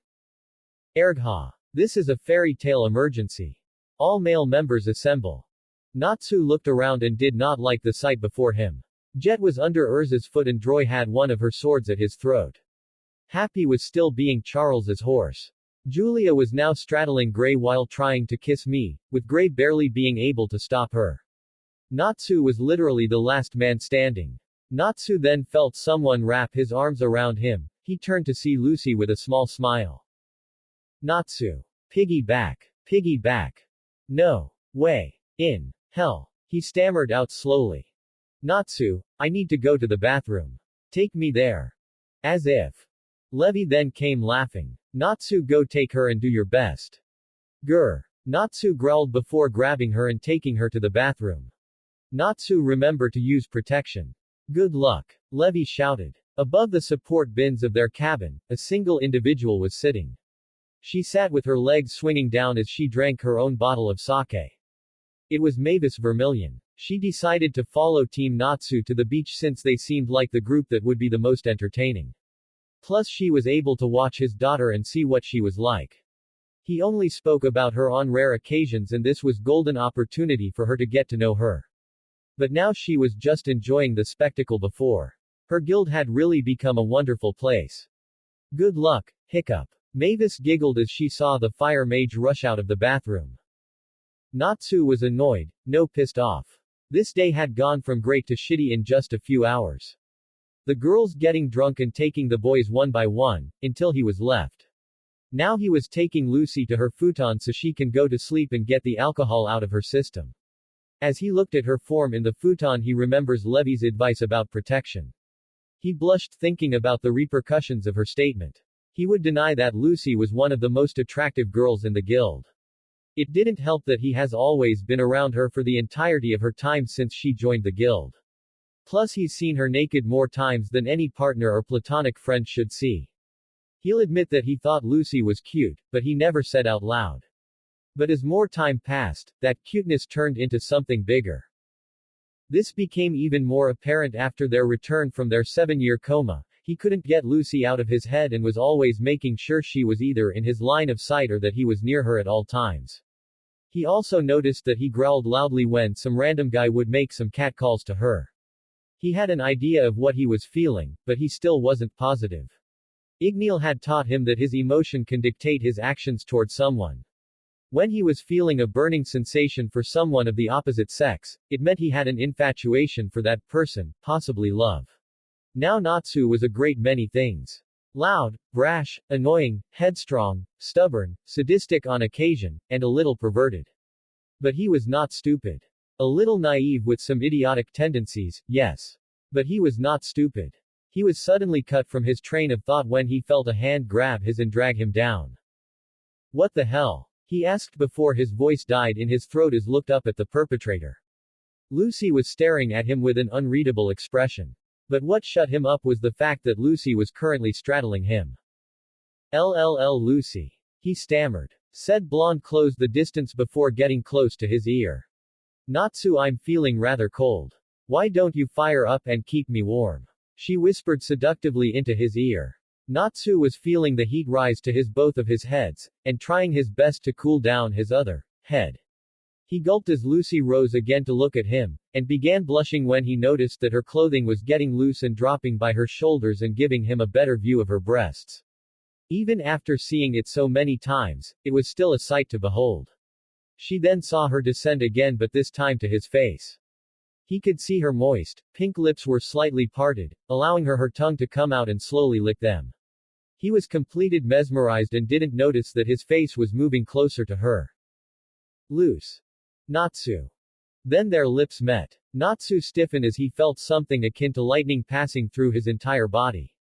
Ergha. This is a fairy tale emergency. All male members assemble. Natsu looked around and did not like the sight before him. Jet was under Urza's foot and Droy had one of her swords at his throat. Happy was still being Charles's horse. Julia was now straddling Gray while trying to kiss me, with Gray barely being able to stop her. Natsu was literally the last man standing. Natsu then felt someone wrap his arms around him. He turned to see Lucy with a small smile. Natsu. Piggy back. Piggy back. No way. In hell. He stammered out slowly. Natsu, I need to go to the bathroom. Take me there. As if. Levi then came laughing. Natsu, go take her and do your best. Grr. Natsu growled before grabbing her and taking her to the bathroom. Natsu, remember to use protection. Good luck. Levi shouted. Above the support bins of their cabin, a single individual was sitting. She sat with her legs swinging down as she drank her own bottle of sake. It was Mavis Vermilion. She decided to follow Team Natsu to the beach since they seemed like the group that would be the most entertaining. Plus she was able to watch his daughter and see what she was like. He only spoke about her on rare occasions and this was golden opportunity for her to get to know her. But now she was just enjoying the spectacle before. Her guild had really become a wonderful place. Good luck, hiccup. Mavis giggled as she saw the fire mage rush out of the bathroom. Natsu was annoyed, no pissed off. This day had gone from great to shitty in just a few hours. The girls getting drunk and taking the boys one by one, until he was left. Now he was taking Lucy to her futon so she can go to sleep and get the alcohol out of her system. As he looked at her form in the futon he remembers Levi's advice about protection. He blushed thinking about the repercussions of her statement. He would deny that Lucy was one of the most attractive girls in the guild. It didn't help that he has always been around her for the entirety of her time since she joined the guild. Plus he's seen her naked more times than any partner or platonic friend should see. He'll admit that he thought Lucy was cute, but he never said out loud. But as more time passed, that cuteness turned into something bigger. This became even more apparent after their return from their 7-year coma. He couldn't get Lucy out of his head and was always making sure she was either in his line of sight or that he was near her at all times. He also noticed that he growled loudly when some random guy would make some catcalls to her. He had an idea of what he was feeling, but he still wasn't positive. Igneel had taught him that his emotion can dictate his actions toward someone. When he was feeling a burning sensation for someone of the opposite sex, it meant he had an infatuation for that person, possibly love. Now Natsu was a great many things. Loud, brash, annoying, headstrong, stubborn, sadistic on occasion, and a little perverted. But he was not stupid. A little naive with some idiotic tendencies, yes. But he was not stupid. He was suddenly cut from his train of thought when he felt a hand grab his and drag him down. What the hell? He asked before his voice died in his throat as looked up at the perpetrator. Lucy was staring at him with an unreadable expression. But what shut him up was the fact that Lucy was currently straddling him. LLL Lucy. He stammered. Said blonde closed the distance before getting close to his ear. Natsu, I'm feeling rather cold. Why don't you fire up and keep me warm? She whispered seductively into his ear. Natsu was feeling the heat rise to his both of his heads, and trying his best to cool down his other head. He gulped as Lucy rose again to look at him, and began blushing when he noticed that her clothing was getting loose and dropping by her shoulders and giving him a better view of her breasts. Even after seeing it so many times, it was still a sight to behold. She then saw her descend again, but this time to his face. He could see her moist, pink lips were slightly parted, allowing her tongue to come out and slowly lick them. He was completely mesmerized and didn't notice that his face was moving closer to her. Loose. Natsu. Then their lips met. Natsu stiffened as he felt something akin to lightning passing through his entire body.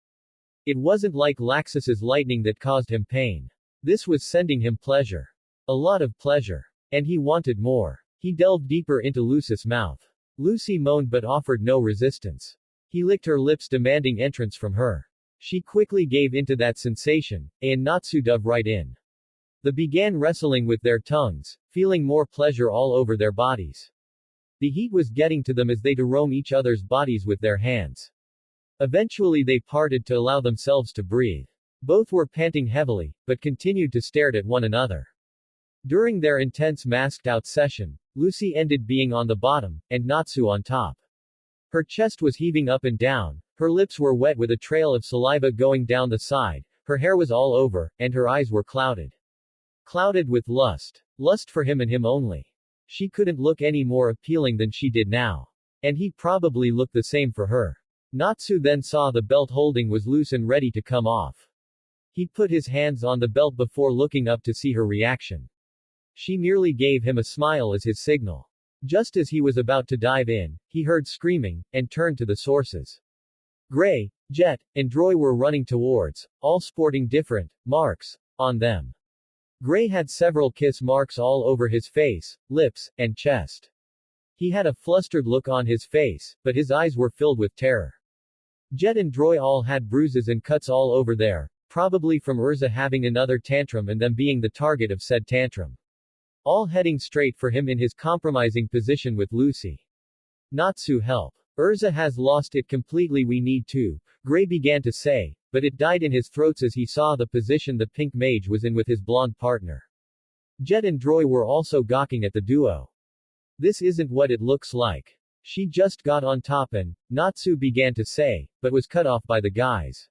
It wasn't like Laxus's lightning that caused him pain. This was sending him pleasure. A lot of pleasure. And he wanted more. He delved deeper into Lucy's mouth. Lucy moaned but offered no resistance. He licked her lips demanding entrance from her. She quickly gave into that sensation, and Natsu dove right in. They began wrestling with their tongues, feeling more pleasure all over their bodies. The heat was getting to them as they roam each other's bodies with their hands. Eventually they parted to allow themselves to breathe. Both were panting heavily, but continued to stare at one another. During their intense masked-out session, Lucy ended being on the bottom, and Natsu on top. Her chest was heaving up and down, her lips were wet with a trail of saliva going down the side, her hair was all over, and her eyes were clouded. Clouded with lust. Lust for him and him only. She couldn't look any more appealing than she did now. And he probably looked the same for her. Natsu then saw the belt holding was loose and ready to come off. He put his hands on the belt before looking up to see her reaction. She merely gave him a smile as his signal. Just as he was about to dive in, he heard screaming, and turned to the sources. Gray, Jet, and Droy were running towards, all sporting different marks on them. Gray had several kiss marks all over his face, lips, and chest. He had a flustered look on his face, but his eyes were filled with terror. Jet and Droy all had bruises and cuts all over there, probably from Urza having another tantrum and them being the target of said tantrum. All heading straight for him in his compromising position with Lucy. Natsu, help. Urza has lost it completely, we need to, Gray began to say, but it died in his throat as he saw the position the pink mage was in with his blonde partner. Jet and Droy were also gawking at the duo. This isn't what it looks like. She just got on top and, Natsu began to say, but was cut off by the guys.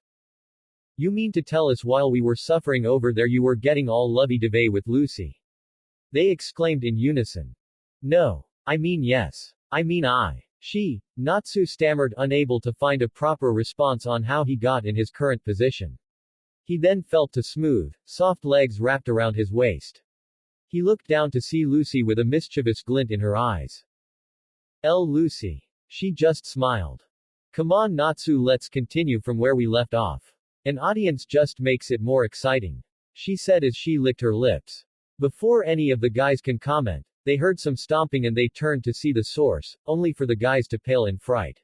You mean to tell us while we were suffering over there you were getting all lovey-dovey with Lucy? They exclaimed in unison. No. I mean yes. I mean I. She, Natsu stammered, unable to find a proper response on how he got in his current position. He then felt to smooth, soft legs wrapped around his waist. He looked down to see Lucy with a mischievous glint in her eyes. Lucy. She just smiled. Come on Natsu, let's continue from where we left off. An audience just makes it more exciting. She said as she licked her lips. Before any of the guys can comment, they heard some stomping and they turned to see the source, only for the guys to pale in fright.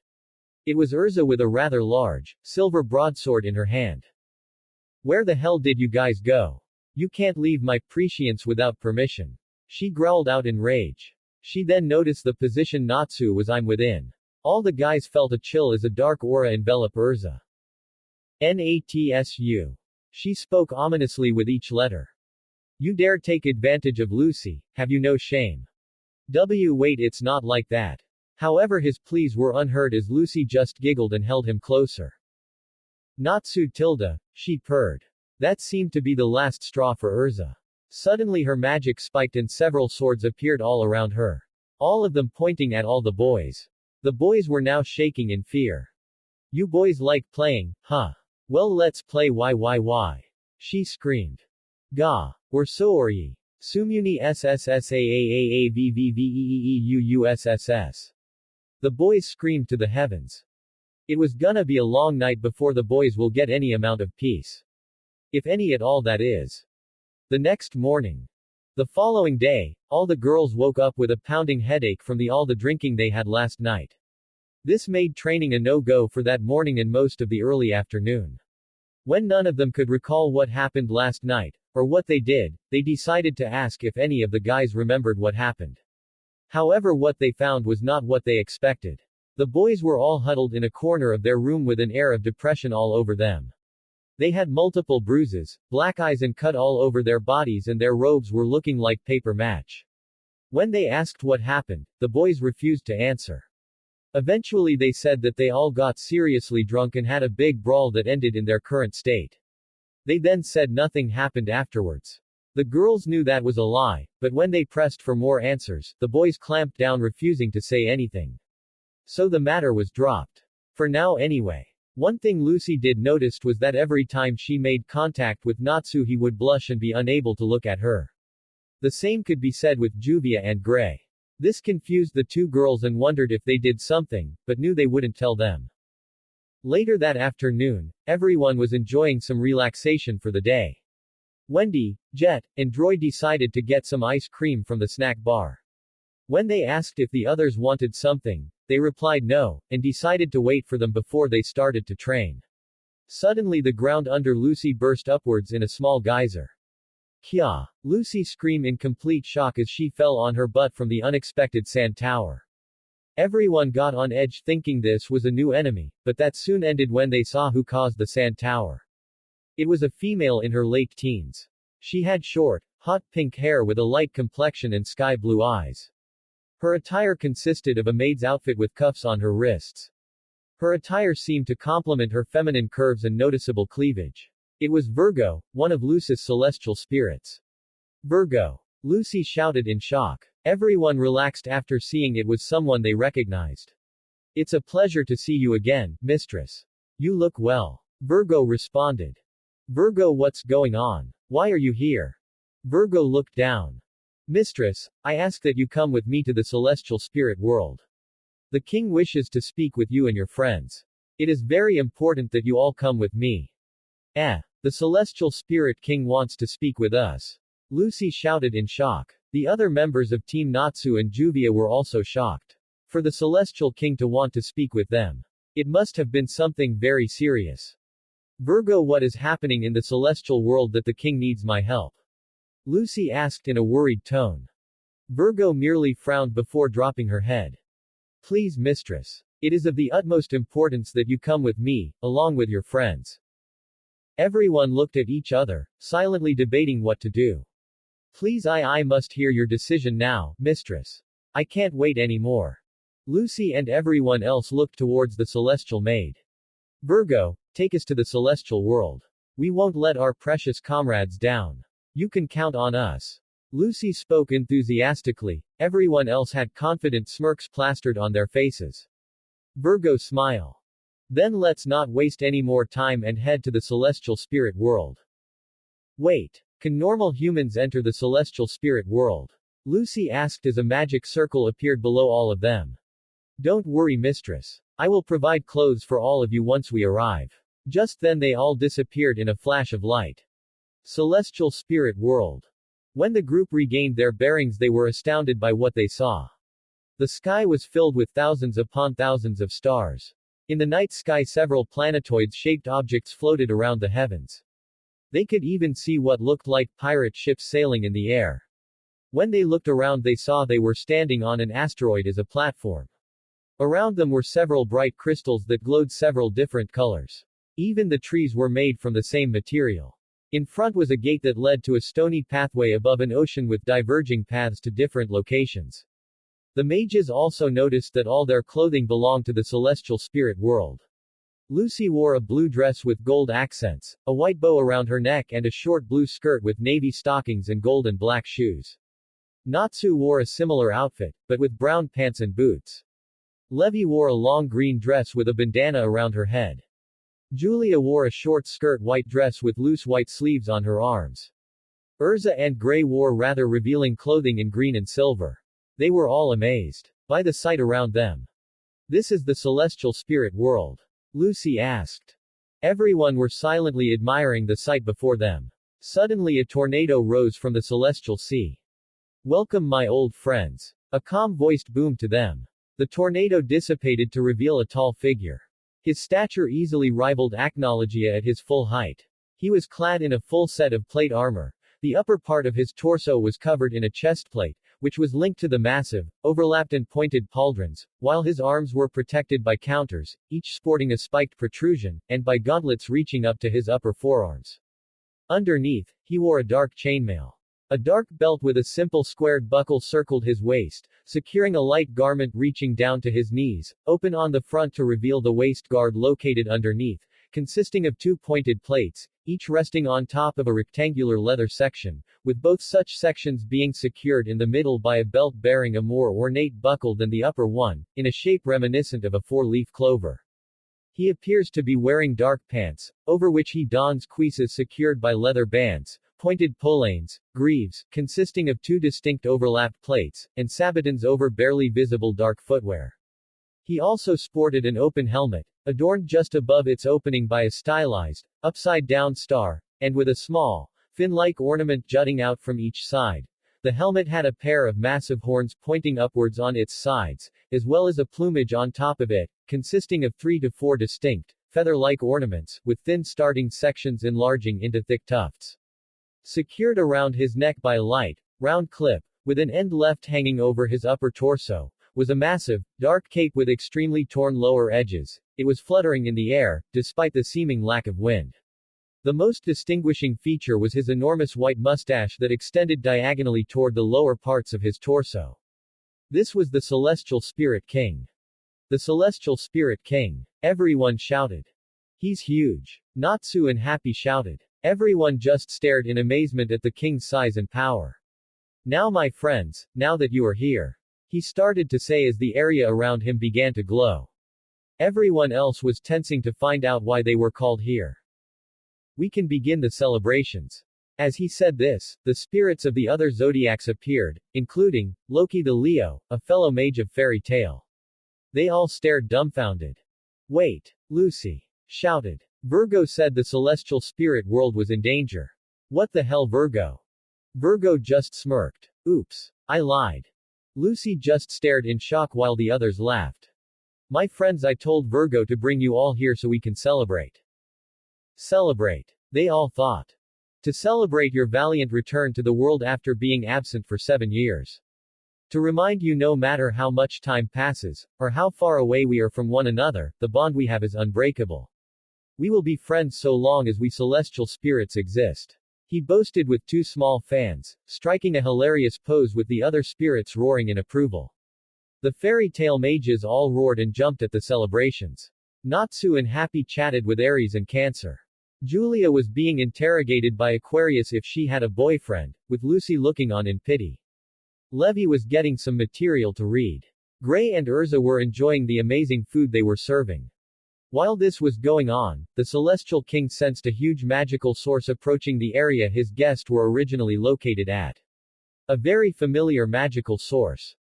It was Urza with a rather large, silver broadsword in her hand. Where the hell did you guys go? You can't leave my prescience without permission. She growled out in rage. She then noticed the position Natsu was I'm within. All the guys felt a chill as a dark aura enveloped Urza. Natsu. She spoke ominously with each letter. You dare take advantage of Lucy, have you no shame? Wait, it's not like that. However, his pleas were unheard as Lucy just giggled and held him closer. Natsu tilde, she purred. That seemed to be the last straw for Urza. Suddenly her magic spiked and several swords appeared all around her. All of them pointing at all the boys. The boys were now shaking in fear. You boys like playing, huh? Well, let's play why? She screamed. Gah. We're sorry. Sumuni SSSAAAAVVVEEUUSSS. The boys screamed to the heavens. It was gonna be a long night before the boys will get any amount of peace. If any at all, that is. The next morning. The following day, all the girls woke up with a pounding headache from all the drinking they had last night. This made training a no-go for that morning and most of the early afternoon. When none of them could recall what happened last night, or what they did, they decided to ask if any of the guys remembered what happened. However, what they found was not what they expected. The boys were all huddled in a corner of their room with an air of depression all over them. They had multiple bruises, black eyes and cut all over their bodies and their robes were looking like paper match. When they asked what happened, the boys refused to answer. Eventually they said that they all got seriously drunk and had a big brawl that ended in their current state. They then said nothing happened afterwards. The girls knew that was a lie, but when they pressed for more answers, the boys clamped down, refusing to say anything. So the matter was dropped. For now anyway. One thing Lucy did notice was that every time she made contact with Natsu he would blush and be unable to look at her. The same could be said with Juvia and Gray. This confused the two girls and wondered if they did something, but knew they wouldn't tell them. Later that afternoon, everyone was enjoying some relaxation for the day. Wendy, Jet, and Droy decided to get some ice cream from the snack bar. When they asked if the others wanted something, they replied no, and decided to wait for them before they started to train. Suddenly the ground under Lucy burst upwards in a small geyser. Kya! Lucy screamed in complete shock as she fell on her butt from the unexpected sand tower. Everyone got on edge thinking this was a new enemy, but that soon ended when they saw who caused the sand tower. It was a female in her late teens. She had short, hot pink hair with a light complexion and sky blue eyes. Her attire consisted of a maid's outfit with cuffs on her wrists. Her attire seemed to complement her feminine curves and noticeable cleavage. It was Virgo, one of Lucy's celestial spirits. Virgo! Lucy shouted in shock. Everyone relaxed after seeing it was someone they recognized. It's a pleasure to see you again, mistress. You look well. Virgo responded. Virgo, what's going on? Why are you here? Virgo looked down. Mistress, I ask that you come with me to the celestial spirit world. The king wishes to speak with you and your friends. It is very important that you all come with me. The celestial spirit king wants to speak with us. Lucy shouted in shock. The other members of Team Natsu and Juvia were also shocked. For the celestial king to want to speak with them. It must have been something very serious. Virgo, what is happening in the celestial world that the king needs my help? Lucy asked in a worried tone. Virgo merely frowned before dropping her head. Please, mistress. It is of the utmost importance that you come with me, along with your friends. Everyone looked at each other, silently debating what to do. Please, I must hear your decision now, mistress. I can't wait anymore. Lucy and everyone else looked towards the celestial maid. Virgo, take us to the celestial world. We won't let our precious comrades down. You can count on us. Lucy spoke enthusiastically. Everyone else had confident smirks plastered on their faces. Virgo smile. Then let's not waste any more time and head to the celestial spirit world. Wait. Can normal humans enter the celestial spirit world? Lucy asked as a magic circle appeared below all of them. Don't worry, mistress. I will provide clothes for all of you once we arrive. Just then they all disappeared in a flash of light. Celestial spirit world. When the group regained their bearings, they were astounded by what they saw. The sky was filled with thousands upon thousands of stars. In the night sky, several planetoid-shaped objects floated around the heavens. They could even see what looked like pirate ships sailing in the air. When they looked around, they saw they were standing on an asteroid as a platform. Around them were several bright crystals that glowed several different colors. Even the trees were made from the same material. In front was a gate that led to a stony pathway above an ocean with diverging paths to different locations. The mages also noticed that all their clothing belonged to the celestial spirit world. Lucy wore a blue dress with gold accents, a white bow around her neck and a short blue skirt with navy stockings and gold and black shoes. Natsu wore a similar outfit, but with brown pants and boots. Levi wore a long green dress with a bandana around her head. Julia wore a short skirt white dress with loose white sleeves on her arms. Urza and Gray wore rather revealing clothing in green and silver. They were all amazed by the sight around them. This is the celestial spirit world? Lucy asked. Everyone were silently admiring the sight before them. Suddenly a tornado rose from the celestial sea. Welcome, my old friends. A calm voice boomed to them. The tornado dissipated to reveal a tall figure. His stature easily rivaled Acnologia at his full height. He was clad in a full set of plate armor. The upper part of his torso was covered in a chestplate, which was linked to the massive, overlapped and pointed pauldrons, while his arms were protected by counters, each sporting a spiked protrusion, and by gauntlets reaching up to his upper forearms. Underneath, he wore a dark chainmail. A dark belt with a simple squared buckle circled his waist, securing a light garment reaching down to his knees, open on the front to reveal the waist guard located underneath, consisting of two pointed plates, each resting on top of a rectangular leather section, with both such sections being secured in the middle by a belt bearing a more ornate buckle than the upper one, in a shape reminiscent of a four-leaf clover. He appears to be wearing dark pants, over which he dons cuissas secured by leather bands, pointed polanes, greaves, consisting of two distinct overlapped plates, and sabatons over barely visible dark footwear. He also sported an open helmet, adorned just above its opening by a stylized, upside-down star, and with a small, fin-like ornament jutting out from each side. The helmet had a pair of massive horns pointing upwards on its sides, as well as a plumage on top of it, consisting of 3 to 4 distinct, feather-like ornaments, with thin starting sections enlarging into thick tufts. Secured around his neck by a light, round clip, with an end left hanging over his upper torso, was a massive, dark cape with extremely torn lower edges. It was fluttering in the air, despite the seeming lack of wind. The most distinguishing feature was his enormous white mustache that extended diagonally toward the lower parts of his torso. This was the Celestial Spirit King. The Celestial Spirit King. Everyone shouted. He's huge. Natsu and Happy shouted. Everyone just stared in amazement at the king's size and power. Now my friends, now that you are here, he started to say as the area around him began to glow. Everyone else was tensing to find out why they were called here. We can begin the celebrations. As he said this, the spirits of the other zodiacs appeared, including Loki the Leo, a fellow mage of fairy tale. They all stared dumbfounded. Wait! Lucy shouted. Virgo said the celestial spirit world was in danger. What the hell, Virgo? Virgo just smirked. Oops. I lied. Lucy just stared in shock while the others laughed. My friends, I told Virgo to bring you all here so we can celebrate. Celebrate. They all thought. To celebrate your valiant return to the world after being absent for 7 years. To remind you no matter how much time passes, or how far away we are from one another, the bond we have is unbreakable. We will be friends so long as we celestial spirits exist. He boasted with 2 small fans, striking a hilarious pose with the other spirits roaring in approval. The fairy tale mages all roared and jumped at the celebrations. Natsu and Happy chatted with Aries and Cancer. Julia was being interrogated by Aquarius if she had a boyfriend, with Lucy looking on in pity. Levi was getting some material to read. Gray and Urza were enjoying the amazing food they were serving. While this was going on, the Celestial King sensed a huge magical source approaching the area his guests were originally located at. A very familiar magical source.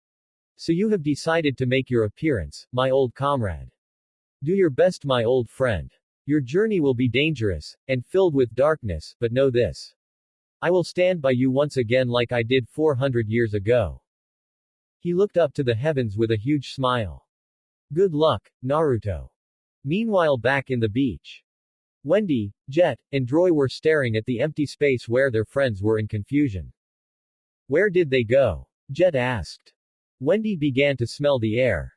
So you have decided to make your appearance, my old comrade. Do your best, my old friend. Your journey will be dangerous, and filled with darkness, but know this. I will stand by you once again like I did 400 years ago. He looked up to the heavens with a huge smile. Good luck, Naruto. Meanwhile, back in the beach, Wendy, Jet, and Droy were staring at the empty space where their friends were in confusion. Where did they go? Jet asked. Wendy began to smell the air.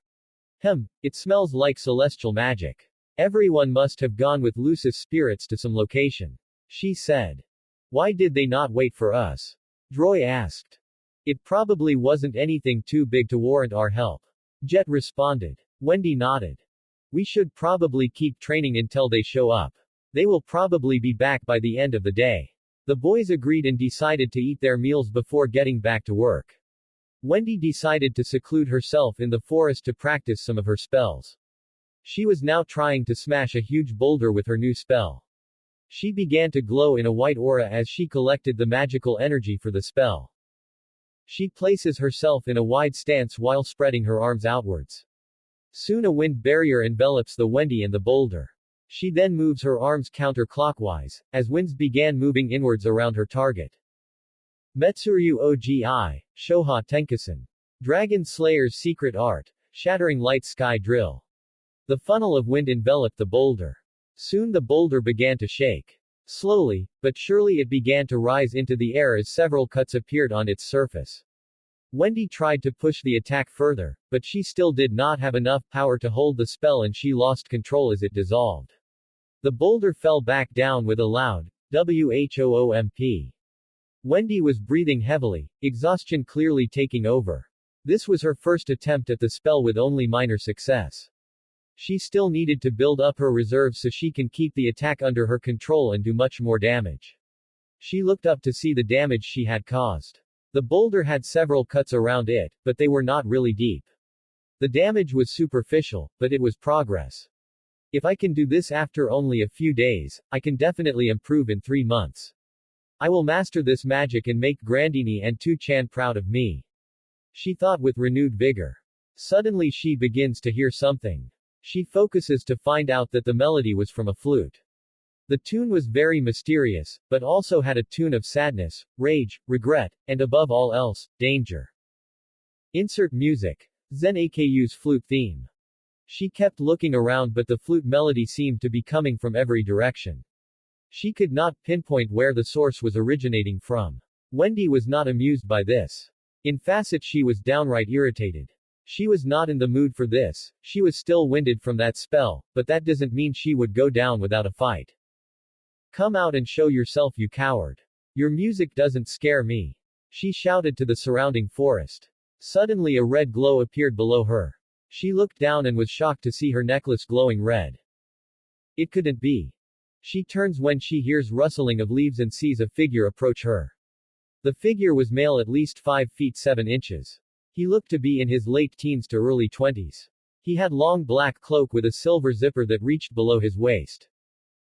It smells like celestial magic. Everyone must have gone with Lucis spirits to some location. She said. Why did they not wait for us? Droy asked. It probably wasn't anything too big to warrant our help. Jet responded. Wendy nodded. We should probably keep training until they show up. They will probably be back by the end of the day. The boys agreed and decided to eat their meals before getting back to work. Wendy decided to seclude herself in the forest to practice some of her spells. She was now trying to smash a huge boulder with her new spell. She began to glow in a white aura as she collected the magical energy for the spell. She places herself in a wide stance while spreading her arms outwards. Soon a wind barrier envelops the Wendy and the boulder. She then moves her arms counterclockwise, as winds began moving inwards around her target. Metsuryu Ogi, Shoha Tenkasen. Dragon Slayer's secret art, shattering light sky drill. The funnel of wind enveloped the boulder. Soon the boulder began to shake. Slowly, but surely it began to rise into the air as several cuts appeared on its surface. Wendy tried to push the attack further, but she still did not have enough power to hold the spell and she lost control as it dissolved. The boulder fell back down with a loud whoomp. Wendy was breathing heavily, exhaustion clearly taking over. This was her first attempt at the spell with only minor success. She still needed to build up her reserves so she can keep the attack under her control and do much more damage. She looked up to see the damage she had caused. The boulder had several cuts around it, but they were not really deep. The damage was superficial, but it was progress. If I can do this after only a few days, I can definitely improve in 3 months. I will master this magic and make Grandini and Tu-chan proud of me. She thought with renewed vigor. Suddenly she begins to hear something. She focuses to find out that the melody was from a flute. The tune was very mysterious, but also had a tune of sadness, rage, regret, and above all else, danger. Insert music. Zen Aku's flute theme. She kept looking around but the flute melody seemed to be coming from every direction. She could not pinpoint where the source was originating from. Wendy was not amused by this. In facet she was downright irritated. She was not in the mood for this, she was still winded from that spell, but that doesn't mean she would go down without a fight. Come out and show yourself, you coward. Your music doesn't scare me. She shouted to the surrounding forest. Suddenly a red glow appeared below her. She looked down and was shocked to see her necklace glowing red. It couldn't be. She turns when she hears rustling of leaves and sees a figure approach her. The figure was male, at least 5 feet 7 inches. He looked to be in his late teens to early 20s. He had long black cloak with a silver zipper that reached below his waist.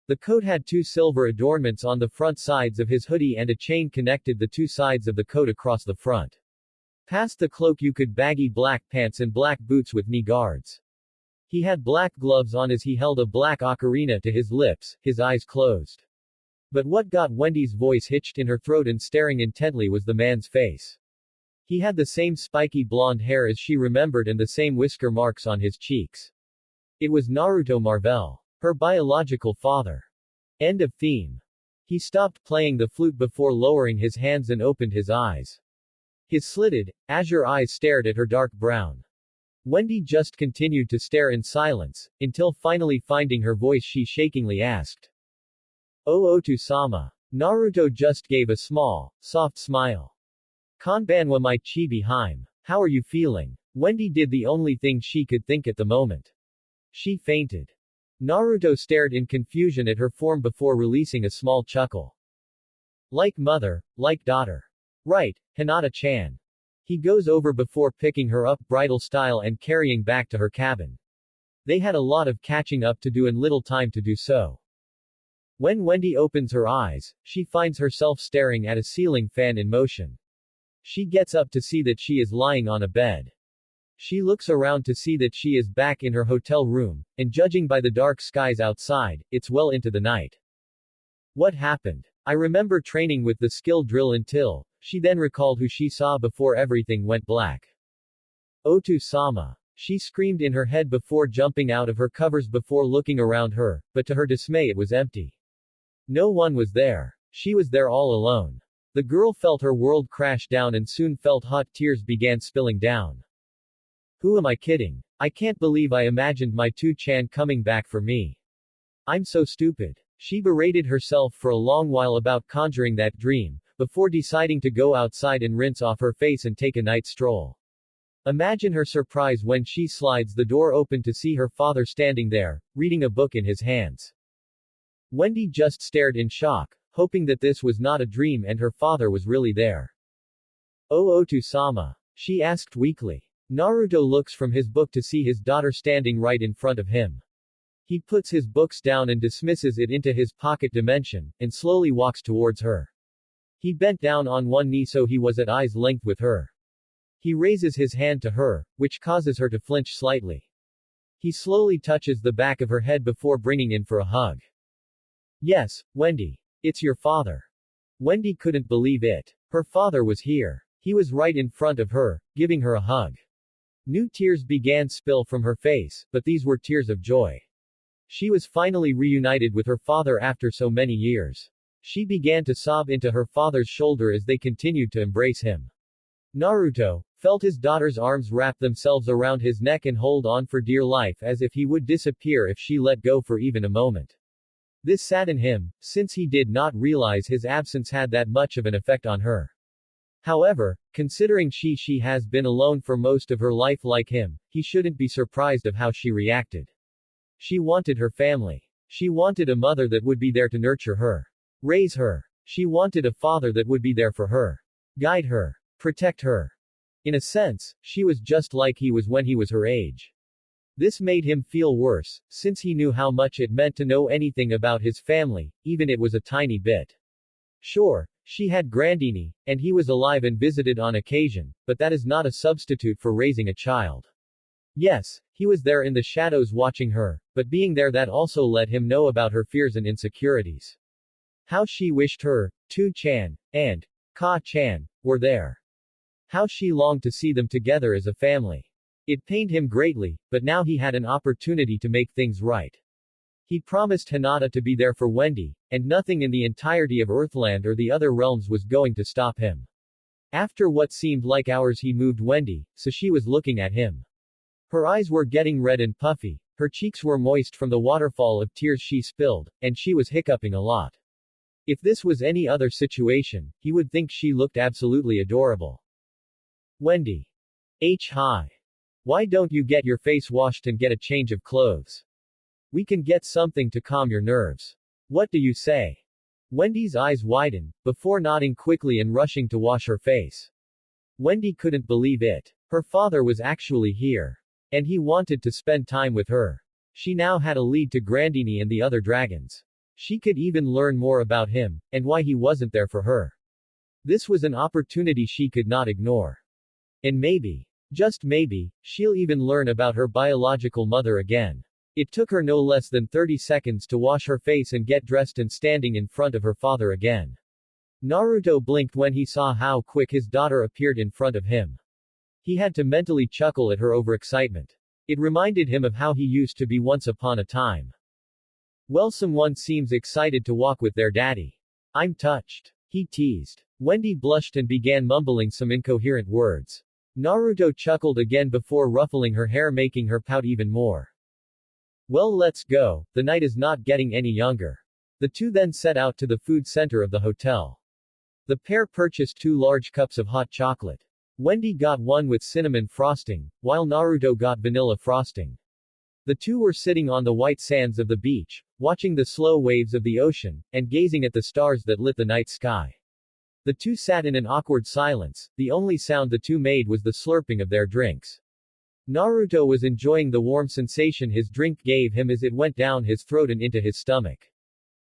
The coat had 2 silver adornments on the front sides of his hoodie and a chain connected the 2 sides of the coat across the front. Past the cloak you could baggy black pants and black boots with knee guards. He had black gloves on as he held a black ocarina to his lips, his eyes closed. But what got Wendy's voice hitched in her throat and staring intently was the man's face. He had the same spiky blonde hair as she remembered and the same whisker marks on his cheeks. It was Naruto Marvel, her biological father. End of theme. He stopped playing the flute before lowering his hands and opened his eyes. His slitted, azure eyes stared at her dark brown. Wendy just continued to stare in silence, until finally finding her voice she shakingly asked. Otu-sama. Naruto just gave a small, soft smile. Konbanwa my chibi hime. How are you feeling? Wendy did the only thing she could think at the moment. She fainted. Naruto stared in confusion at her form before releasing a small chuckle. Like mother, like daughter. Right, Hinata-chan. He goes over before picking her up bridal style and carrying back to her cabin. They had a lot of catching up to do and little time to do so. When Wendy opens her eyes, she finds herself staring at a ceiling fan in motion. She gets up to see that she is lying on a bed. She looks around to see that she is back in her hotel room, and judging by the dark skies outside, it's well into the night. What happened? I remember training with the skill drill until, she then recalled who she saw before everything went black. Otu-sama. She screamed in her head before jumping out of her covers before looking around her, but to her dismay it was empty. No one was there. She was there all alone. The girl felt her world crash down and soon felt hot tears began spilling down. Who am I kidding? I can't believe I imagined my Tu-chan coming back for me. I'm so stupid. She berated herself for a long while about conjuring that dream, before deciding to go outside and rinse off her face and take a night stroll. Imagine her surprise when she slides the door open to see her father standing there, reading a book in his hands. Wendy just stared in shock, hoping that this was not a dream and her father was really there. Otu-sama. She asked weakly. Naruto looks from his book to see his daughter standing right in front of him. He puts his books down and dismisses it into his pocket dimension, and slowly walks towards her. He bent down on one knee so he was at eyes length with her. He raises his hand to her, which causes her to flinch slightly. He slowly touches the back of her head before bringing in for a hug. Yes, Wendy. It's your father. Wendy couldn't believe it. Her father was here. He was right in front of her, giving her a hug. New tears began spill from her face, but these were tears of joy. She was finally reunited with her father after so many years. She began to sob into her father's shoulder as they continued to embrace him. Naruto felt his daughter's arms wrap themselves around his neck and hold on for dear life as if he would disappear if she let go for even a moment. This saddened him, since he did not realize his absence had that much of an effect on her. However, considering she has been alone for most of her life like him, he shouldn't be surprised of how she reacted. She wanted her family. She wanted a mother that would be there to nurture her. Raise her. She wanted a father that would be there for her. Guide her. Protect her. In a sense, she was just like he was when he was her age. This made him feel worse, since he knew how much it meant to know anything about his family, even it was a tiny bit. Sure, She had Grandini, and he was alive and visited on occasion, but that is not a substitute for raising a child. Yes, he was there in the shadows watching her, but being there that also let him know about her fears and insecurities. How she wished her, Tu-chan, and Ka-chan, were there. How she longed to see them together as a family. It pained him greatly, but now he had an opportunity to make things right. He promised Hinata to be there for Wendy, and nothing in the entirety of Earthland or the other realms was going to stop him. After what seemed like hours he moved Wendy, so she was looking at him. Her eyes were getting red and puffy, her cheeks were moist from the waterfall of tears she spilled, and she was hiccuping a lot. If this was any other situation, he would think she looked absolutely adorable. Wendy. Hi. Why don't you get your face washed and get a change of clothes? We can get something to calm your nerves. What do you say? Wendy's eyes widened, before nodding quickly and rushing to wash her face. Wendy couldn't believe it. Her father was actually here. And he wanted to spend time with her. She now had a lead to Grandini and the other dragons. She could even learn more about him, and why he wasn't there for her. This was an opportunity she could not ignore. And maybe, just maybe, she'll even learn about her biological mother again. It took her no less than 30 seconds to wash her face and get dressed and standing in front of her father again. Naruto blinked when he saw how quick his daughter appeared in front of him. He had to mentally chuckle at her overexcitement. It reminded him of how he used to be once upon a time. Well, someone seems excited to walk with their daddy. I'm touched. He teased. Wendy blushed and began mumbling some incoherent words. Naruto chuckled again before ruffling her hair, making her pout even more. Well, let's go, the night is not getting any younger. The two then set out to the food center of the hotel. The pair purchased 2 large cups of hot chocolate. Wendy got one with cinnamon frosting, while Naruto got vanilla frosting. The two were sitting on the white sands of the beach, watching the slow waves of the ocean, and gazing at the stars that lit the night sky. The two sat in an awkward silence, the only sound the two made was the slurping of their drinks. Naruto was enjoying the warm sensation his drink gave him as it went down his throat and into his stomach.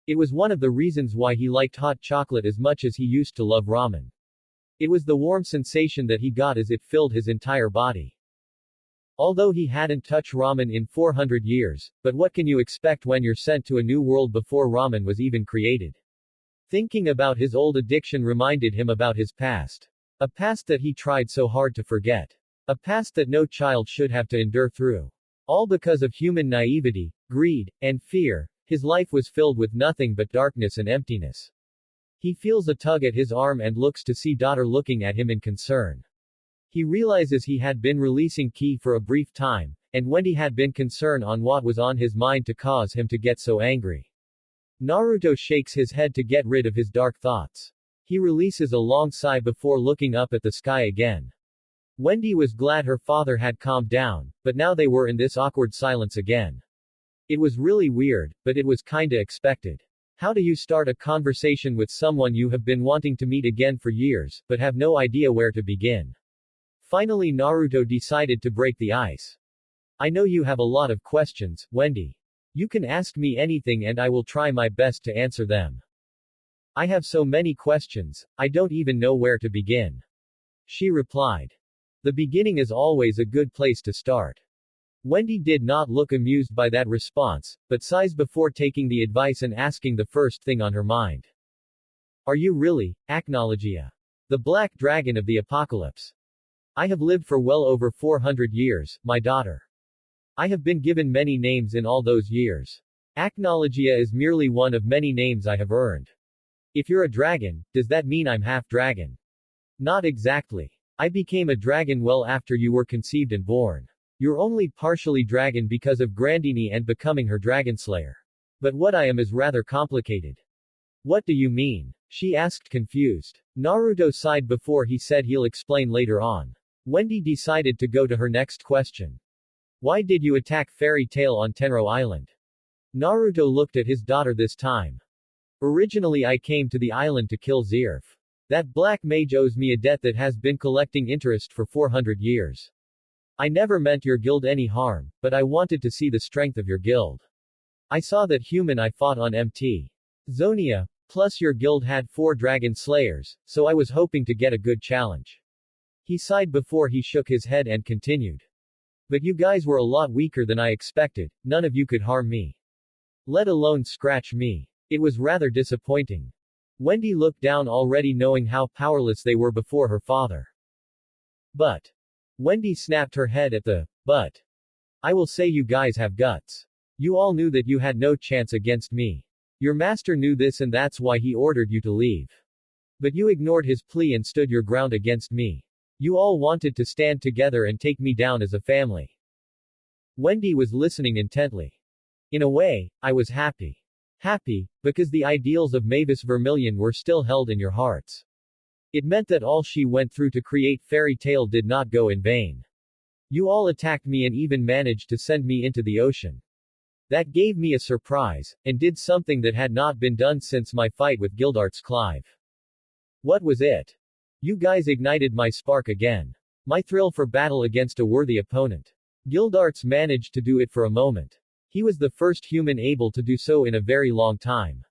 It was one of the reasons why he liked hot chocolate as much as he used to love ramen. It was the warm sensation that he got as it filled his entire body. Although he hadn't touched ramen in 400 years, but what can you expect when you're sent to a new world before ramen was even created? Thinking about his old addiction reminded him about his past. A past that he tried so hard to forget. A past that no child should have to endure through. All because of human naivety, greed, and fear. His life was filled with nothing but darkness and emptiness. He feels a tug at his arm and looks to see daughter looking at him in concern. He realizes he had been releasing ki for a brief time, and Wendy had been concerned on what was on his mind to cause him to get so angry. Naruto shakes his head to get rid of his dark thoughts. He releases a long sigh before looking up at the sky again. Wendy was glad her father had calmed down, but now they were in this awkward silence again. It was really weird, but it was kinda expected. How do you start a conversation with someone you have been wanting to meet again for years, but have no idea where to begin? Finally Naruto decided to break the ice. I know you have a lot of questions, Wendy. You can ask me anything and I will try my best to answer them. I have so many questions, I don't even know where to begin. She replied. The beginning is always a good place to start. Wendy did not look amused by that response, but sighs before taking the advice and asking the first thing on her mind. Are you really, Acnologia? The Black Dragon of the Apocalypse? I have lived for well over 400 years, my daughter. I have been given many names in all those years. Acnologia is merely one of many names I have earned. If you're a dragon, does that mean I'm half dragon? Not exactly. I became a dragon well after you were conceived and born. You're only partially dragon because of Grandini and becoming her dragonslayer. But what I am is rather complicated. What do you mean? She asked confused. Naruto sighed before he said he'll explain later on. Wendy decided to go to her next question. Why did you attack Fairy Tail on Tenro Island? Naruto looked at his daughter this time. Originally I came to the island to kill Zerf. That black mage owes me a debt that has been collecting interest for 400 years. I never meant your guild any harm, but I wanted to see the strength of your guild. I saw that human I fought on Mt. Zonia, Plus your guild had 4 dragon slayers, so I was hoping to get a good challenge. He sighed before he shook his head and continued. But you guys were a lot weaker than I expected, none of you could harm me. Let alone scratch me. It was rather disappointing. Wendy looked down already knowing how powerless they were before her father. But. Wendy snapped her head at the, but. I will say you guys have guts. You all knew that you had no chance against me. Your master knew this and that's why he ordered you to leave. But you ignored his plea and stood your ground against me. You all wanted to stand together and take me down as a family. Wendy was listening intently. In a way, I was happy. Happy, because the ideals of Mavis Vermilion were still held in your hearts. It meant that all she went through to create Fairy Tail did not go in vain. You all attacked me and even managed to send me into the ocean. That gave me a surprise, and did something that had not been done since my fight with Gildarts Clive. What was it? You guys ignited my spark again. My thrill for battle against a worthy opponent. Gildarts managed to do it for a moment. He was the first human able to do so in a very long time.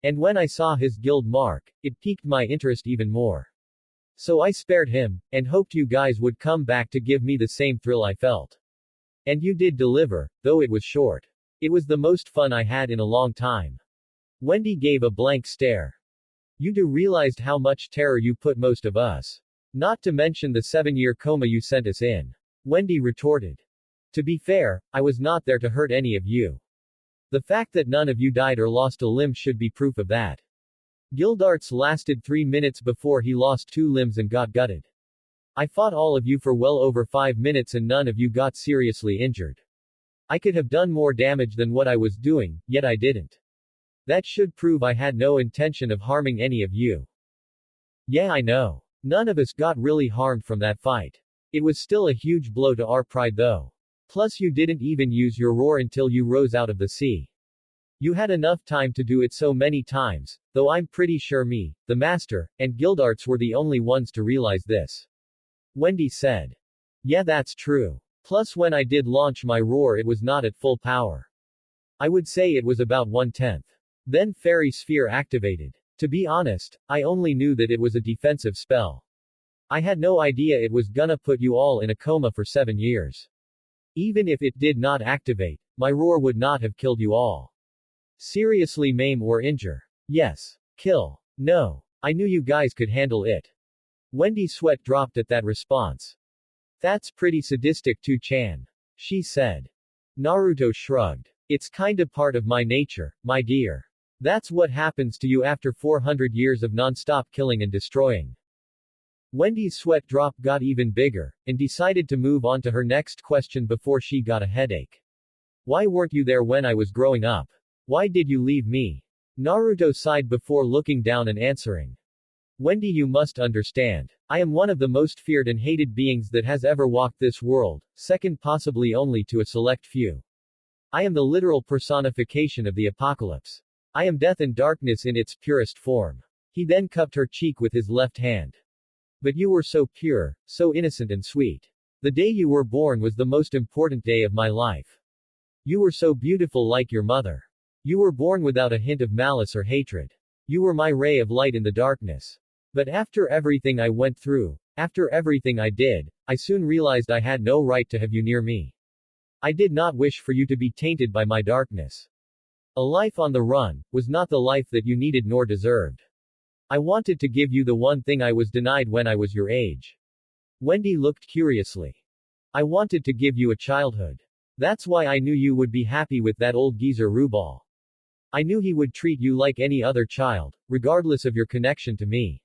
And when I saw his guild mark, it piqued my interest even more. So I spared him, and hoped you guys would come back to give me the same thrill I felt. And you did deliver, though it was short. It was the most fun I had in a long time. Wendy gave a blank stare. You do realized how much terror you put most of us. Not to mention the 7-year coma you sent us in. Wendy retorted. To be fair, I was not there to hurt any of you. The fact that none of you died or lost a limb should be proof of that. Gildarts lasted 3 minutes before he lost 2 limbs and got gutted. I fought all of you for well over 5 minutes and none of you got seriously injured. I could have done more damage than what I was doing, yet I didn't. That should prove I had no intention of harming any of you. Yeah, I know. None of us got really harmed from that fight. It was still a huge blow to our pride though. Plus you didn't even use your roar until you rose out of the sea. You had enough time to do it so many times, though I'm pretty sure me, the master, and Gildarts were the only ones to realize this. Wendy said. Yeah, that's true. Plus when I did launch my roar it was not at full power. I would say it was about 1/10. Then Fairy Sphere activated. To be honest, I only knew that it was a defensive spell. I had no idea it was gonna put you all in a coma for 7 years. Even if it did not activate, my roar would not have killed you all. Seriously maim or injure. Yes. Kill. No. I knew you guys could handle it. Wendy's sweat dropped at that response. That's pretty sadistic too, Chan. She said. Naruto shrugged. It's kinda part of my nature, my dear. That's what happens to you after 400 years of non-stop killing and destroying. Wendy's sweat drop got even bigger, and decided to move on to her next question before she got a headache. Why weren't you there when I was growing up? Why did you leave me? Naruto sighed before looking down and answering. Wendy, you must understand. I am one of the most feared and hated beings that has ever walked this world, second possibly only to a select few. I am the literal personification of the apocalypse. I am death and darkness in its purest form. He then cupped her cheek with his left hand. But you were so pure, so innocent and sweet. The day you were born was the most important day of my life. You were so beautiful like your mother. You were born without a hint of malice or hatred. You were my ray of light in the darkness. But after everything I went through, after everything I did, I soon realized I had no right to have you near me. I did not wish for you to be tainted by my darkness. A life on the run was not the life that you needed nor deserved. I wanted to give you the one thing I was denied when I was your age. Wendy looked curiously. I wanted to give you a childhood. That's why I knew you would be happy with that old geezer Rubal. I knew he would treat you like any other child, regardless of your connection to me.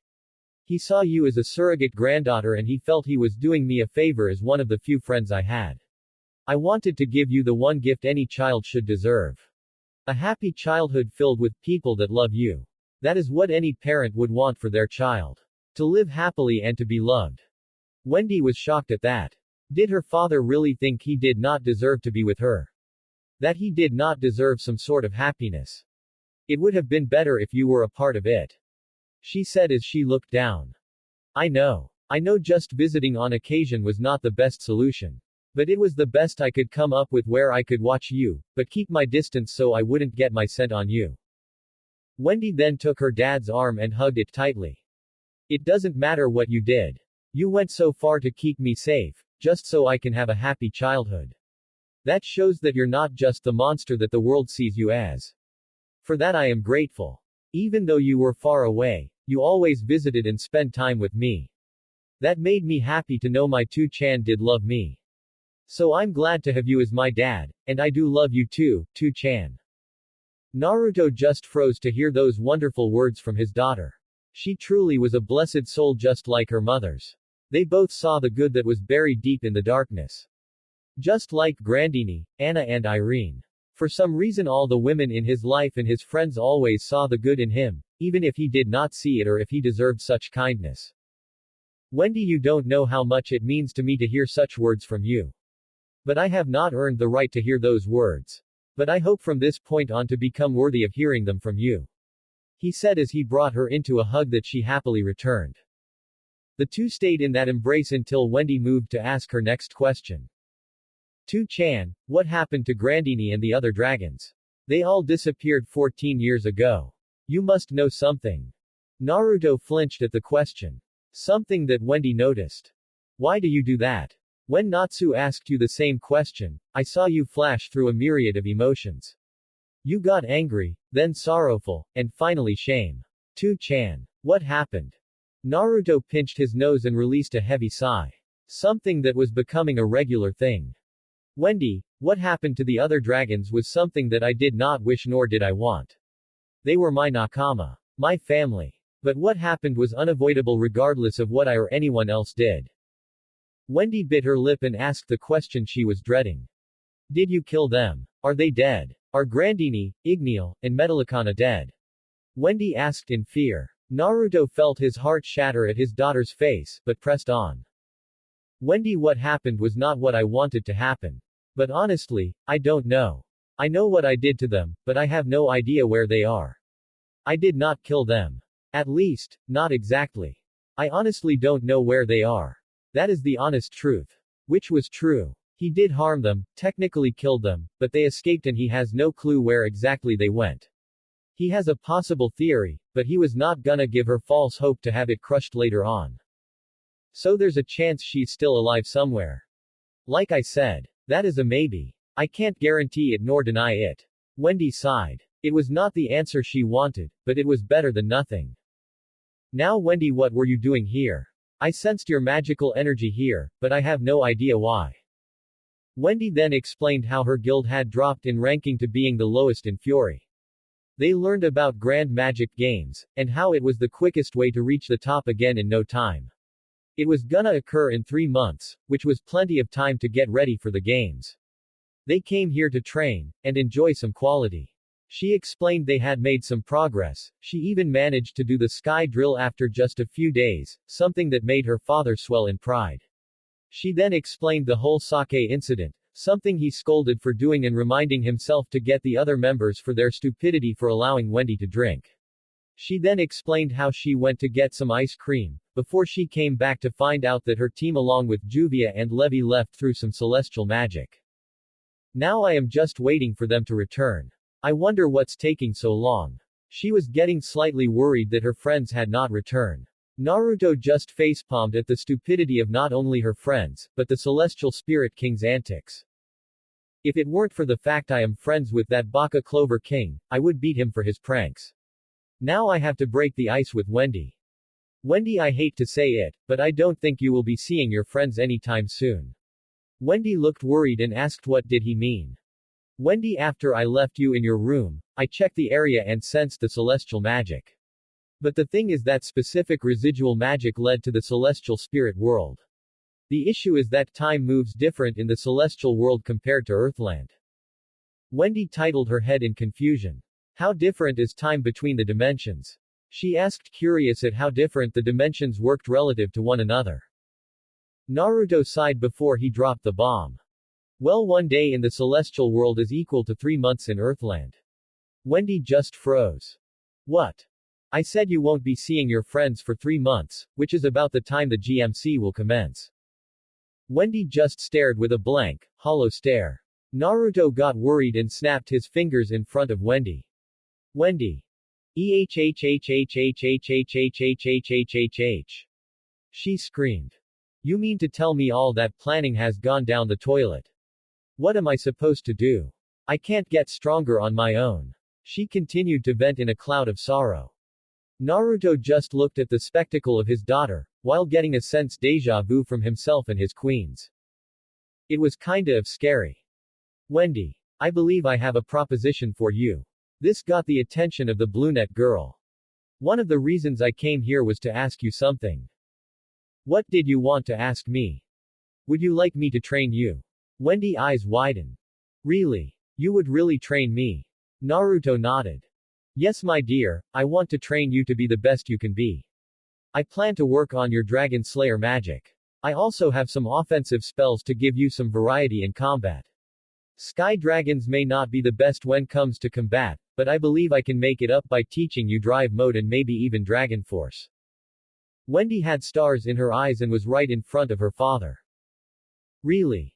He saw you as a surrogate granddaughter and he felt he was doing me a favor as one of the few friends I had. I wanted to give you the one gift any child should deserve. A happy childhood filled with people that love you. That is what any parent would want for their child. To live happily and to be loved. Wendy was shocked at that. Did her father really think he did not deserve to be with her? That he did not deserve some sort of happiness? It would have been better if you were a part of it. She said as she looked down. I know just visiting on occasion was not the best solution. But it was the best I could come up with where I could watch you, but keep my distance so I wouldn't get my scent on you. Wendy then took her dad's arm and hugged it tightly. It doesn't matter what you did. You went so far to keep me safe, just so I can have a happy childhood. That shows that you're not just the monster that the world sees you as. For that I am grateful. Even though you were far away, you always visited and spent time with me. That made me happy to know my Tu-chan did love me. So I'm glad to have you as my dad, and I do love you too, Tu-chan. Naruto just froze to hear those wonderful words from his daughter. She truly was a blessed soul just like her mother's. They both saw the good that was buried deep in the darkness. Just like Grandini, Anna and Irene. For some reason all the women in his life and his friends always saw the good in him, even if he did not see it or if he deserved such kindness. Wendy, you don't know how much it means to me to hear such words from you. But I have not earned the right to hear those words. But I hope from this point on to become worthy of hearing them from you. He said as he brought her into a hug that she happily returned. The two stayed in that embrace until Wendy moved to ask her next question. Tu-chan, what happened to Grandini and the other dragons? They all disappeared 14 years ago. You must know something. Naruto flinched at the question. Something that Wendy noticed. Why do you do that? When Natsu asked you the same question, I saw you flash through a myriad of emotions. You got angry, then sorrowful, and finally shame. Tu-chan. What happened? Naruto pinched his nose and released a heavy sigh. Something that was becoming a regular thing. Wendy, what happened to the other dragons was something that I did not wish nor did I want. They were my nakama. My family. But what happened was unavoidable regardless of what I or anyone else did. Wendy bit her lip and asked the question she was dreading. Did you kill them? Are they dead? Are Grandini, Igneel, and Metallicana dead? Wendy asked in fear. Naruto felt his heart shatter at his daughter's face, but pressed on. Wendy, what happened was not what I wanted to happen. But honestly, I don't know. I know what I did to them, but I have no idea where they are. I did not kill them. At least, not exactly. I honestly don't know where they are. That is the honest truth. Which was true. He did harm them, technically killed them, but they escaped and he has no clue where exactly they went. He has a possible theory, but he was not gonna give her false hope to have it crushed later on. So there's a chance she's still alive somewhere. Like I said, that is a maybe. I can't guarantee it nor deny it. Wendy sighed. It was not the answer she wanted, but it was better than nothing. Now Wendy, what were you doing here? I sensed your magical energy here, but I have no idea why. Wendy then explained how her guild had dropped in ranking to being the lowest in Fury. They learned about Grand Magic Games, and how it was the quickest way to reach the top again in no time. It was gonna occur in 3 months, which was plenty of time to get ready for the games. They came here to train, and enjoy some quality. She explained they had made some progress, she even managed to do the sky drill after just a few days, something that made her father swell in pride. She then explained the whole sake incident, something he scolded for doing and reminding himself to get the other members for their stupidity for allowing Wendy to drink. She then explained how she went to get some ice cream, before she came back to find out that her team along with Juvia and Levi left through some celestial magic. Now I am just waiting for them to return. I wonder what's taking so long. She was getting slightly worried that her friends had not returned. Naruto just facepalmed at the stupidity of not only her friends, but the Celestial Spirit King's antics. If it weren't for the fact I am friends with that Baka Clover King, I would beat him for his pranks. Now I have to break the ice with Wendy. Wendy, I hate to say it, but I don't think you will be seeing your friends anytime soon. Wendy looked worried and asked what did he mean. Wendy, after I left you in your room, I checked the area and sensed the celestial magic. But the thing is that specific residual magic led to the celestial spirit world. The issue is that time moves different in the celestial world compared to Earthland. Wendy titled her head in confusion. How different is time between the dimensions? She asked, curious at how different the dimensions worked relative to one another. Naruto sighed before he dropped the bomb. Well, 1 day in the celestial world is equal to 3 months in Earthland. Wendy just froze. What? I said you won't be seeing your friends for 3 months, which is about the time the GMC will commence. Wendy just stared with a blank, hollow stare. Naruto got worried and snapped his fingers in front of Wendy. Wendy. EHHHHHHHHHHHHH. She screamed. You mean to tell me all that planning has gone down the toilet? What am I supposed to do? I can't get stronger on my own. She continued to vent in a cloud of sorrow. Naruto just looked at the spectacle of his daughter, while getting a sense deja vu from himself and his queens. It was kinda of scary. Wendy. I believe I have a proposition for you. This got the attention of the brunette girl. One of the reasons I came here was to ask you something. What did you want to ask me? Would you like me to train you? Wendy eyes widen. Really? You would really train me? Naruto nodded. Yes, my dear, I want to train you to be the best you can be. I plan to work on your Dragon Slayer magic. I also have some offensive spells to give you some variety in combat. Sky dragons may not be the best when comes to combat, but I believe I can make it up by teaching you drive mode and maybe even Dragon Force. Wendy had stars in her eyes and was right in front of her father. Really?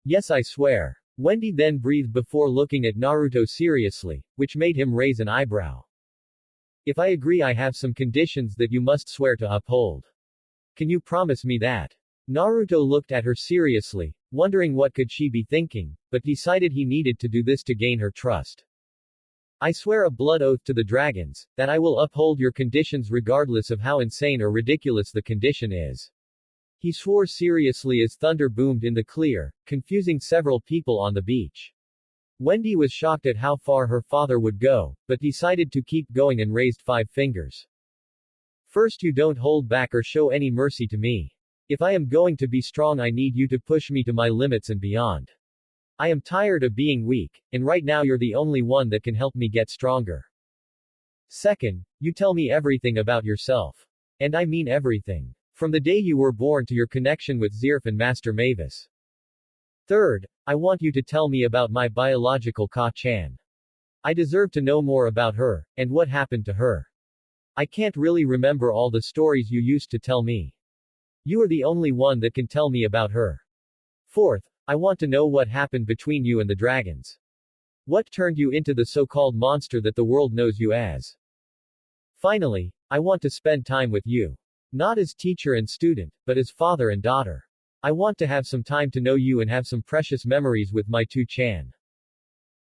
Yes, I swear. Wendy then breathed before looking at Naruto seriously, which made him raise an eyebrow. If I agree, I have some conditions that you must swear to uphold. Can you promise me that? Naruto looked at her seriously, wondering what could she be thinking, but decided he needed to do this to gain her trust. I swear a blood oath to the dragons, that I will uphold your conditions regardless of how insane or ridiculous the condition is. He swore seriously as thunder boomed in the clear, confusing several people on the beach. Wendy was shocked at how far her father would go, but decided to keep going and raised 5 fingers. First, you don't hold back or show any mercy to me. If I am going to be strong, I need you to push me to my limits and beyond. I am tired of being weak, and right now you're the only one that can help me get stronger. Second, you tell me everything about yourself. And I mean everything. From the day you were born to your connection with Zerf and Master Mavis. Third, I want you to tell me about my biological Ka-chan. I deserve to know more about her, and what happened to her. I can't really remember all the stories you used to tell me. You are the only one that can tell me about her. Fourth, I want to know what happened between you and the dragons. What turned you into the so-called monster that the world knows you as? Finally, I want to spend time with you. Not as teacher and student, but as father and daughter. I want to have some time to know you and have some precious memories with my two-chan.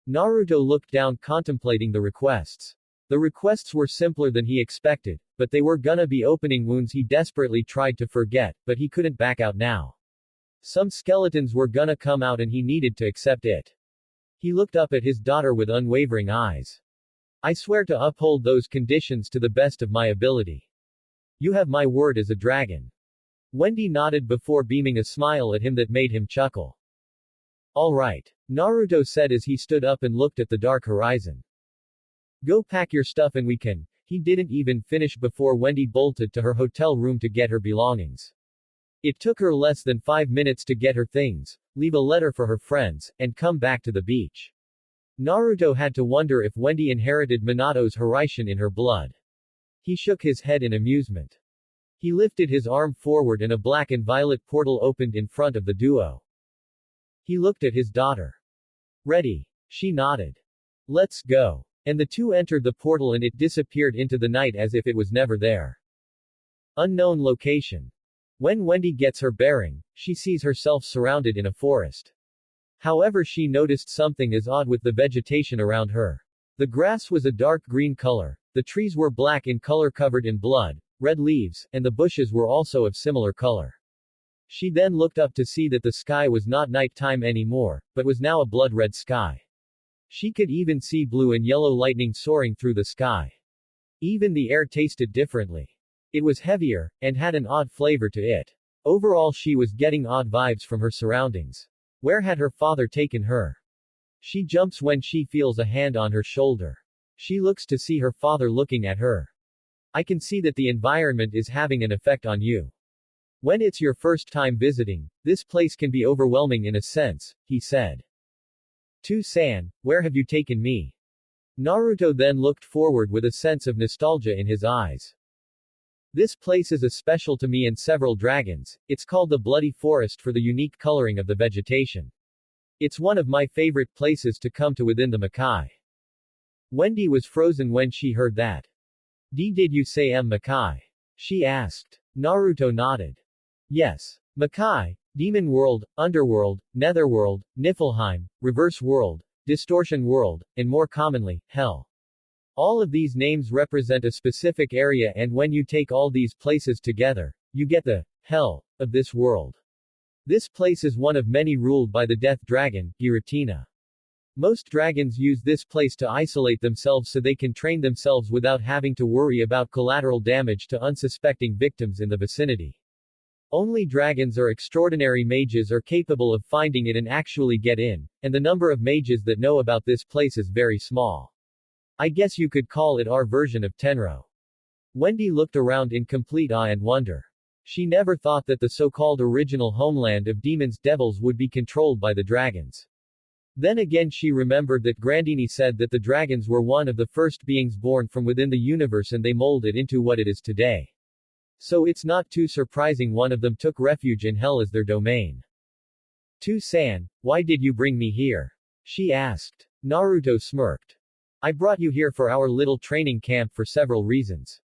Naruto looked down contemplating the requests. The requests were simpler than he expected, but they were gonna be opening wounds he desperately tried to forget, but he couldn't back out now. Some skeletons were gonna come out and he needed to accept it. He looked up at his daughter with unwavering eyes. I swear to uphold those conditions to the best of my ability. You have my word as a dragon. Wendy nodded before beaming a smile at him that made him chuckle. All right, Naruto said as he stood up and looked at the dark horizon. Go pack your stuff and we can. He didn't even finish before Wendy bolted to her hotel room to get her belongings. It took her less than 5 minutes to get her things, leave a letter for her friends, and come back to the beach. Naruto had to wonder if Wendy inherited Minato's Hiraishin in her blood. He shook his head in amusement. He lifted his arm forward and a black and violet portal opened in front of the duo. He looked at his daughter. Ready? She nodded. Let's go. And the two entered the portal and it disappeared into the night as if it was never there. Unknown location. When Wendy gets her bearing, she sees herself surrounded in a forest. However, she noticed something is odd with the vegetation around her. The grass was a dark green color, the trees were black in color covered in blood, red leaves, and the bushes were also of similar color. She then looked up to see that the sky was not nighttime anymore, but was now a blood-red sky. She could even see blue and yellow lightning soaring through the sky. Even the air tasted differently. It was heavier, and had an odd flavor to it. Overall, she was getting odd vibes from her surroundings. Where had her father taken her? She jumps when she feels a hand on her shoulder. She looks to see her father looking at her. I can see that the environment is having an effect on you. When it's your first time visiting, this place can be overwhelming in a sense, he said. To-san, where have you taken me? Naruto then looked forward with a sense of nostalgia in his eyes. This place is a special to me and several dragons. It's called the Bloody Forest for the unique coloring of the vegetation. It's one of my favorite places to come to within the Makai. Wendy was frozen when she heard that. Did you say Makai? She asked. Naruto nodded. Yes. Makai, Demon World, Underworld, Netherworld, Niflheim, Reverse World, Distortion World, and more commonly, Hell. All of these names represent a specific area, and when you take all these places together, you get the Hell of this world. This place is one of many ruled by the death dragon, Giratina. Most dragons use this place to isolate themselves so they can train themselves without having to worry about collateral damage to unsuspecting victims in the vicinity. Only dragons or extraordinary mages are capable of finding it and actually get in, and the number of mages that know about this place is very small. I guess you could call it our version of Tenro. Wendy looked around in complete awe and wonder. She never thought that the so-called original homeland of demons devils would be controlled by the dragons. Then again she remembered that Grandini said that the dragons were one of the first beings born from within the universe and they molded into what it is today. So it's not too surprising one of them took refuge in hell as their domain. "To-san, why did you bring me here?" she asked. Naruto smirked. "I brought you here for our little training camp for several reasons.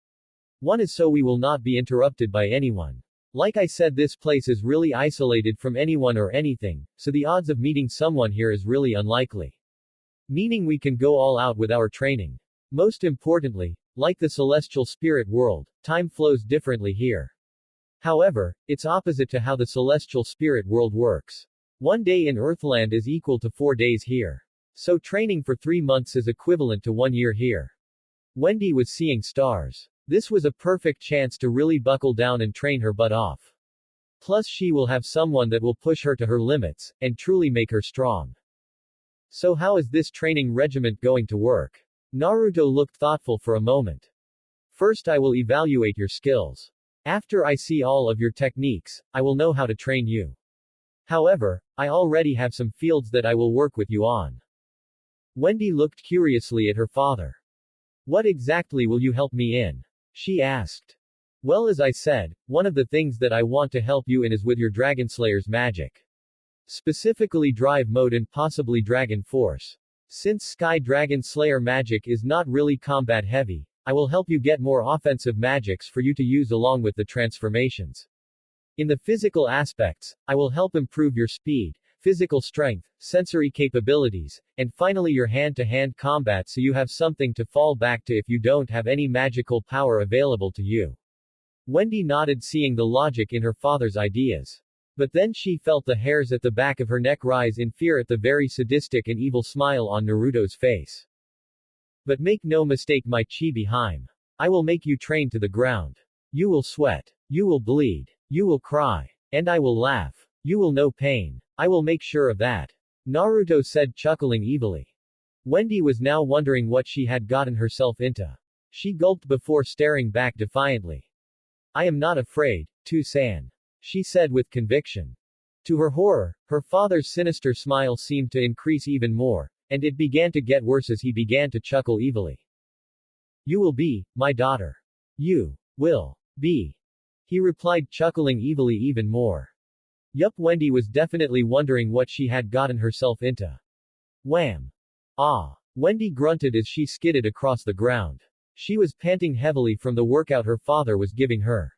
One is so we will not be interrupted by anyone. Like I said, this place is really isolated from anyone or anything, so the odds of meeting someone here is really unlikely. Meaning we can go all out with our training. Most importantly, like the celestial spirit world, time flows differently here. However, it's opposite to how the celestial spirit world works. 1 day in Earthland is equal to 4 days here. So training for 3 months is equivalent to 1 year here." Wendy was seeing stars. This was a perfect chance to really buckle down and train her butt off. Plus she will have someone that will push her to her limits, and truly make her strong. "So how is this training regiment going to work?" Naruto looked thoughtful for a moment. "First I will evaluate your skills. After I see all of your techniques, I will know how to train you. However, I already have some fields that I will work with you on." Wendy looked curiously at her father. "What exactly will you help me in?" she asked. "Well, as I said, one of the things that I want to help you in is with your Dragon Slayer's magic. Specifically Drive Mode and possibly Dragon Force. Since Sky Dragon Slayer magic is not really combat heavy, I will help you get more offensive magics for you to use along with the transformations. In the physical aspects, I will help improve your speed, physical strength, sensory capabilities, and finally your hand-to-hand combat so you have something to fall back to if you don't have any magical power available to you." Wendy nodded, seeing the logic in her father's ideas. But then she felt the hairs at the back of her neck rise in fear at the very sadistic and evil smile on Naruto's face. "But make no mistake, my Chibi-hime. I will make you train to the ground. You will sweat. You will bleed. You will cry. And I will laugh. You will know pain. I will make sure of that," Naruto said, chuckling evilly. Wendy was now wondering what she had gotten herself into. She gulped before staring back defiantly. "I am not afraid, To-san," she said with conviction. To her horror, her father's sinister smile seemed to increase even more, and it began to get worse as he began to chuckle evilly. "You will be, my daughter. You will be," he replied, chuckling evilly even more. Yup, Wendy was definitely wondering what she had gotten herself into. Wham! Ah! Wendy grunted as she skidded across the ground. She was panting heavily from the workout her father was giving her.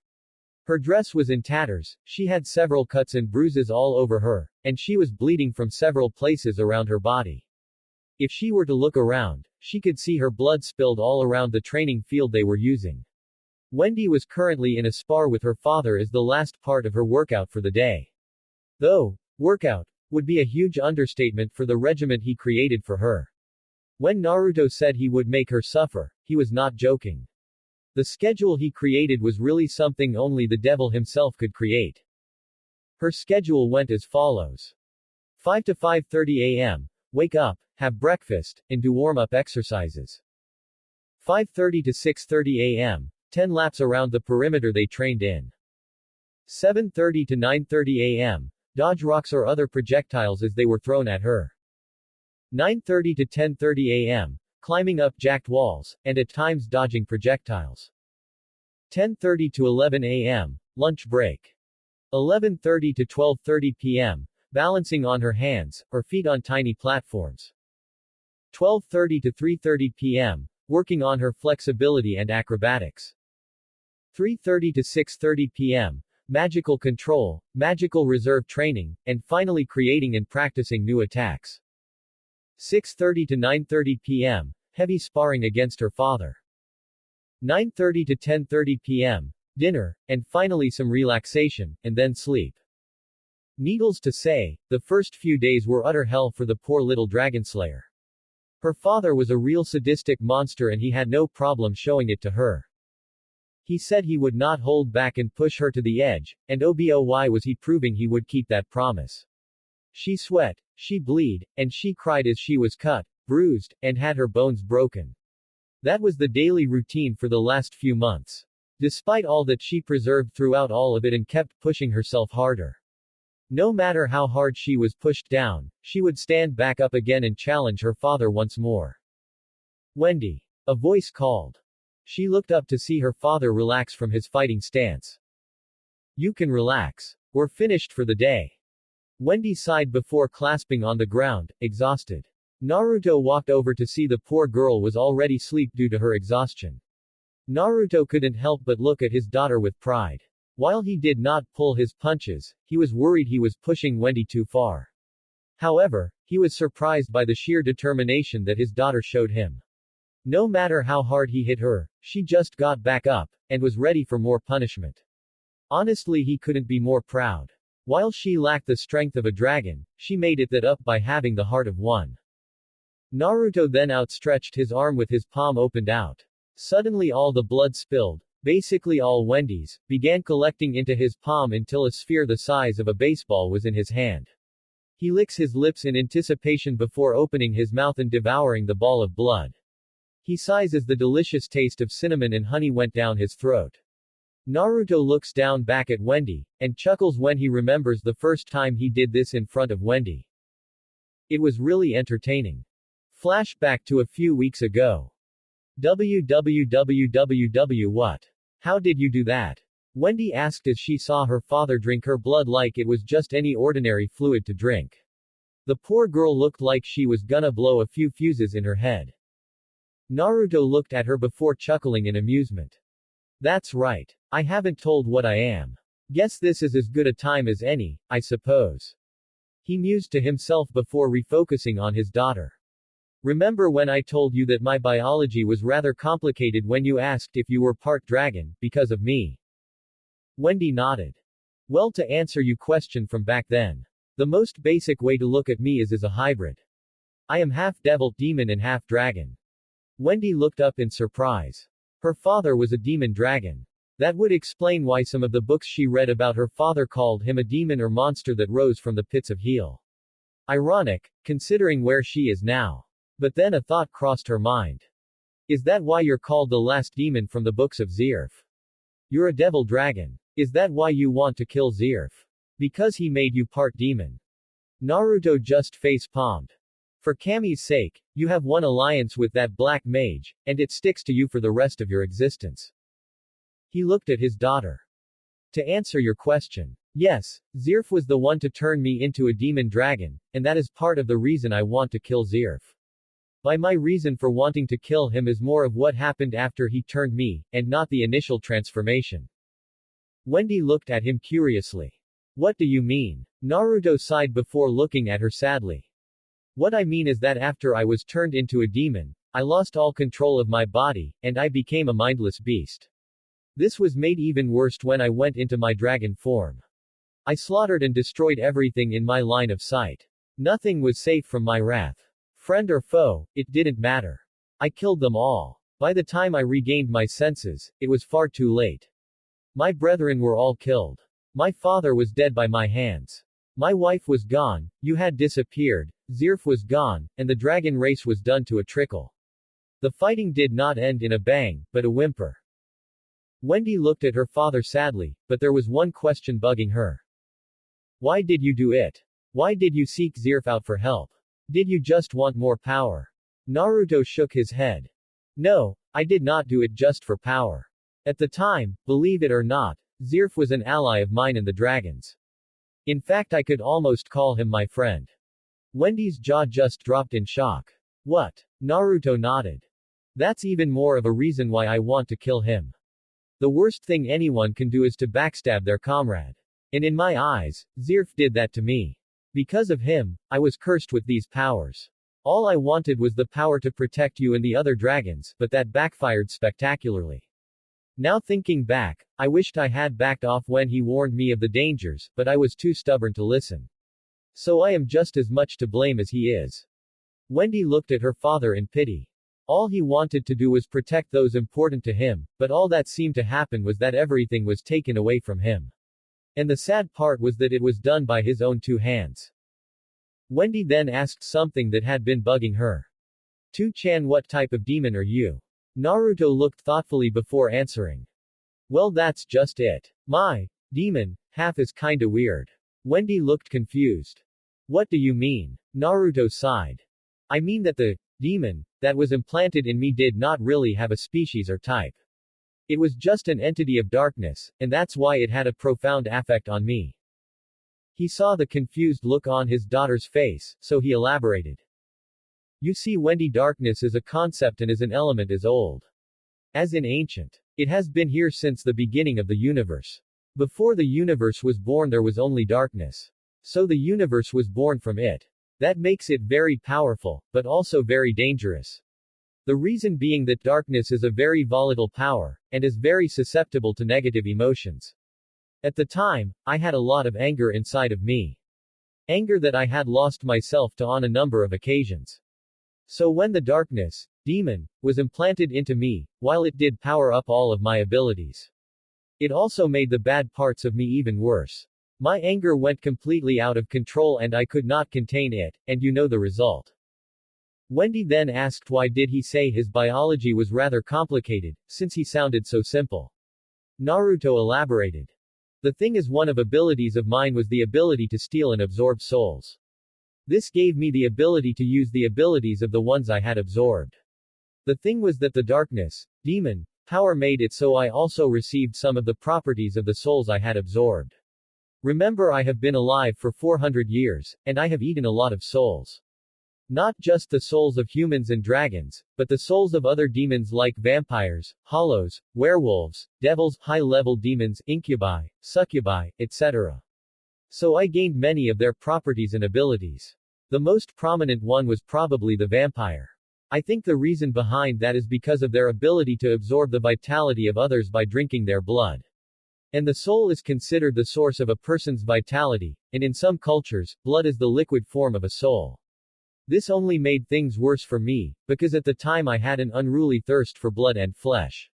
Her dress was in tatters, she had several cuts and bruises all over her, and she was bleeding from several places around her body. If she were to look around, she could see her blood spilled all around the training field they were using. Wendy was currently in a spar with her father as the last part of her workout for the day. Though, workout would be a huge understatement for the regiment he created for her. When Naruto said he would make her suffer, he was not joking. The schedule he created was really something only the devil himself could create. Her schedule went as follows. 5 to 5:30 a.m. Wake up, have breakfast, and do warm-up exercises. 5:30 to 6:30 a.m. 10 laps around the perimeter they trained in. 7:30 to 9:30 a.m. Dodge rocks or other projectiles as they were thrown at her. 9:30 to 10:30 a.m. Climbing up jacked walls, and at times dodging projectiles. 10:30 to 11 a.m. Lunch break. 11:30 to 12:30 p.m. Balancing on her hands, or feet on tiny platforms. 12:30 to 3:30 p.m. working on her flexibility and acrobatics. 3:30 to 6:30 p.m. Magical control, magical reserve training, and finally creating and practicing new attacks. 6:30 to 9:30 p.m. Heavy sparring against her father. 9:30 to 10:30 p.m. Dinner, and finally some relaxation, and then sleep. Needless to say, the first few days were utter hell for the poor little dragonslayer. Her father was a real sadistic monster and he had no problem showing it to her. He said he would not hold back and push her to the edge, and oh boy was he proving he would keep that promise. She sweat, she bleed, and she cried as she was cut, bruised, and had her bones broken. That was the daily routine for the last few months. Despite all that, she persevered throughout all of it and kept pushing herself harder. No matter how hard she was pushed down, she would stand back up again and challenge her father once more. Wendy. A voice called. She looked up to see her father relax from his fighting stance. You can relax. We're finished for the day. Wendy sighed before clasping on the ground, exhausted. Naruto walked over to see the poor girl was already asleep due to her exhaustion. Naruto couldn't help but look at his daughter with pride. While he did not pull his punches, he was worried he was pushing Wendy too far. However, he was surprised by the sheer determination that his daughter showed him. No matter how hard he hit her, she just got back up, and was ready for more punishment. Honestly, he couldn't be more proud. While she lacked the strength of a dragon, she made it that up by having the heart of one. Naruto then outstretched his arm with his palm opened out. Suddenly all the blood spilled, basically all Wendy's, began collecting into his palm until a sphere the size of a baseball was in his hand. He licks his lips in anticipation before opening his mouth and devouring the ball of blood. He sighs as the delicious taste of cinnamon and honey went down his throat. Naruto looks down back at Wendy, and chuckles when he remembers the first time he did this in front of Wendy. It was really entertaining. Flashback to a few weeks ago. What? How did you do that? Wendy asked as she saw her father drink her blood like it was just any ordinary fluid to drink. The poor girl looked like she was gonna blow a few fuses in her head. Naruto looked at her before chuckling in amusement. That's right. I haven't told what I am. Guess this is as good a time as any, I suppose. He mused to himself before refocusing on his daughter. Remember when I told you that my biology was rather complicated when you asked if you were part dragon, because of me? Wendy nodded. Well, to answer your question from back then. The most basic way to look at me is as a hybrid. I am half devil, demon and half dragon. Wendy looked up in surprise. Her father was a demon dragon. That would explain why some of the books she read about her father called him a demon or monster that rose from the pits of hell. Ironic, considering where she is now. But then a thought crossed her mind. Is that why you're called the last demon from the books of Zerf? You're a devil dragon. Is that why you want to kill Zerf? Because he made you part demon. Naruto just face-palmed. For Kami's sake, you have one alliance with that black mage, and it sticks to you for the rest of your existence. He looked at his daughter. To answer your question, yes, Zerf was the one to turn me into a demon dragon, and that is part of the reason I want to kill Zerf. By my reason for wanting to kill him is more of what happened after he turned me, and not the initial transformation. Wendy looked at him curiously. What do you mean? Naruto sighed before looking at her sadly. What I mean is that after I was turned into a demon, I lost all control of my body, and I became a mindless beast. This was made even worse when I went into my dragon form. I slaughtered and destroyed everything in my line of sight. Nothing was safe from my wrath. Friend or foe, it didn't matter. I killed them all. By the time I regained my senses, it was far too late. My brethren were all killed. My father was dead by my hands. My wife was gone, you had disappeared, Zerf was gone, and the dragon race was done to a trickle. The fighting did not end in a bang, but a whimper. Wendy looked at her father sadly, but there was one question bugging her. Why did you do it? Why did you seek Zerf out for help? Did you just want more power? Naruto shook his head. No, I did not do it just for power. At the time, believe it or not, Zerf was an ally of mine and the dragons. In fact, I could almost call him my friend. Wendy's jaw just dropped in shock. What? Naruto nodded. That's even more of a reason why I want to kill him. The worst thing anyone can do is to backstab their comrade. And in my eyes, Zirf did that to me. Because of him, I was cursed with these powers. All I wanted was the power to protect you and the other dragons, but that backfired spectacularly. Now thinking back, I wished I had backed off when he warned me of the dangers, but I was too stubborn to listen. So I am just as much to blame as he is. Wendy looked at her father in pity. All he wanted to do was protect those important to him, but all that seemed to happen was that everything was taken away from him. And the sad part was that it was done by his own two hands. Wendy then asked something that had been bugging her. "2-chan, what type of demon are you?" Naruto looked thoughtfully before answering. "Well, that's just it. My demon half is kinda weird." Wendy looked confused. "What do you mean?" Naruto sighed. "I mean that the demon that was implanted in me did not really have a species or type. It was just an entity of darkness, and that's why it had a profound effect on me." He saw the confused look on his daughter's face, so he elaborated. "You see, Wendy, darkness is a concept and is an element as old as in ancient. It has been here since the beginning of the universe. Before the universe was born there was only darkness. So the universe was born from it. That makes it very powerful, but also very dangerous. The reason being that darkness is a very volatile power, and is very susceptible to negative emotions. At the time, I had a lot of anger inside of me. Anger that I had lost myself to on a number of occasions. So when the darkness demon was implanted into me, while it did power up all of my abilities, it also made the bad parts of me even worse. My anger went completely out of control and I could not contain it, and you know the result." Wendy then asked why did he say his biology was rather complicated, since he sounded so simple. Naruto elaborated. "The thing is, one of abilities of mine was the ability to steal and absorb souls. This gave me the ability to use the abilities of the ones I had absorbed. The thing was that the darkness demon power made it so I also received some of the properties of the souls I had absorbed. Remember, I have been alive for 400 years, and I have eaten a lot of souls. Not just the souls of humans and dragons, but the souls of other demons like vampires, hollows, werewolves, devils, high-level demons, incubi, succubi, etc. So I gained many of their properties and abilities. The most prominent one was probably the vampire. I think the reason behind that is because of their ability to absorb the vitality of others by drinking their blood. And the soul is considered the source of a person's vitality, and in some cultures, blood is the liquid form of a soul. This only made things worse for me, because at the time I had an unruly thirst for blood and flesh.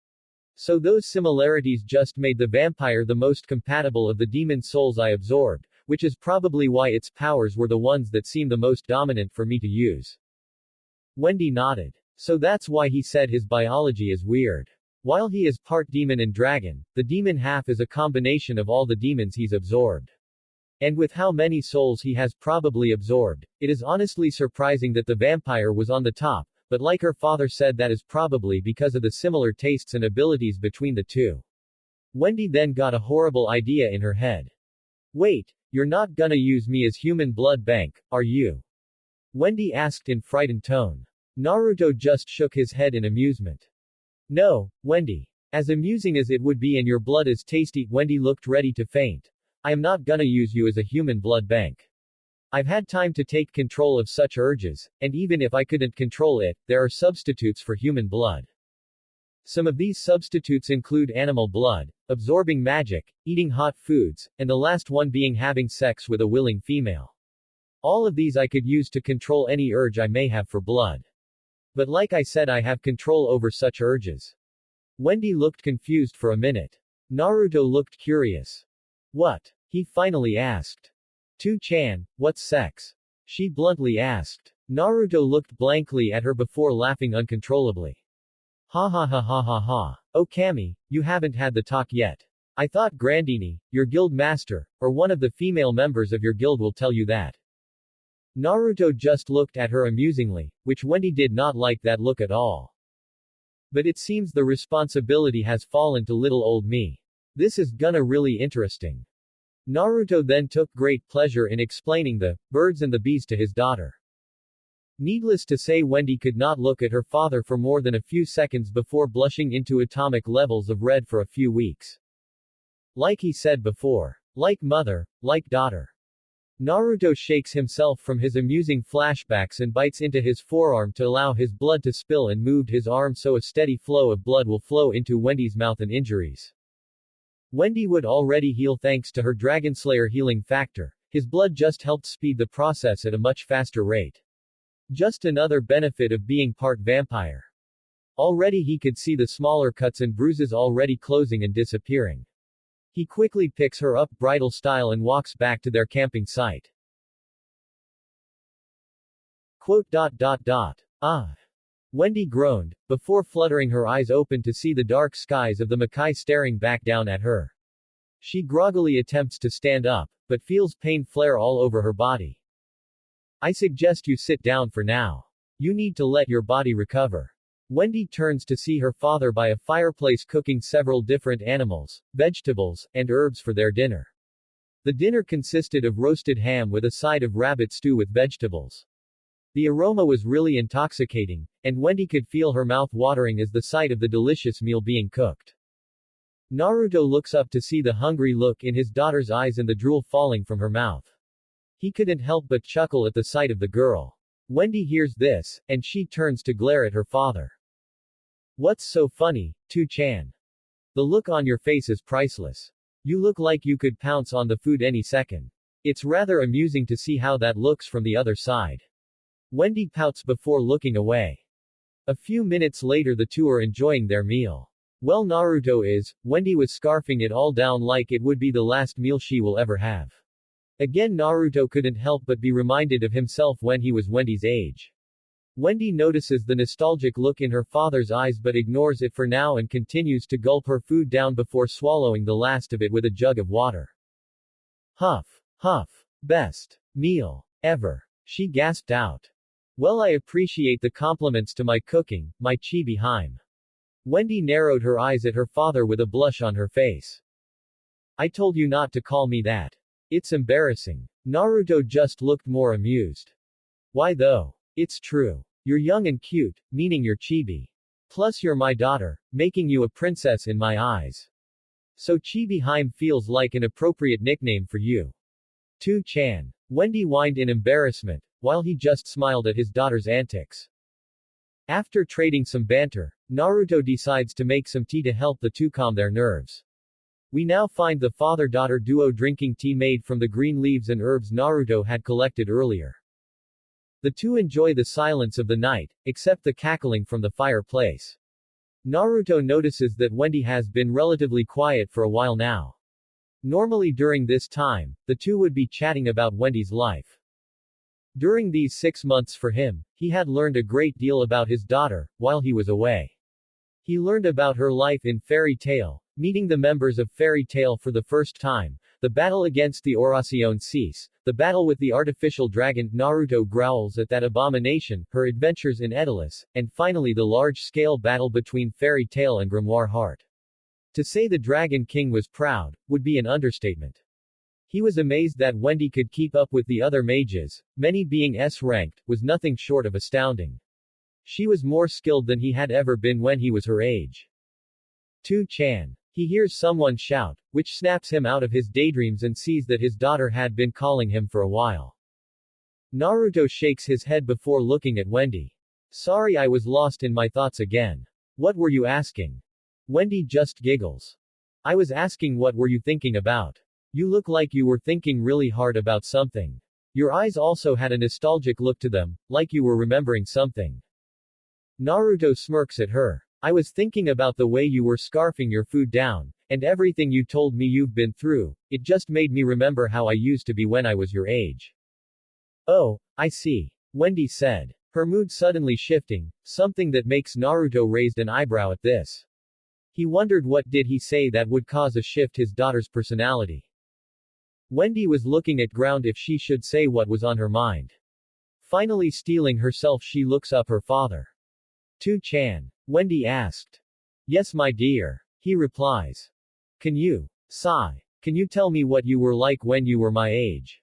So those similarities just made the vampire the most compatible of the demon souls I absorbed, which is probably why its powers were the ones that seemed the most dominant for me to use." Wendy nodded. "So that's why he said his biology is weird. While he is part demon and dragon, the demon half is a combination of all the demons he's absorbed. And with how many souls he has probably absorbed, it is honestly surprising that the vampire was on the top, but like her father said, that is probably because of the similar tastes and abilities between the two." Wendy then got a horrible idea in her head. "Wait, you're not gonna use me as human blood bank, are you?" Wendy asked in frightened tone. Naruto just shook his head in amusement. "No, Wendy. As amusing as it would be, and your blood is tasty." Wendy looked ready to faint. "I am not gonna use you as a human blood bank. I've had time to take control of such urges, and even if I couldn't control it, there are substitutes for human blood. Some of these substitutes include animal blood, absorbing magic, eating hot foods, and the last one being having sex with a willing female. All of these I could use to control any urge I may have for blood. But like I said, I have control over such urges." Wendy looked confused for a minute. Naruto looked curious. "What?" he finally asked. "2-chan, what's sex?" she bluntly asked. Naruto looked blankly at her before laughing uncontrollably. "Ha ha ha ha ha ha. Oh Kami, you haven't had the talk yet. I thought Grandini, your guild master, or one of the female members of your guild will tell you that." Naruto just looked at her amusingly, which Wendy did not like that look at all. "But it seems the responsibility has fallen to little old me. This is gonna really interesting." Naruto then took great pleasure in explaining the birds and the bees to his daughter. Needless to say, Wendy could not look at her father for more than a few seconds before blushing into atomic levels of red for a few weeks. Like he said before. Like mother, like daughter. Naruto shakes himself from his amusing flashbacks and bites into his forearm to allow his blood to spill and moved his arm so a steady flow of blood will flow into Wendy's mouth and injuries. Wendy would already heal thanks to her Dragonslayer healing factor. His blood just helped speed the process at a much faster rate. Just another benefit of being part vampire. Already he could see the smaller cuts and bruises already closing and disappearing. He quickly picks her up bridal style and walks back to their camping site. Quote. Ah. Wendy groaned, before fluttering her eyes open to see the dark skies of the Makai staring back down at her. She groggily attempts to stand up, but feels pain flare all over her body. I suggest you sit down for now. You need to let your body recover. Wendy turns to see her father by a fireplace cooking several different animals, vegetables, and herbs for their dinner. The dinner consisted of roasted ham with a side of rabbit stew with vegetables. The aroma was really intoxicating, and Wendy could feel her mouth watering as the sight of the delicious meal being cooked. Naruto looks up to see the hungry look in his daughter's eyes and the drool falling from her mouth. He couldn't help but chuckle at the sight of the girl. Wendy hears this, and she turns to glare at her father. What's so funny, Tu-chan? The look on your face is priceless. You look like you could pounce on the food any second. It's rather amusing to see how that looks from the other side. Wendy pouts before looking away. A few minutes later the two are enjoying their meal. Well, Naruto is, Wendy was scarfing it all down like it would be the last meal she will ever have. Again, Naruto couldn't help but be reminded of himself when he was Wendy's age. Wendy notices the nostalgic look in her father's eyes but ignores it for now and continues to gulp her food down before swallowing the last of it with a jug of water. Huff. Huff. Best meal ever. She gasped out. Well, I appreciate the compliments to my cooking, my chibi-hime. Wendy narrowed her eyes at her father with a blush on her face. I told you not to call me that. It's embarrassing. Naruto just looked more amused. Why though? It's true. You're young and cute, meaning you're chibi. Plus you're my daughter, making you a princess in my eyes. So chibi-hime feels like an appropriate nickname for you. Tu-chan. Wendy whined in embarrassment, while he just smiled at his daughter's antics. After trading some banter, Naruto decides to make some tea to help the two calm their nerves. We now find the father-daughter duo drinking tea made from the green leaves and herbs Naruto had collected earlier. The two enjoy the silence of the night, except the cackling from the fireplace. Naruto notices that Wendy has been relatively quiet for a while now. Normally during this time, the two would be chatting about Wendy's life. During these 6 months for him, he had learned a great deal about his daughter, while he was away. He learned about her life in Fairy Tail, meeting the members of Fairy Tail for the first time, the battle against the Oracion Cease, the battle with the artificial dragon, Naruto growls at that abomination, her adventures in Edelus, and finally the large-scale battle between Fairy Tail and Grimoire Heart. To say the Dragon King was proud, would be an understatement. He was amazed that Wendy could keep up with the other mages, many being S-ranked, was nothing short of astounding. She was more skilled than he had ever been when he was her age. Tu-chan. He hears someone shout, which snaps him out of his daydreams and sees that his daughter had been calling him for a while. Naruto shakes his head before looking at Wendy. Sorry, I was lost in my thoughts again. What were you asking? Wendy just giggles. I was asking what were you thinking about? You look like you were thinking really hard about something. Your eyes also had a nostalgic look to them, like you were remembering something. Naruto smirks at her. I was thinking about the way you were scarfing your food down, and everything you told me you've been through, it just made me remember how I used to be when I was your age. Oh, I see. Wendy said. Her mood suddenly shifting, something that makes Naruto raised an eyebrow at this. He wondered what did he say that would cause a shift his daughter's personality. Wendy was looking at ground if she should say what was on her mind. Finally steeling herself she looks up her father. Tu-chan. Wendy asked. Yes, my dear. He replies. Can you tell me what you were like when you were my age?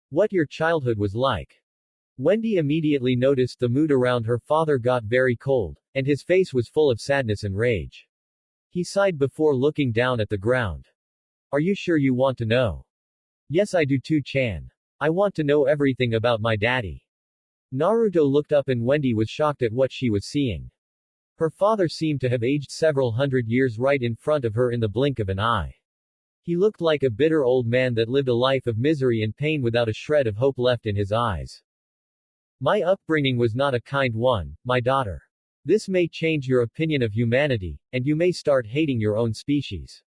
What your childhood was like? Wendy immediately noticed the mood around her father got very cold, and his face was full of sadness and rage. He sighed before looking down at the ground. Are you sure you want to know? Yes, I do too, Chan. I want to know everything about my daddy. Naruto looked up and Wendy was shocked at what she was seeing. Her father seemed to have aged several hundred years right in front of her in the blink of an eye. He looked like a bitter old man that lived a life of misery and pain without a shred of hope left in his eyes. My upbringing was not a kind one, my daughter. This may change your opinion of humanity, and you may start hating your own species.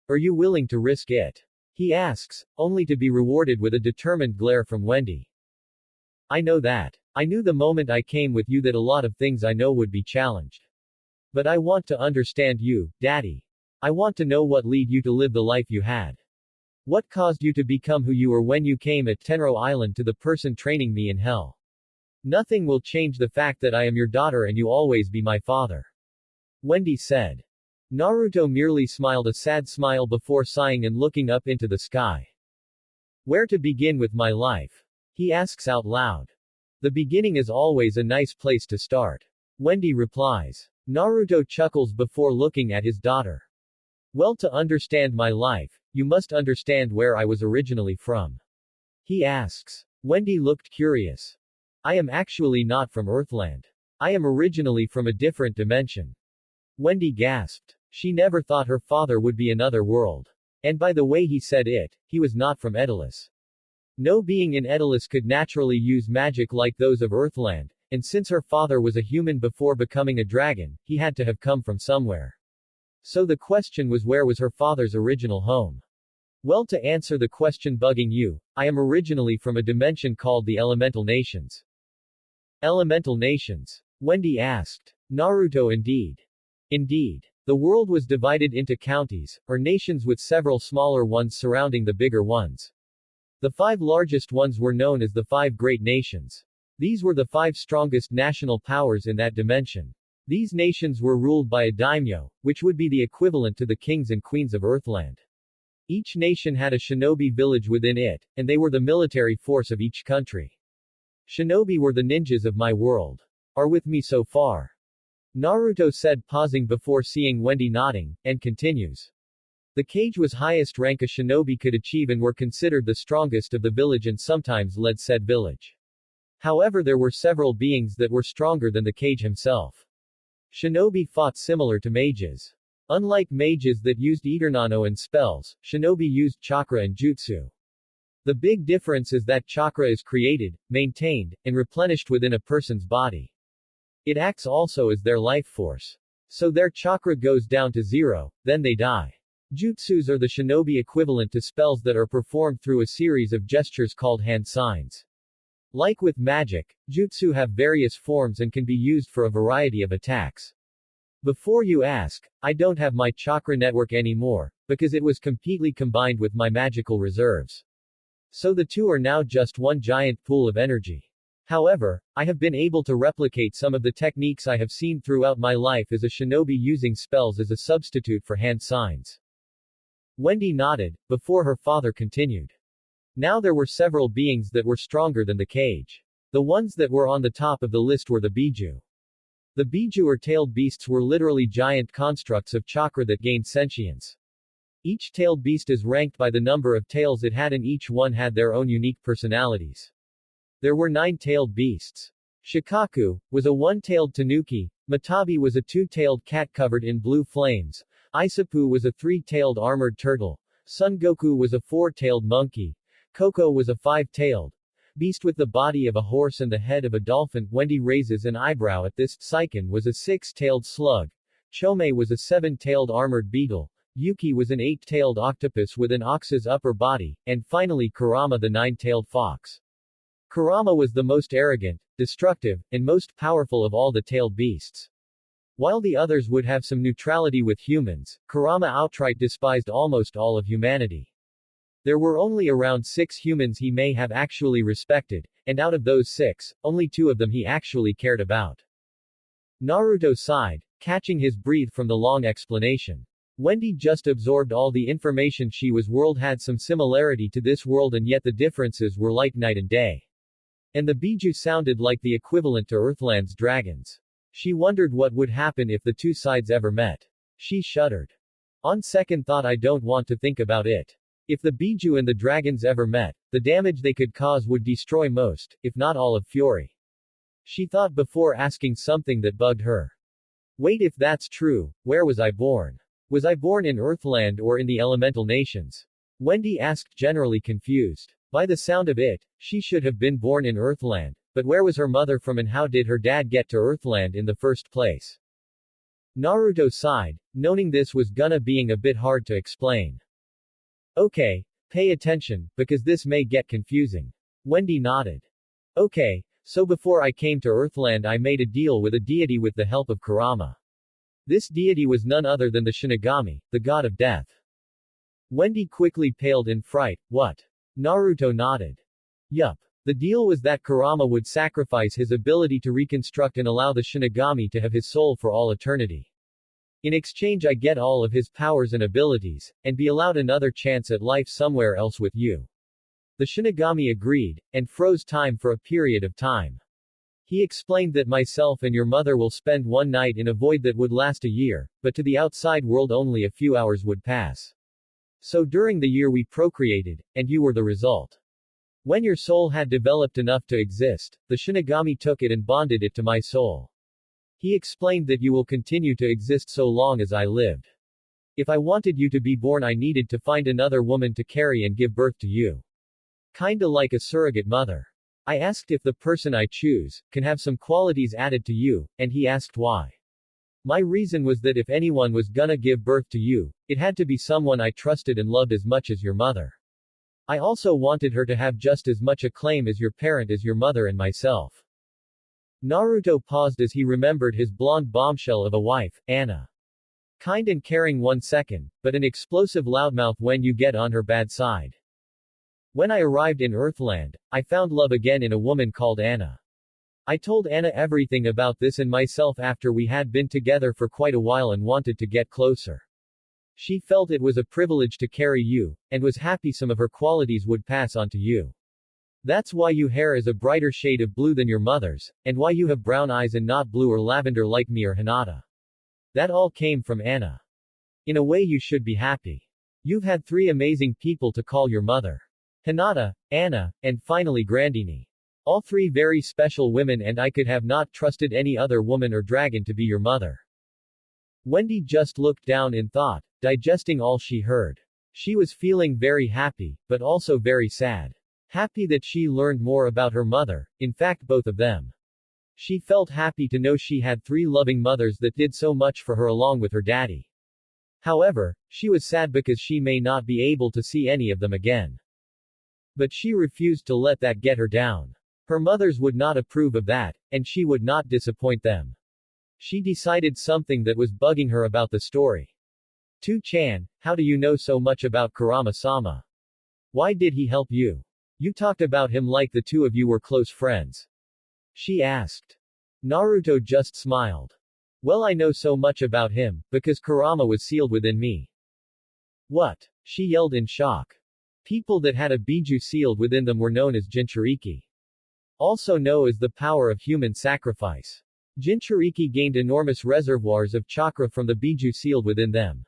Are you willing to risk it? He asks, only to be rewarded with a determined glare from Wendy. I know that. I knew the moment I came with you that a lot of things I know would be challenged. But I want to understand you, Daddy. I want to know what led you to live the life you had. What caused you to become who you were when you came at Tenro Island to the person training me in hell. Nothing will change the fact that I am your daughter and you always be my father. Wendy said. Naruto merely smiled a sad smile before sighing and looking up into the sky. Where to begin with my life? He asks out loud. The beginning is always a nice place to start. Wendy replies. Naruto chuckles before looking at his daughter. Well, to understand my life, you must understand where I was originally from. He asks. Wendy looked curious. I am actually not from Earthland. I am originally from a different dimension. Wendy gasped. She never thought her father would be another world. And by the way he said it, he was not from Edolis. No being in Edolis could naturally use magic like those of Earthland, and since her father was a human before becoming a dragon, he had to have come from somewhere. So the question was, where was her father's original home? Well, to answer the question bugging you, I am originally from a dimension called the Elemental Nations. Elemental Nations? Wendy asked. Naruto indeed. Indeed. The world was divided into counties, or nations with several smaller ones surrounding the bigger ones. The 5 largest ones were known as the 5 Great Nations. These were the 5 strongest national powers in that dimension. These nations were ruled by a daimyo, which would be the equivalent to the kings and queens of Earthland. Each nation had a shinobi village within it, and they were the military force of each country. Shinobi were the ninjas of my world. Are with me so far? Naruto said, pausing before seeing Wendy nodding, and continues. The cage was highest rank a shinobi could achieve and were considered the strongest of the village and sometimes led said village. However, there were several beings that were stronger than the cage himself. Shinobi fought similar to mages. Unlike mages that used Eternano and spells, shinobi used chakra and jutsu. The big difference is that chakra is created, maintained, and replenished within a person's body. It acts also as their life force. So their chakra goes down to 0, then they die. Jutsus are the shinobi equivalent to spells that are performed through a series of gestures called hand signs. Like with magic, jutsu have various forms and can be used for a variety of attacks. Before you ask, I don't have my chakra network anymore, because it was completely combined with my magical reserves. So the two are now just one giant pool of energy. However, I have been able to replicate some of the techniques I have seen throughout my life as a shinobi using spells as a substitute for hand signs. Wendy nodded, before her father continued. Now there were several beings that were stronger than the cage. The ones that were on the top of the list were the Biju. The Biju or tailed beasts were literally giant constructs of chakra that gained sentience. Each tailed beast is ranked by the number of tails it had and each one had their own unique personalities. There were 9 tailed beasts. Shikaku was a 1-tailed tanuki, Matabi was a 2-tailed cat covered in blue flames, Isapu was a 3-tailed armored turtle, Son Goku was a 4-tailed monkey, Koko was a 5-tailed beast with the body of a horse and the head of a dolphin. Wendy raises an eyebrow at this. Seiken was a 6-tailed slug, Chome was a 7-tailed armored beetle, Yuki was an 8-tailed octopus with an ox's upper body, and finally Kurama the 9-tailed fox. Kurama was the most arrogant, destructive, and most powerful of all the tailed beasts. While the others would have some neutrality with humans, Kurama outright despised almost all of humanity. There were only around 6 humans he may have actually respected, and out of those 6, only 2 of them he actually cared about. Naruto sighed, catching his breath from the long explanation. Wendy just absorbed all the information. She was world had some similarity to this world and yet the differences were like night and day. And the Biju sounded like the equivalent to Earthland's dragons. She wondered what would happen if the two sides ever met. She shuddered. On second thought, I don't want to think about it. If the Biju and the dragons ever met, the damage they could cause would destroy most, if not all of Fury. She thought before asking something that bugged her. Wait, if that's true, where was I born? Was I born in Earthland or in the elemental nations? Wendy asked, generally confused. By the sound of it, she should have been born in Earthland, but where was her mother from and how did her dad get to Earthland in the first place? Naruto sighed, knowing this was gonna being a bit hard to explain. Okay, pay attention, because this may get confusing. Wendy nodded. Okay, so before I came to Earthland I made a deal with a deity with the help of Kurama. This deity was none other than the Shinigami, the god of death. Wendy quickly paled in fright. What? Naruto nodded. Yup. The deal was that Kurama would sacrifice his ability to reconstruct and allow the Shinigami to have his soul for all eternity. In exchange I get all of his powers and abilities, and be allowed another chance at life somewhere else with you. The Shinigami agreed, and froze time for a period of time. He explained that myself and your mother will spend one night in a void that would last a year, but to the outside world only a few hours would pass. So during the year we procreated, and you were the result. When your soul had developed enough to exist, the Shinigami took it and bonded it to my soul. He explained that you will continue to exist so long as I lived. If I wanted you to be born I needed to find another woman to carry and give birth to you. Kinda like a surrogate mother. I asked if the person I choose can have some qualities added to you, and he asked why. My reason was that if anyone was gonna give birth to you, it had to be someone I trusted and loved as much as your mother. I also wanted her to have just as much acclaim as your parent as your mother and myself. Naruto paused as he remembered his blonde bombshell of a wife, Anna. Kind and caring 1 second, but an explosive loudmouth when you get on her bad side. When I arrived in Earthland, I found love again in a woman called Anna. I told Anna everything about this and myself after we had been together for quite a while and wanted to get closer. She felt it was a privilege to carry you, and was happy some of her qualities would pass on to you. That's why your hair is a brighter shade of blue than your mother's, and why you have brown eyes and not blue or lavender like me or Hinata. That all came from Anna. In a way you should be happy. You've had 3 amazing people to call your mother. Hinata, Anna, and finally Grandini. All 3 very special women and I could have not trusted any other woman or dragon to be your mother. Wendy just looked down in thought, digesting all she heard. She was feeling very happy, but also very sad. Happy that she learned more about her mother, in fact both of them. She felt happy to know she had 3 loving mothers that did so much for her along with her daddy. However, she was sad because she may not be able to see any of them again. But she refused to let that get her down. Her mothers would not approve of that, and she would not disappoint them. She decided something that was bugging her about the story. "2-chan, how do you know so much about Kurama-sama? Why did he help you? You talked about him like the 2 of you were close friends." She asked. Naruto just smiled. Well, I know so much about him, because Kurama was sealed within me. What? She yelled in shock. People that had a Biju sealed within them were known as Jinchuriki. Also known as the power of human sacrifice. Jinchuriki gained enormous reservoirs of chakra from the Biju sealed within them.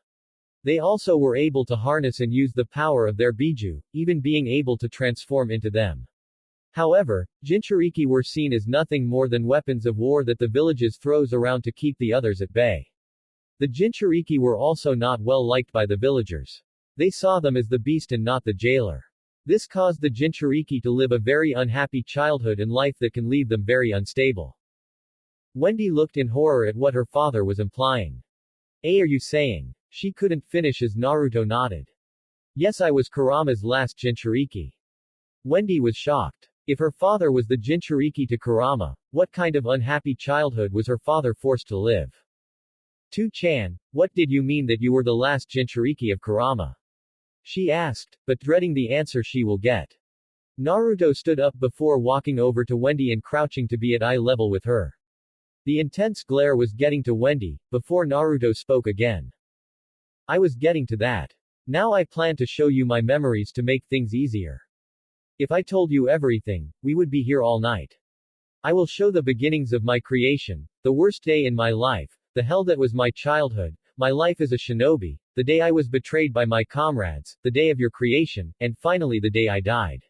They also were able to harness and use the power of their Biju, even being able to transform into them. However, Jinchuriki were seen as nothing more than weapons of war that the villages throws around to keep the others at bay. The Jinchuriki were also not well liked by the villagers. They saw them as the beast and not the jailer. This caused the Jinchuriki to live a very unhappy childhood and life that can leave them very unstable. Wendy looked in horror at what her father was implying. Are you saying? She couldn't finish as Naruto nodded. Yes, I was Kurama's last Jinchuriki. Wendy was shocked. If her father was the Jinchuriki to Kurama, what kind of unhappy childhood was her father forced to live? 2-chan, what did you mean that you were the last Jinchuriki of Kurama? She asked, but dreading the answer she will get. Naruto stood up before walking over to Wendy and crouching to be at eye level with her. The intense glare was getting to Wendy, before Naruto spoke again. I was getting to that. Now I plan to show you my memories to make things easier. If I told you everything, we would be here all night. I will show the beginnings of my creation, the worst day in my life, the hell that was my childhood, my life as a shinobi, the day I was betrayed by my comrades, the day of your creation, and finally the day I died.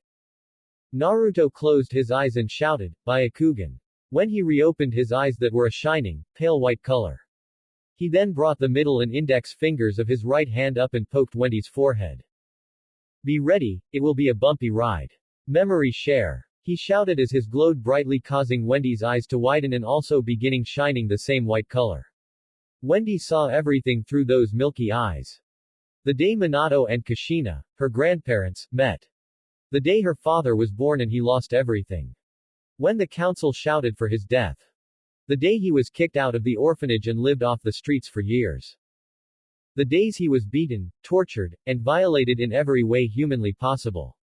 Naruto closed his eyes and shouted, Byakugan. When he reopened his eyes that were a shining, pale white color. He then brought the middle and index fingers of his right hand up and poked Wendy's forehead. Be ready, it will be a bumpy ride. Memory share. He shouted as his glowed brightly, causing Wendy's eyes to widen and also beginning shining the same white color. Wendy saw everything through those milky eyes. The day Minato and Kushina, her grandparents, met. The day her father was born and he lost everything. When the council shouted for his death. The day he was kicked out of the orphanage and lived off the streets for years. The days he was beaten, tortured, and violated in every way humanly possible.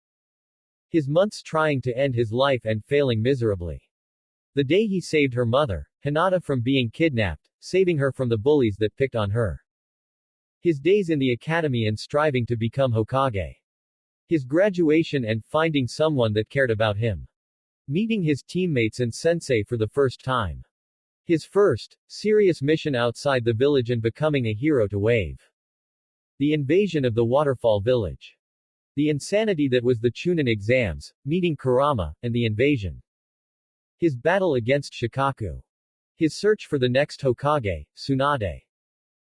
His months trying to end his life and failing miserably. The day he saved her mother, Hinata, from being kidnapped, saving her from the bullies that picked on her. His days in the academy and striving to become Hokage. His graduation and finding someone that cared about him. Meeting his teammates and sensei for the first time. His first, serious mission outside the village and becoming a hero to Wave. The invasion of the waterfall village. The insanity that was the Chunin exams, meeting Kurama, and the invasion. His battle against Shikaku. His search for the next Hokage, Tsunade.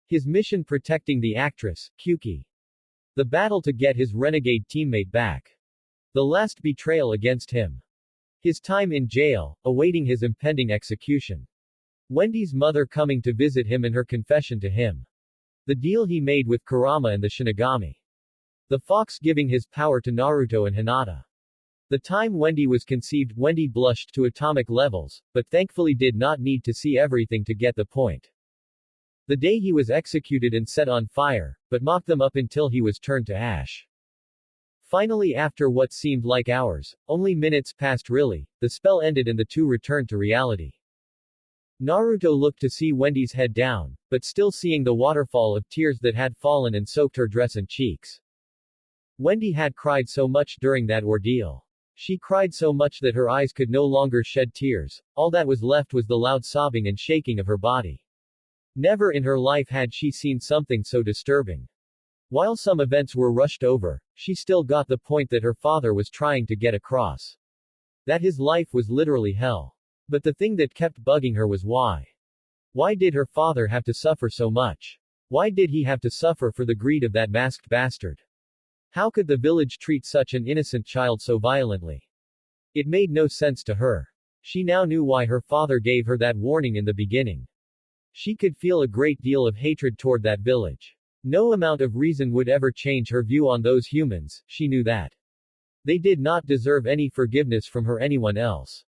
His mission protecting the actress, Kyuki. The battle to get his renegade teammate back. The last betrayal against him. His time in jail, awaiting his impending execution. Wendy's mother coming to visit him and her confession to him. The deal he made with Kurama and the Shinigami. The fox giving his power to Naruto and Hinata. The time Wendy was conceived, Wendy blushed to atomic levels, but thankfully did not need to see everything to get the point. The day he was executed and set on fire, but mocked them up until he was turned to ash. Finally, after what seemed like hours, only minutes passed really, the spell ended and the two returned to reality. Naruto looked to see Wendy's head down, but still seeing the waterfall of tears that had fallen and soaked her dress and cheeks. Wendy had cried so much during that ordeal. She cried so much that her eyes could no longer shed tears, all that was left was the loud sobbing and shaking of her body. Never in her life had she seen something so disturbing. While some events were rushed over, she still got the point that her father was trying to get across. That his life was literally hell. But the thing that kept bugging her was why. Why did her father have to suffer so much? Why did he have to suffer for the greed of that masked bastard? How could the village treat such an innocent child so violently? It made no sense to her. She now knew why her father gave her that warning in the beginning. She could feel a great deal of hatred toward that village. No amount of reason would ever change her view on those humans, she knew that. They did not deserve any forgiveness from her or anyone else.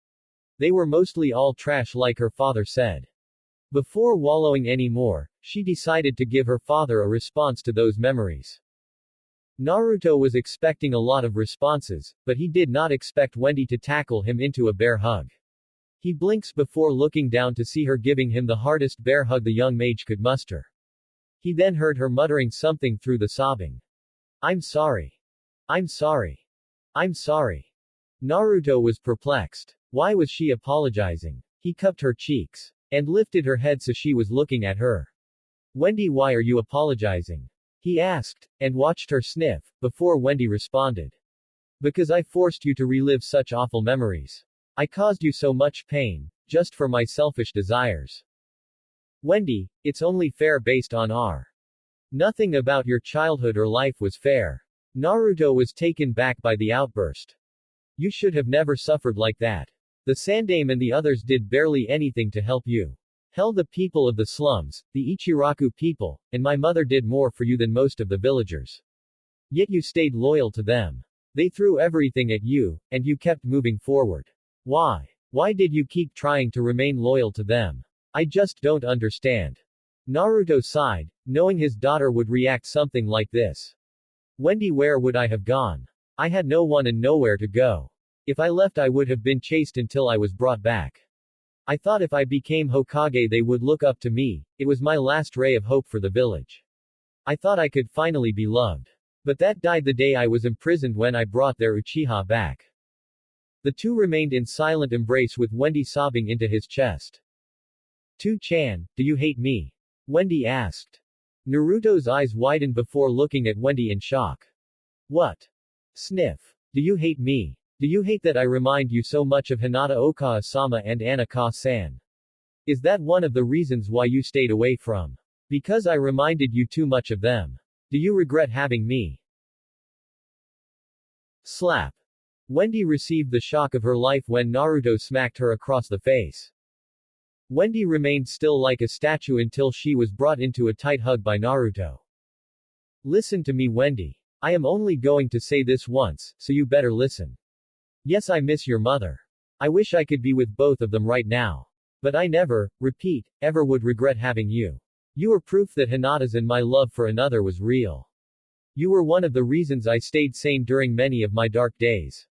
They were mostly all trash like her father said. Before wallowing anymore, she decided to give her father a response to those memories. Naruto was expecting a lot of responses, but he did not expect Wendy to tackle him into a bear hug. He blinks before looking down to see her giving him the hardest bear hug the young mage could muster. He then heard her muttering something through the sobbing. I'm sorry. I'm sorry. I'm sorry. Naruto was perplexed. Why was she apologizing? He cupped her cheeks and lifted her head so she was looking at her. Wendy, why are you apologizing? He asked, and watched her sniff, before Wendy responded. Because I forced you to relive such awful memories. I caused you so much pain, just for my selfish desires. Wendy, it's only fair based on our. Nothing about your childhood or life was fair. Naruto was taken back by the outburst. You should have never suffered like that. The Sandaime and the others did barely anything to help you. Hell, the people of the slums, the Ichiraku people, and my mother did more for you than most of the villagers. Yet you stayed loyal to them. They threw everything at you, and you kept moving forward. Why? Why did you keep trying to remain loyal to them? I just don't understand. Naruto sighed, knowing his daughter would react something like this. Wendy, where would I have gone? I had no one and nowhere to go. If I left I would have been chased until I was brought back. I thought if I became Hokage they would look up to me, it was my last ray of hope for the village. I thought I could finally be loved. But that died the day I was imprisoned when I brought their Uchiha back. The two remained in silent embrace with Wendy sobbing into his chest. "2-chan, do you hate me?" Wendy asked. Naruto's eyes widened before looking at Wendy in shock. "What?" Sniff. "Do you hate me? Do you hate that I remind you so much of Hinata Okawa-sama and Anna Ka-san? Is that one of the reasons why you stayed away from? Because I reminded you too much of them. Do you regret having me?" Slap. Wendy received the shock of her life when Naruto smacked her across the face. Wendy remained still like a statue until she was brought into a tight hug by Naruto. "Listen to me, Wendy. I am only going to say this once, so you better listen. Yes, I miss your mother. I wish I could be with both of them right now. But I never, repeat, ever would regret having you. You were proof that Hinata's and my love for another was real. You were one of the reasons I stayed sane during many of my dark days.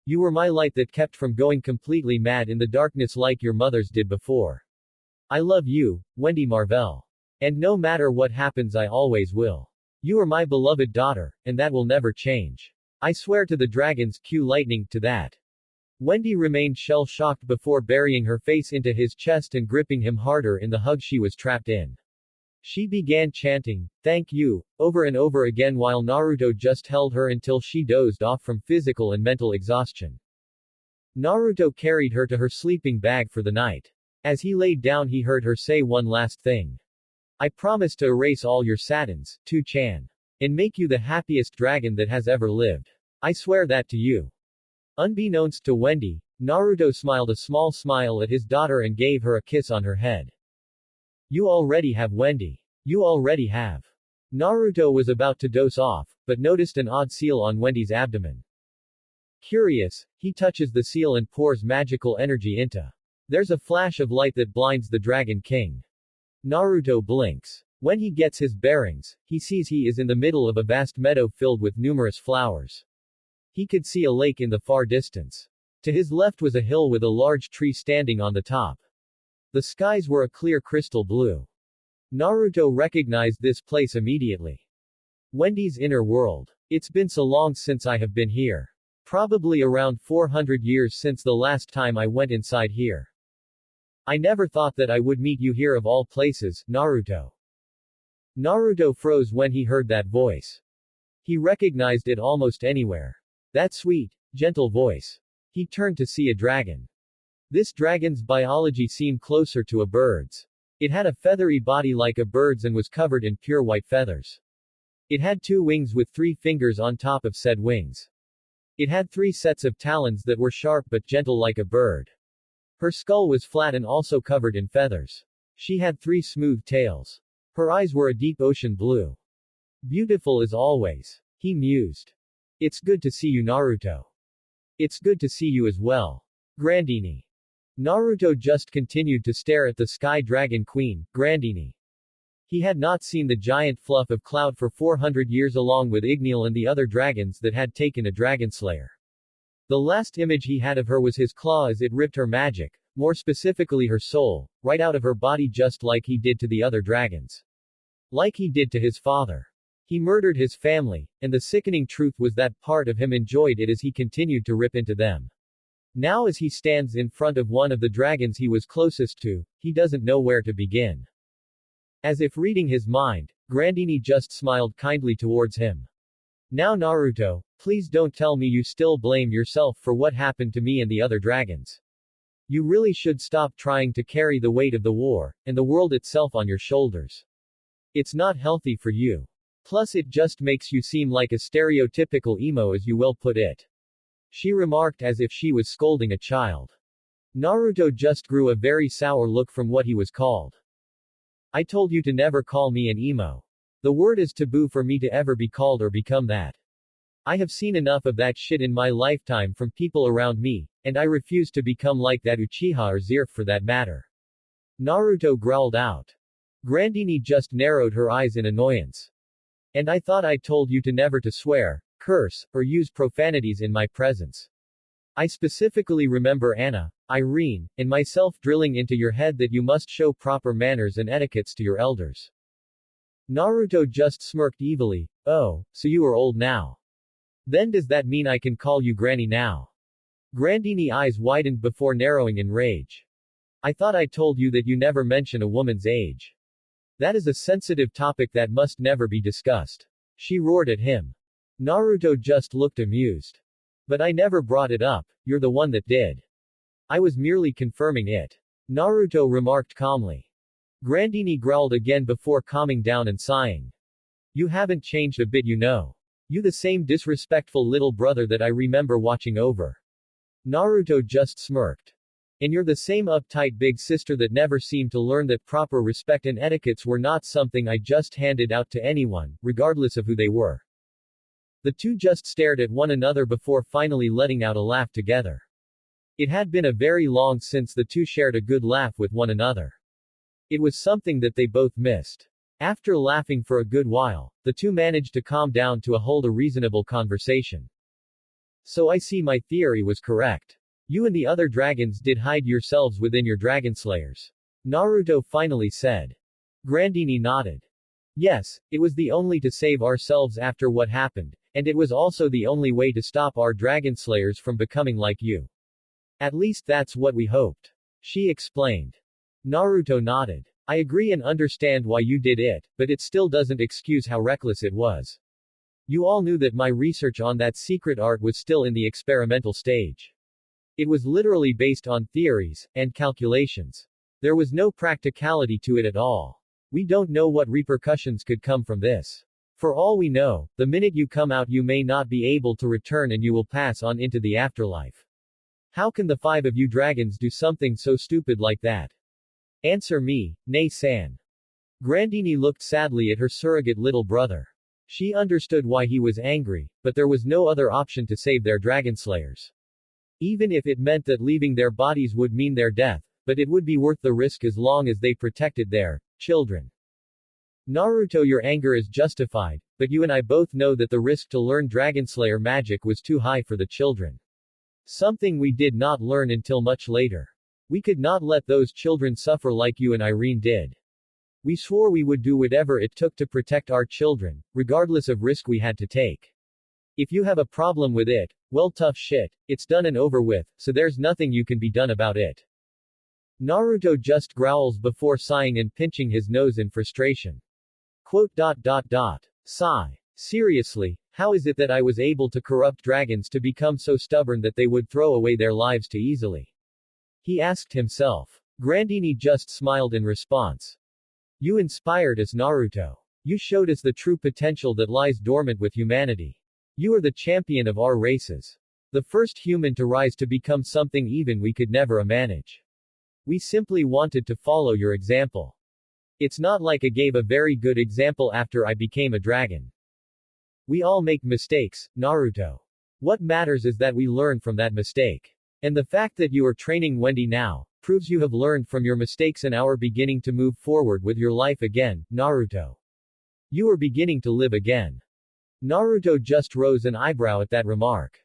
You were my light that kept from going completely mad in the darkness like your mothers did before. I love you, Wendy Marvell. And no matter what happens I always will. You are my beloved daughter, and that will never change. I swear to the dragons, cue lightning, to that." Wendy remained shell-shocked before burying her face into his chest and gripping him harder in the hug she was trapped in. She began chanting, "Thank you," over and over again while Naruto just held her until she dozed off from physical and mental exhaustion. Naruto carried her to her sleeping bag for the night. As he laid down he heard her say one last thing. "I promise to erase all your satins, 2-chan. And make you the happiest dragon that has ever lived. I swear that to you." Unbeknownst to Wendy, Naruto smiled a small smile at his daughter and gave her a kiss on her head. "You already have, Wendy. You already have." Naruto was about to doze off, but noticed an odd seal on Wendy's abdomen. Curious, he touches the seal and pours magical energy into. There's a flash of light that blinds the Dragon King. Naruto blinks. When he gets his bearings, he sees he is in the middle of a vast meadow filled with numerous flowers. He could see a lake in the far distance. To his left was a hill with a large tree standing on the top. The skies were a clear crystal blue. Naruto recognized this place immediately. Wendy's inner world. It's been so long since I have been here. Probably around 400 years since the last time I went inside here. I never thought that I would meet you here of all places, Naruto. Naruto froze when he heard that voice. He recognized it almost anywhere. That sweet, gentle voice. He turned to see a dragon. This dragon's biology seemed closer to a bird's. It had a feathery body like a bird's and was covered in pure white feathers. It had 2 wings with 3 fingers on top of said wings. It had 3 sets of talons that were sharp but gentle like a bird. Her skull was flat and also covered in feathers. She had 3 smooth tails. Her eyes were a deep ocean blue. Beautiful as always. He mused. It's good to see you, Naruto. It's good to see you as well. Grandini. Naruto just continued to stare at the Sky Dragon Queen, Grandini. He had not seen the giant fluff of cloud for 400 years along with Igneel and the other dragons that had taken a Dragonslayer. The last image he had of her was his claw as it ripped her magic, more specifically her soul, right out of her body just like he did to the other dragons. Like he did to his father. He murdered his family, and the sickening truth was that part of him enjoyed it as he continued to rip into them. Now as he stands in front of one of the dragons he was closest to, he doesn't know where to begin. As if reading his mind, Grandini just smiled kindly towards him. Now Naruto, please don't tell me you still blame yourself for what happened to me and the other dragons. You really should stop trying to carry the weight of the war, and the world itself on your shoulders. It's not healthy for you. Plus it just makes you seem like a stereotypical emo as you well put it. She remarked as if she was scolding a child. Naruto just grew a very sour look from what he was called. I told you to never call me an emo. The word is taboo for me to ever be called or become that. I have seen enough of that shit in my lifetime from people around me, and I refuse to become like that Uchiha or Zerf for that matter. Naruto growled out. Grandini just narrowed her eyes in annoyance. And I thought I told you to never to swear, curse, or use profanities in my presence. I specifically remember Anna, Irene, and myself drilling into your head that you must show proper manners and etiquettes to your elders. Naruto just smirked evilly. Oh, so you are old now. Then does that mean I can call you Granny now? Grandini's eyes widened before narrowing in rage. I thought I told you that you never mention a woman's age. That is a sensitive topic that must never be discussed. She roared at him. Naruto just looked amused. But I never brought it up, you're the one that did. I was merely confirming it. Naruto remarked calmly. Grandini growled again before calming down and sighing. You haven't changed a bit, you know. You the same disrespectful little brother that I remember watching over. Naruto just smirked. And you're the same uptight big sister that never seemed to learn that proper respect and etiquettes were not something I just handed out to anyone, regardless of who they were. The two just stared at one another before finally letting out a laugh together. It had been a very long since the two shared a good laugh with one another. It was something that they both missed. After laughing for a good while, the two managed to calm down to hold a reasonable conversation. So I see my theory was correct. You and the other dragons did hide yourselves within your dragon slayers. Naruto finally said. Grandini nodded. Yes, it was the only to save ourselves after what happened, and it was also the only way to stop our dragon slayers from becoming like you. At least that's what we hoped. She explained. Naruto nodded. I agree and understand why you did it, but it still doesn't excuse how reckless it was. You all knew that my research on that secret art was still in the experimental stage. It was literally based on theories and calculations. There was no practicality to it at all. We don't know what repercussions could come from this. For all we know, the minute you come out you may not be able to return and you will pass on into the afterlife. How can the 5 of you dragons do something so stupid like that? Answer me, Nei-san. Grandini looked sadly at her surrogate little brother. She understood why he was angry, but there was no other option to save their dragon slayers. Even if it meant that leaving their bodies would mean their death, but it would be worth the risk as long as they protected their children. Naruto, your anger is justified, but you and I both know that the risk to learn Dragonslayer magic was too high for the children. Something we did not learn until much later. We could not let those children suffer like you and Irene did. We swore we would do whatever it took to protect our children, regardless of risk we had to take. If you have a problem with it, well, tough shit, it's done and over with, so there's nothing you can be done about it. Naruto just growls before sighing and pinching his nose in frustration. Sigh. Seriously, how is it that I was able to corrupt dragons to become so stubborn that they would throw away their lives too easily? He asked himself. Grandini just smiled in response. You inspired us, Naruto. You showed us the true potential that lies dormant with humanity. You are the champion of our races. The first human to rise to become something even we could never manage. We simply wanted to follow your example. It's not like I gave a very good example after I became a dragon. We all make mistakes, Naruto. What matters is that we learn from that mistake. And the fact that you are training Wendy now, proves you have learned from your mistakes and are beginning to move forward with your life again, Naruto. You are beginning to live again. Naruto just rose an eyebrow at that remark.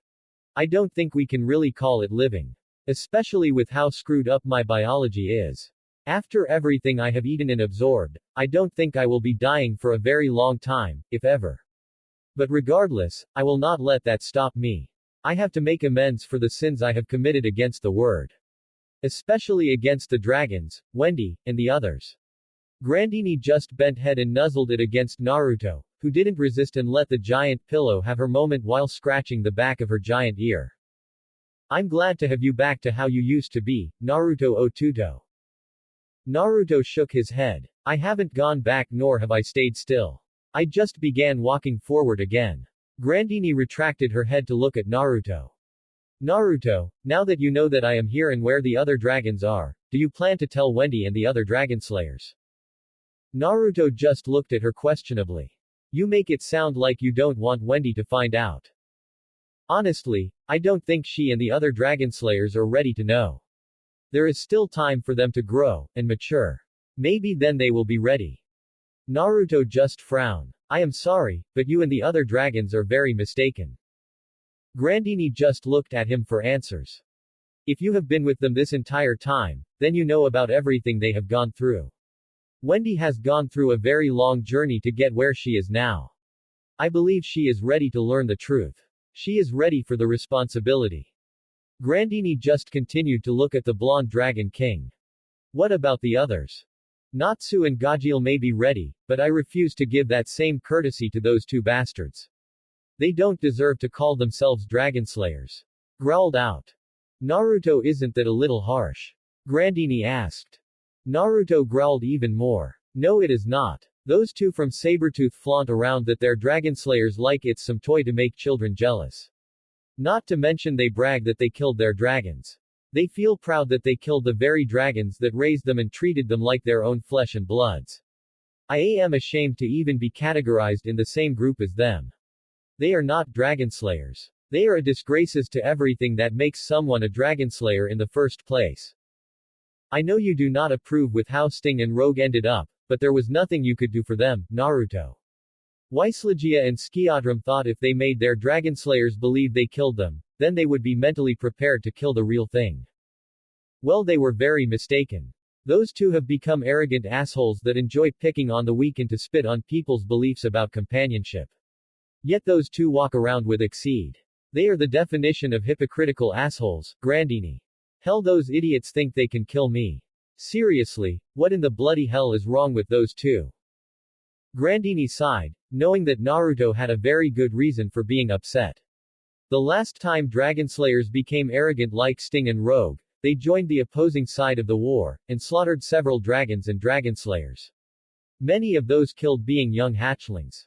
I don't think we can really call it living. Especially with how screwed up my biology is. After everything I have eaten and absorbed, I don't think I will be dying for a very long time, if ever. But regardless, I will not let that stop me. I have to make amends for the sins I have committed against the word. Especially against the dragons, Wendy, and the others. Grandini just bent head and nuzzled it against Naruto, who didn't resist and let the giant pillow have her moment while scratching the back of her giant ear. I'm glad to have you back to how you used to be, Naruto Otuto. Naruto shook his head. I haven't gone back nor have I stayed still. I just began walking forward again. Grandini retracted her head to look at Naruto. Naruto, now that you know that I am here and where the other dragons are, do you plan to tell Wendy and the other dragon slayers? Naruto just looked at her questionably. You make it sound like you don't want Wendy to find out. Honestly, I don't think she and the other dragon slayers are ready to know. There is still time for them to grow and mature. Maybe then they will be ready. Naruto just frowned. I am sorry, but you and the other dragons are very mistaken. Grandini just looked at him for answers. If you have been with them this entire time, then you know about everything they have gone through. Wendy has gone through a very long journey to get where she is now. I believe she is ready to learn the truth. She is ready for the responsibility. Grandini just continued to look at the blonde Dragon King. What about the others? Natsu and Gajil may be ready, but I refuse to give that same courtesy to those two bastards. They don't deserve to call themselves Dragon Slayers. Growled out. Naruto, isn't that a little harsh? Grandini asked. Naruto growled even more. No, it is not. Those two from Sabretooth flaunt around that they're Dragon Slayers like it's some toy to make children jealous. Not to mention they brag that they killed their dragons. They feel proud that they killed the very dragons that raised them and treated them like their own flesh and bloods. I am ashamed to even be categorized in the same group as them. They are not Dragon Slayers. They are a disgraces to everything that makes someone a Dragon Slayer in the first place. I know you do not approve with how Sting and Rogue ended up, but there was nothing you could do for them, Naruto. Wislegia and Skiadram thought if they made their Dragon Slayers believe they killed them, then they would be mentally prepared to kill the real thing. Well, they were very mistaken. Those two have become arrogant assholes that enjoy picking on the weak and to spit on people's beliefs about companionship. Yet those two walk around with exceed. They are the definition of hypocritical assholes, Grandini. Hell, those idiots think they can kill me. Seriously, what in the bloody hell is wrong with those two? Grandini sighed, knowing that Naruto had a very good reason for being upset. The last time Dragon Slayers became arrogant like Sting and Rogue, they joined the opposing side of the war, and slaughtered several dragons and Dragon Slayers. Many of those killed being young hatchlings.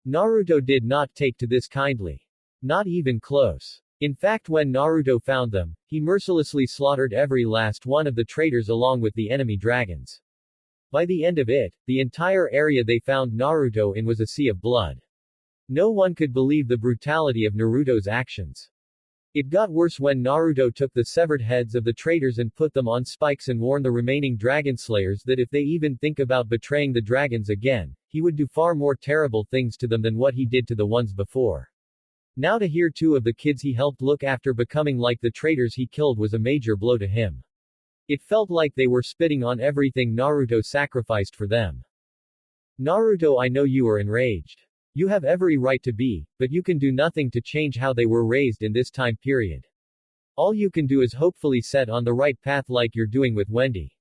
Naruto did not take to this kindly. Not even close. In fact, when Naruto found them, he mercilessly slaughtered every last one of the traitors along with the enemy dragons. By the end of it, the entire area they found Naruto in was a sea of blood. No one could believe the brutality of Naruto's actions. It got worse when Naruto took the severed heads of the traitors and put them on spikes and warned the remaining Dragon Slayers that if they even think about betraying the dragons again, he would do far more terrible things to them than what he did to the ones before. Now to hear two of the kids he helped look after becoming like the traitors he killed was a major blow to him. It felt like they were spitting on everything Naruto sacrificed for them. Naruto, I know you are enraged. You have every right to be, but you can do nothing to change how they were raised in this time period. All you can do is hopefully set on the right path like you're doing with Wendy.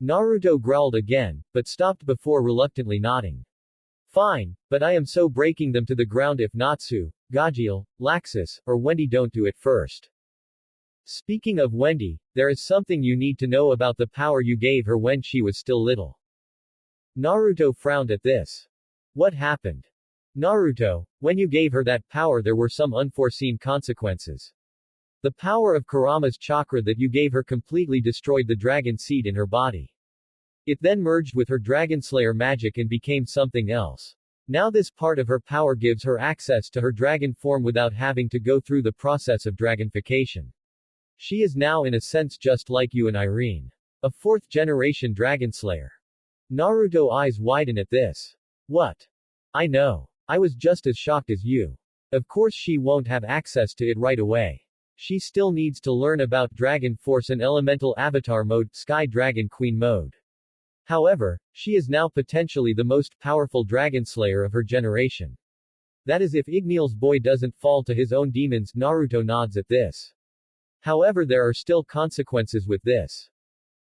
Naruto growled again, but stopped before reluctantly nodding. Fine, but I am so breaking them to the ground if Natsu, Gajil, Laxus, or Wendy don't do it first. Speaking of Wendy, there is something you need to know about the power you gave her when she was still little. Naruto frowned at this. What happened? Naruto, when you gave her that power there were some unforeseen consequences. The power of Kurama's chakra that you gave her completely destroyed the dragon seed in her body. It then merged with her Dragon Slayer magic and became something else. Now this part of her power gives her access to her dragon form without having to go through the process of dragonification. She is now in a sense just like you and Irene. A fourth-generation Dragon Slayer. Naruto eyes widen at this. What? I know. I was just as shocked as you. Of course she won't have access to it right away. She still needs to learn about Dragon Force and Elemental Avatar Mode, Sky Dragon Queen Mode. However, she is now potentially the most powerful Dragon Slayer of her generation. That is if Ignil's boy doesn't fall to his own demons. Naruto nods at this. However, there are still consequences with this.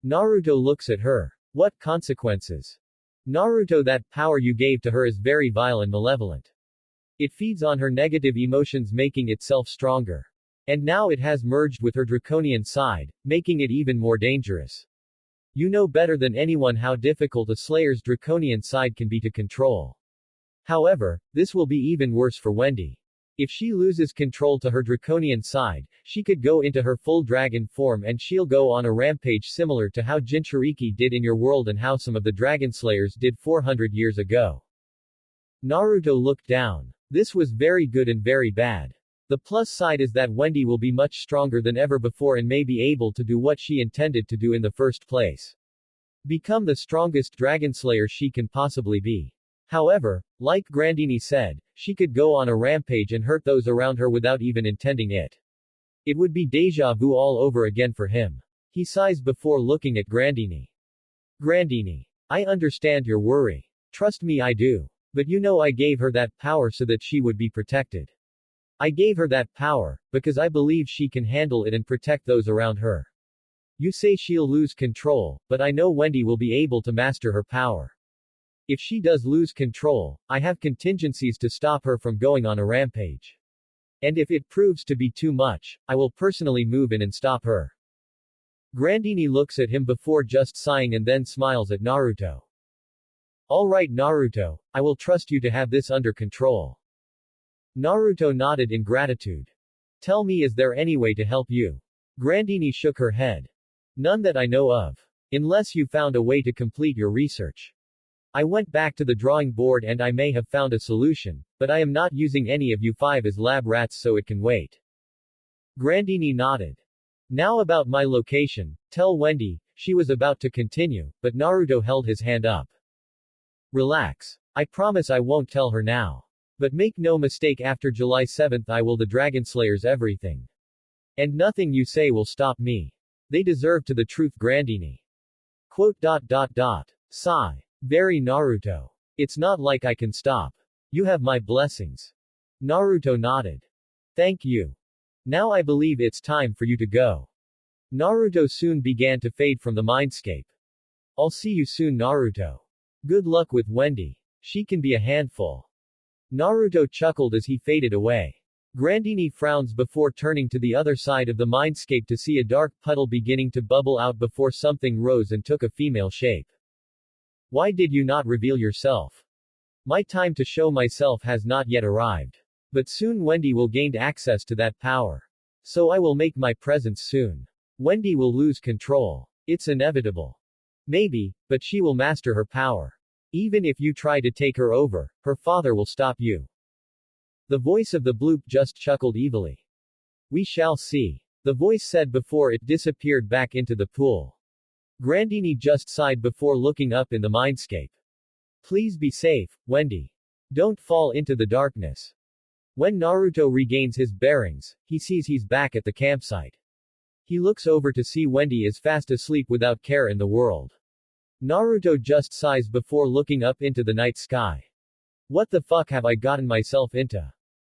Naruto looks at her. What consequences? Naruto, that power you gave to her is very vile and malevolent. It feeds on her negative emotions, making itself stronger. And now it has merged with her draconian side, making it even more dangerous. You know better than anyone how difficult a Slayer's draconian side can be to control. However, this will be even worse for Wendy. If she loses control to her draconian side, she could go into her full dragon form and she'll go on a rampage similar to how Jinchuriki did in your world and how some of the Dragon Slayers did 400 years ago. Naruto looked down. This was very good and very bad. The plus side is that Wendy will be much stronger than ever before and may be able to do what she intended to do in the first place. Become the strongest Dragon Slayer she can possibly be. However, like Grandini said, she could go on a rampage and hurt those around her without even intending it. It would be deja vu all over again for him. He sighs before looking at Grandini. Grandini. I understand your worry. Trust me, I do. But you know I gave her that power so that she would be protected. I gave her that power, because I believe she can handle it and protect those around her. You say she'll lose control, but I know Wendy will be able to master her power. If she does lose control, I have contingencies to stop her from going on a rampage. And if it proves to be too much, I will personally move in and stop her. Grandini looks at him before just sighing and then smiles at Naruto. Alright Naruto, I will trust you to have this under control. Naruto nodded in gratitude. Tell me, is there any way to help you? Grandini shook her head. None that I know of. Unless you found a way to complete your research. I went back to the drawing board and I may have found a solution, but I am not using any of you five as lab rats, so it can wait. Grandini nodded. Now about my location, tell Wendy. She was about to continue, but Naruto held his hand up. Relax. I promise I won't tell her now. But make no mistake, after July 7th I will the Dragon Slayers everything. And nothing you say will stop me. They deserve to the truth, Grandini. Quote. Sigh. Very Naruto. It's not like I can stop. You have my blessings. Naruto nodded. Thank you. Now I believe it's time for you to go. Naruto soon began to fade from the mindscape. I'll see you soon, Naruto. Good luck with Wendy. She can be a handful. Naruto chuckled as he faded away. Grandini frowns before turning to the other side of the mindscape to see a dark puddle beginning to bubble out before something rose and took a female shape. Why did you not reveal yourself? My time to show myself has not yet arrived. But soon Wendy will gain access to that power. So I will make my presence soon. Wendy will lose control. It's inevitable. Maybe, but she will master her power. Even if you try to take her over, her father will stop you. The voice of the bloop just chuckled evilly. We shall see. The voice said before it disappeared back into the pool. Grandini just sighed before looking up in the mindscape. Please be safe, Wendy. Don't fall into the darkness. When Naruto regains his bearings, he sees he's back at the campsite. He looks over to see Wendy is fast asleep without care in the world. Naruto just sighs before looking up into the night sky. What the fuck have I gotten myself into?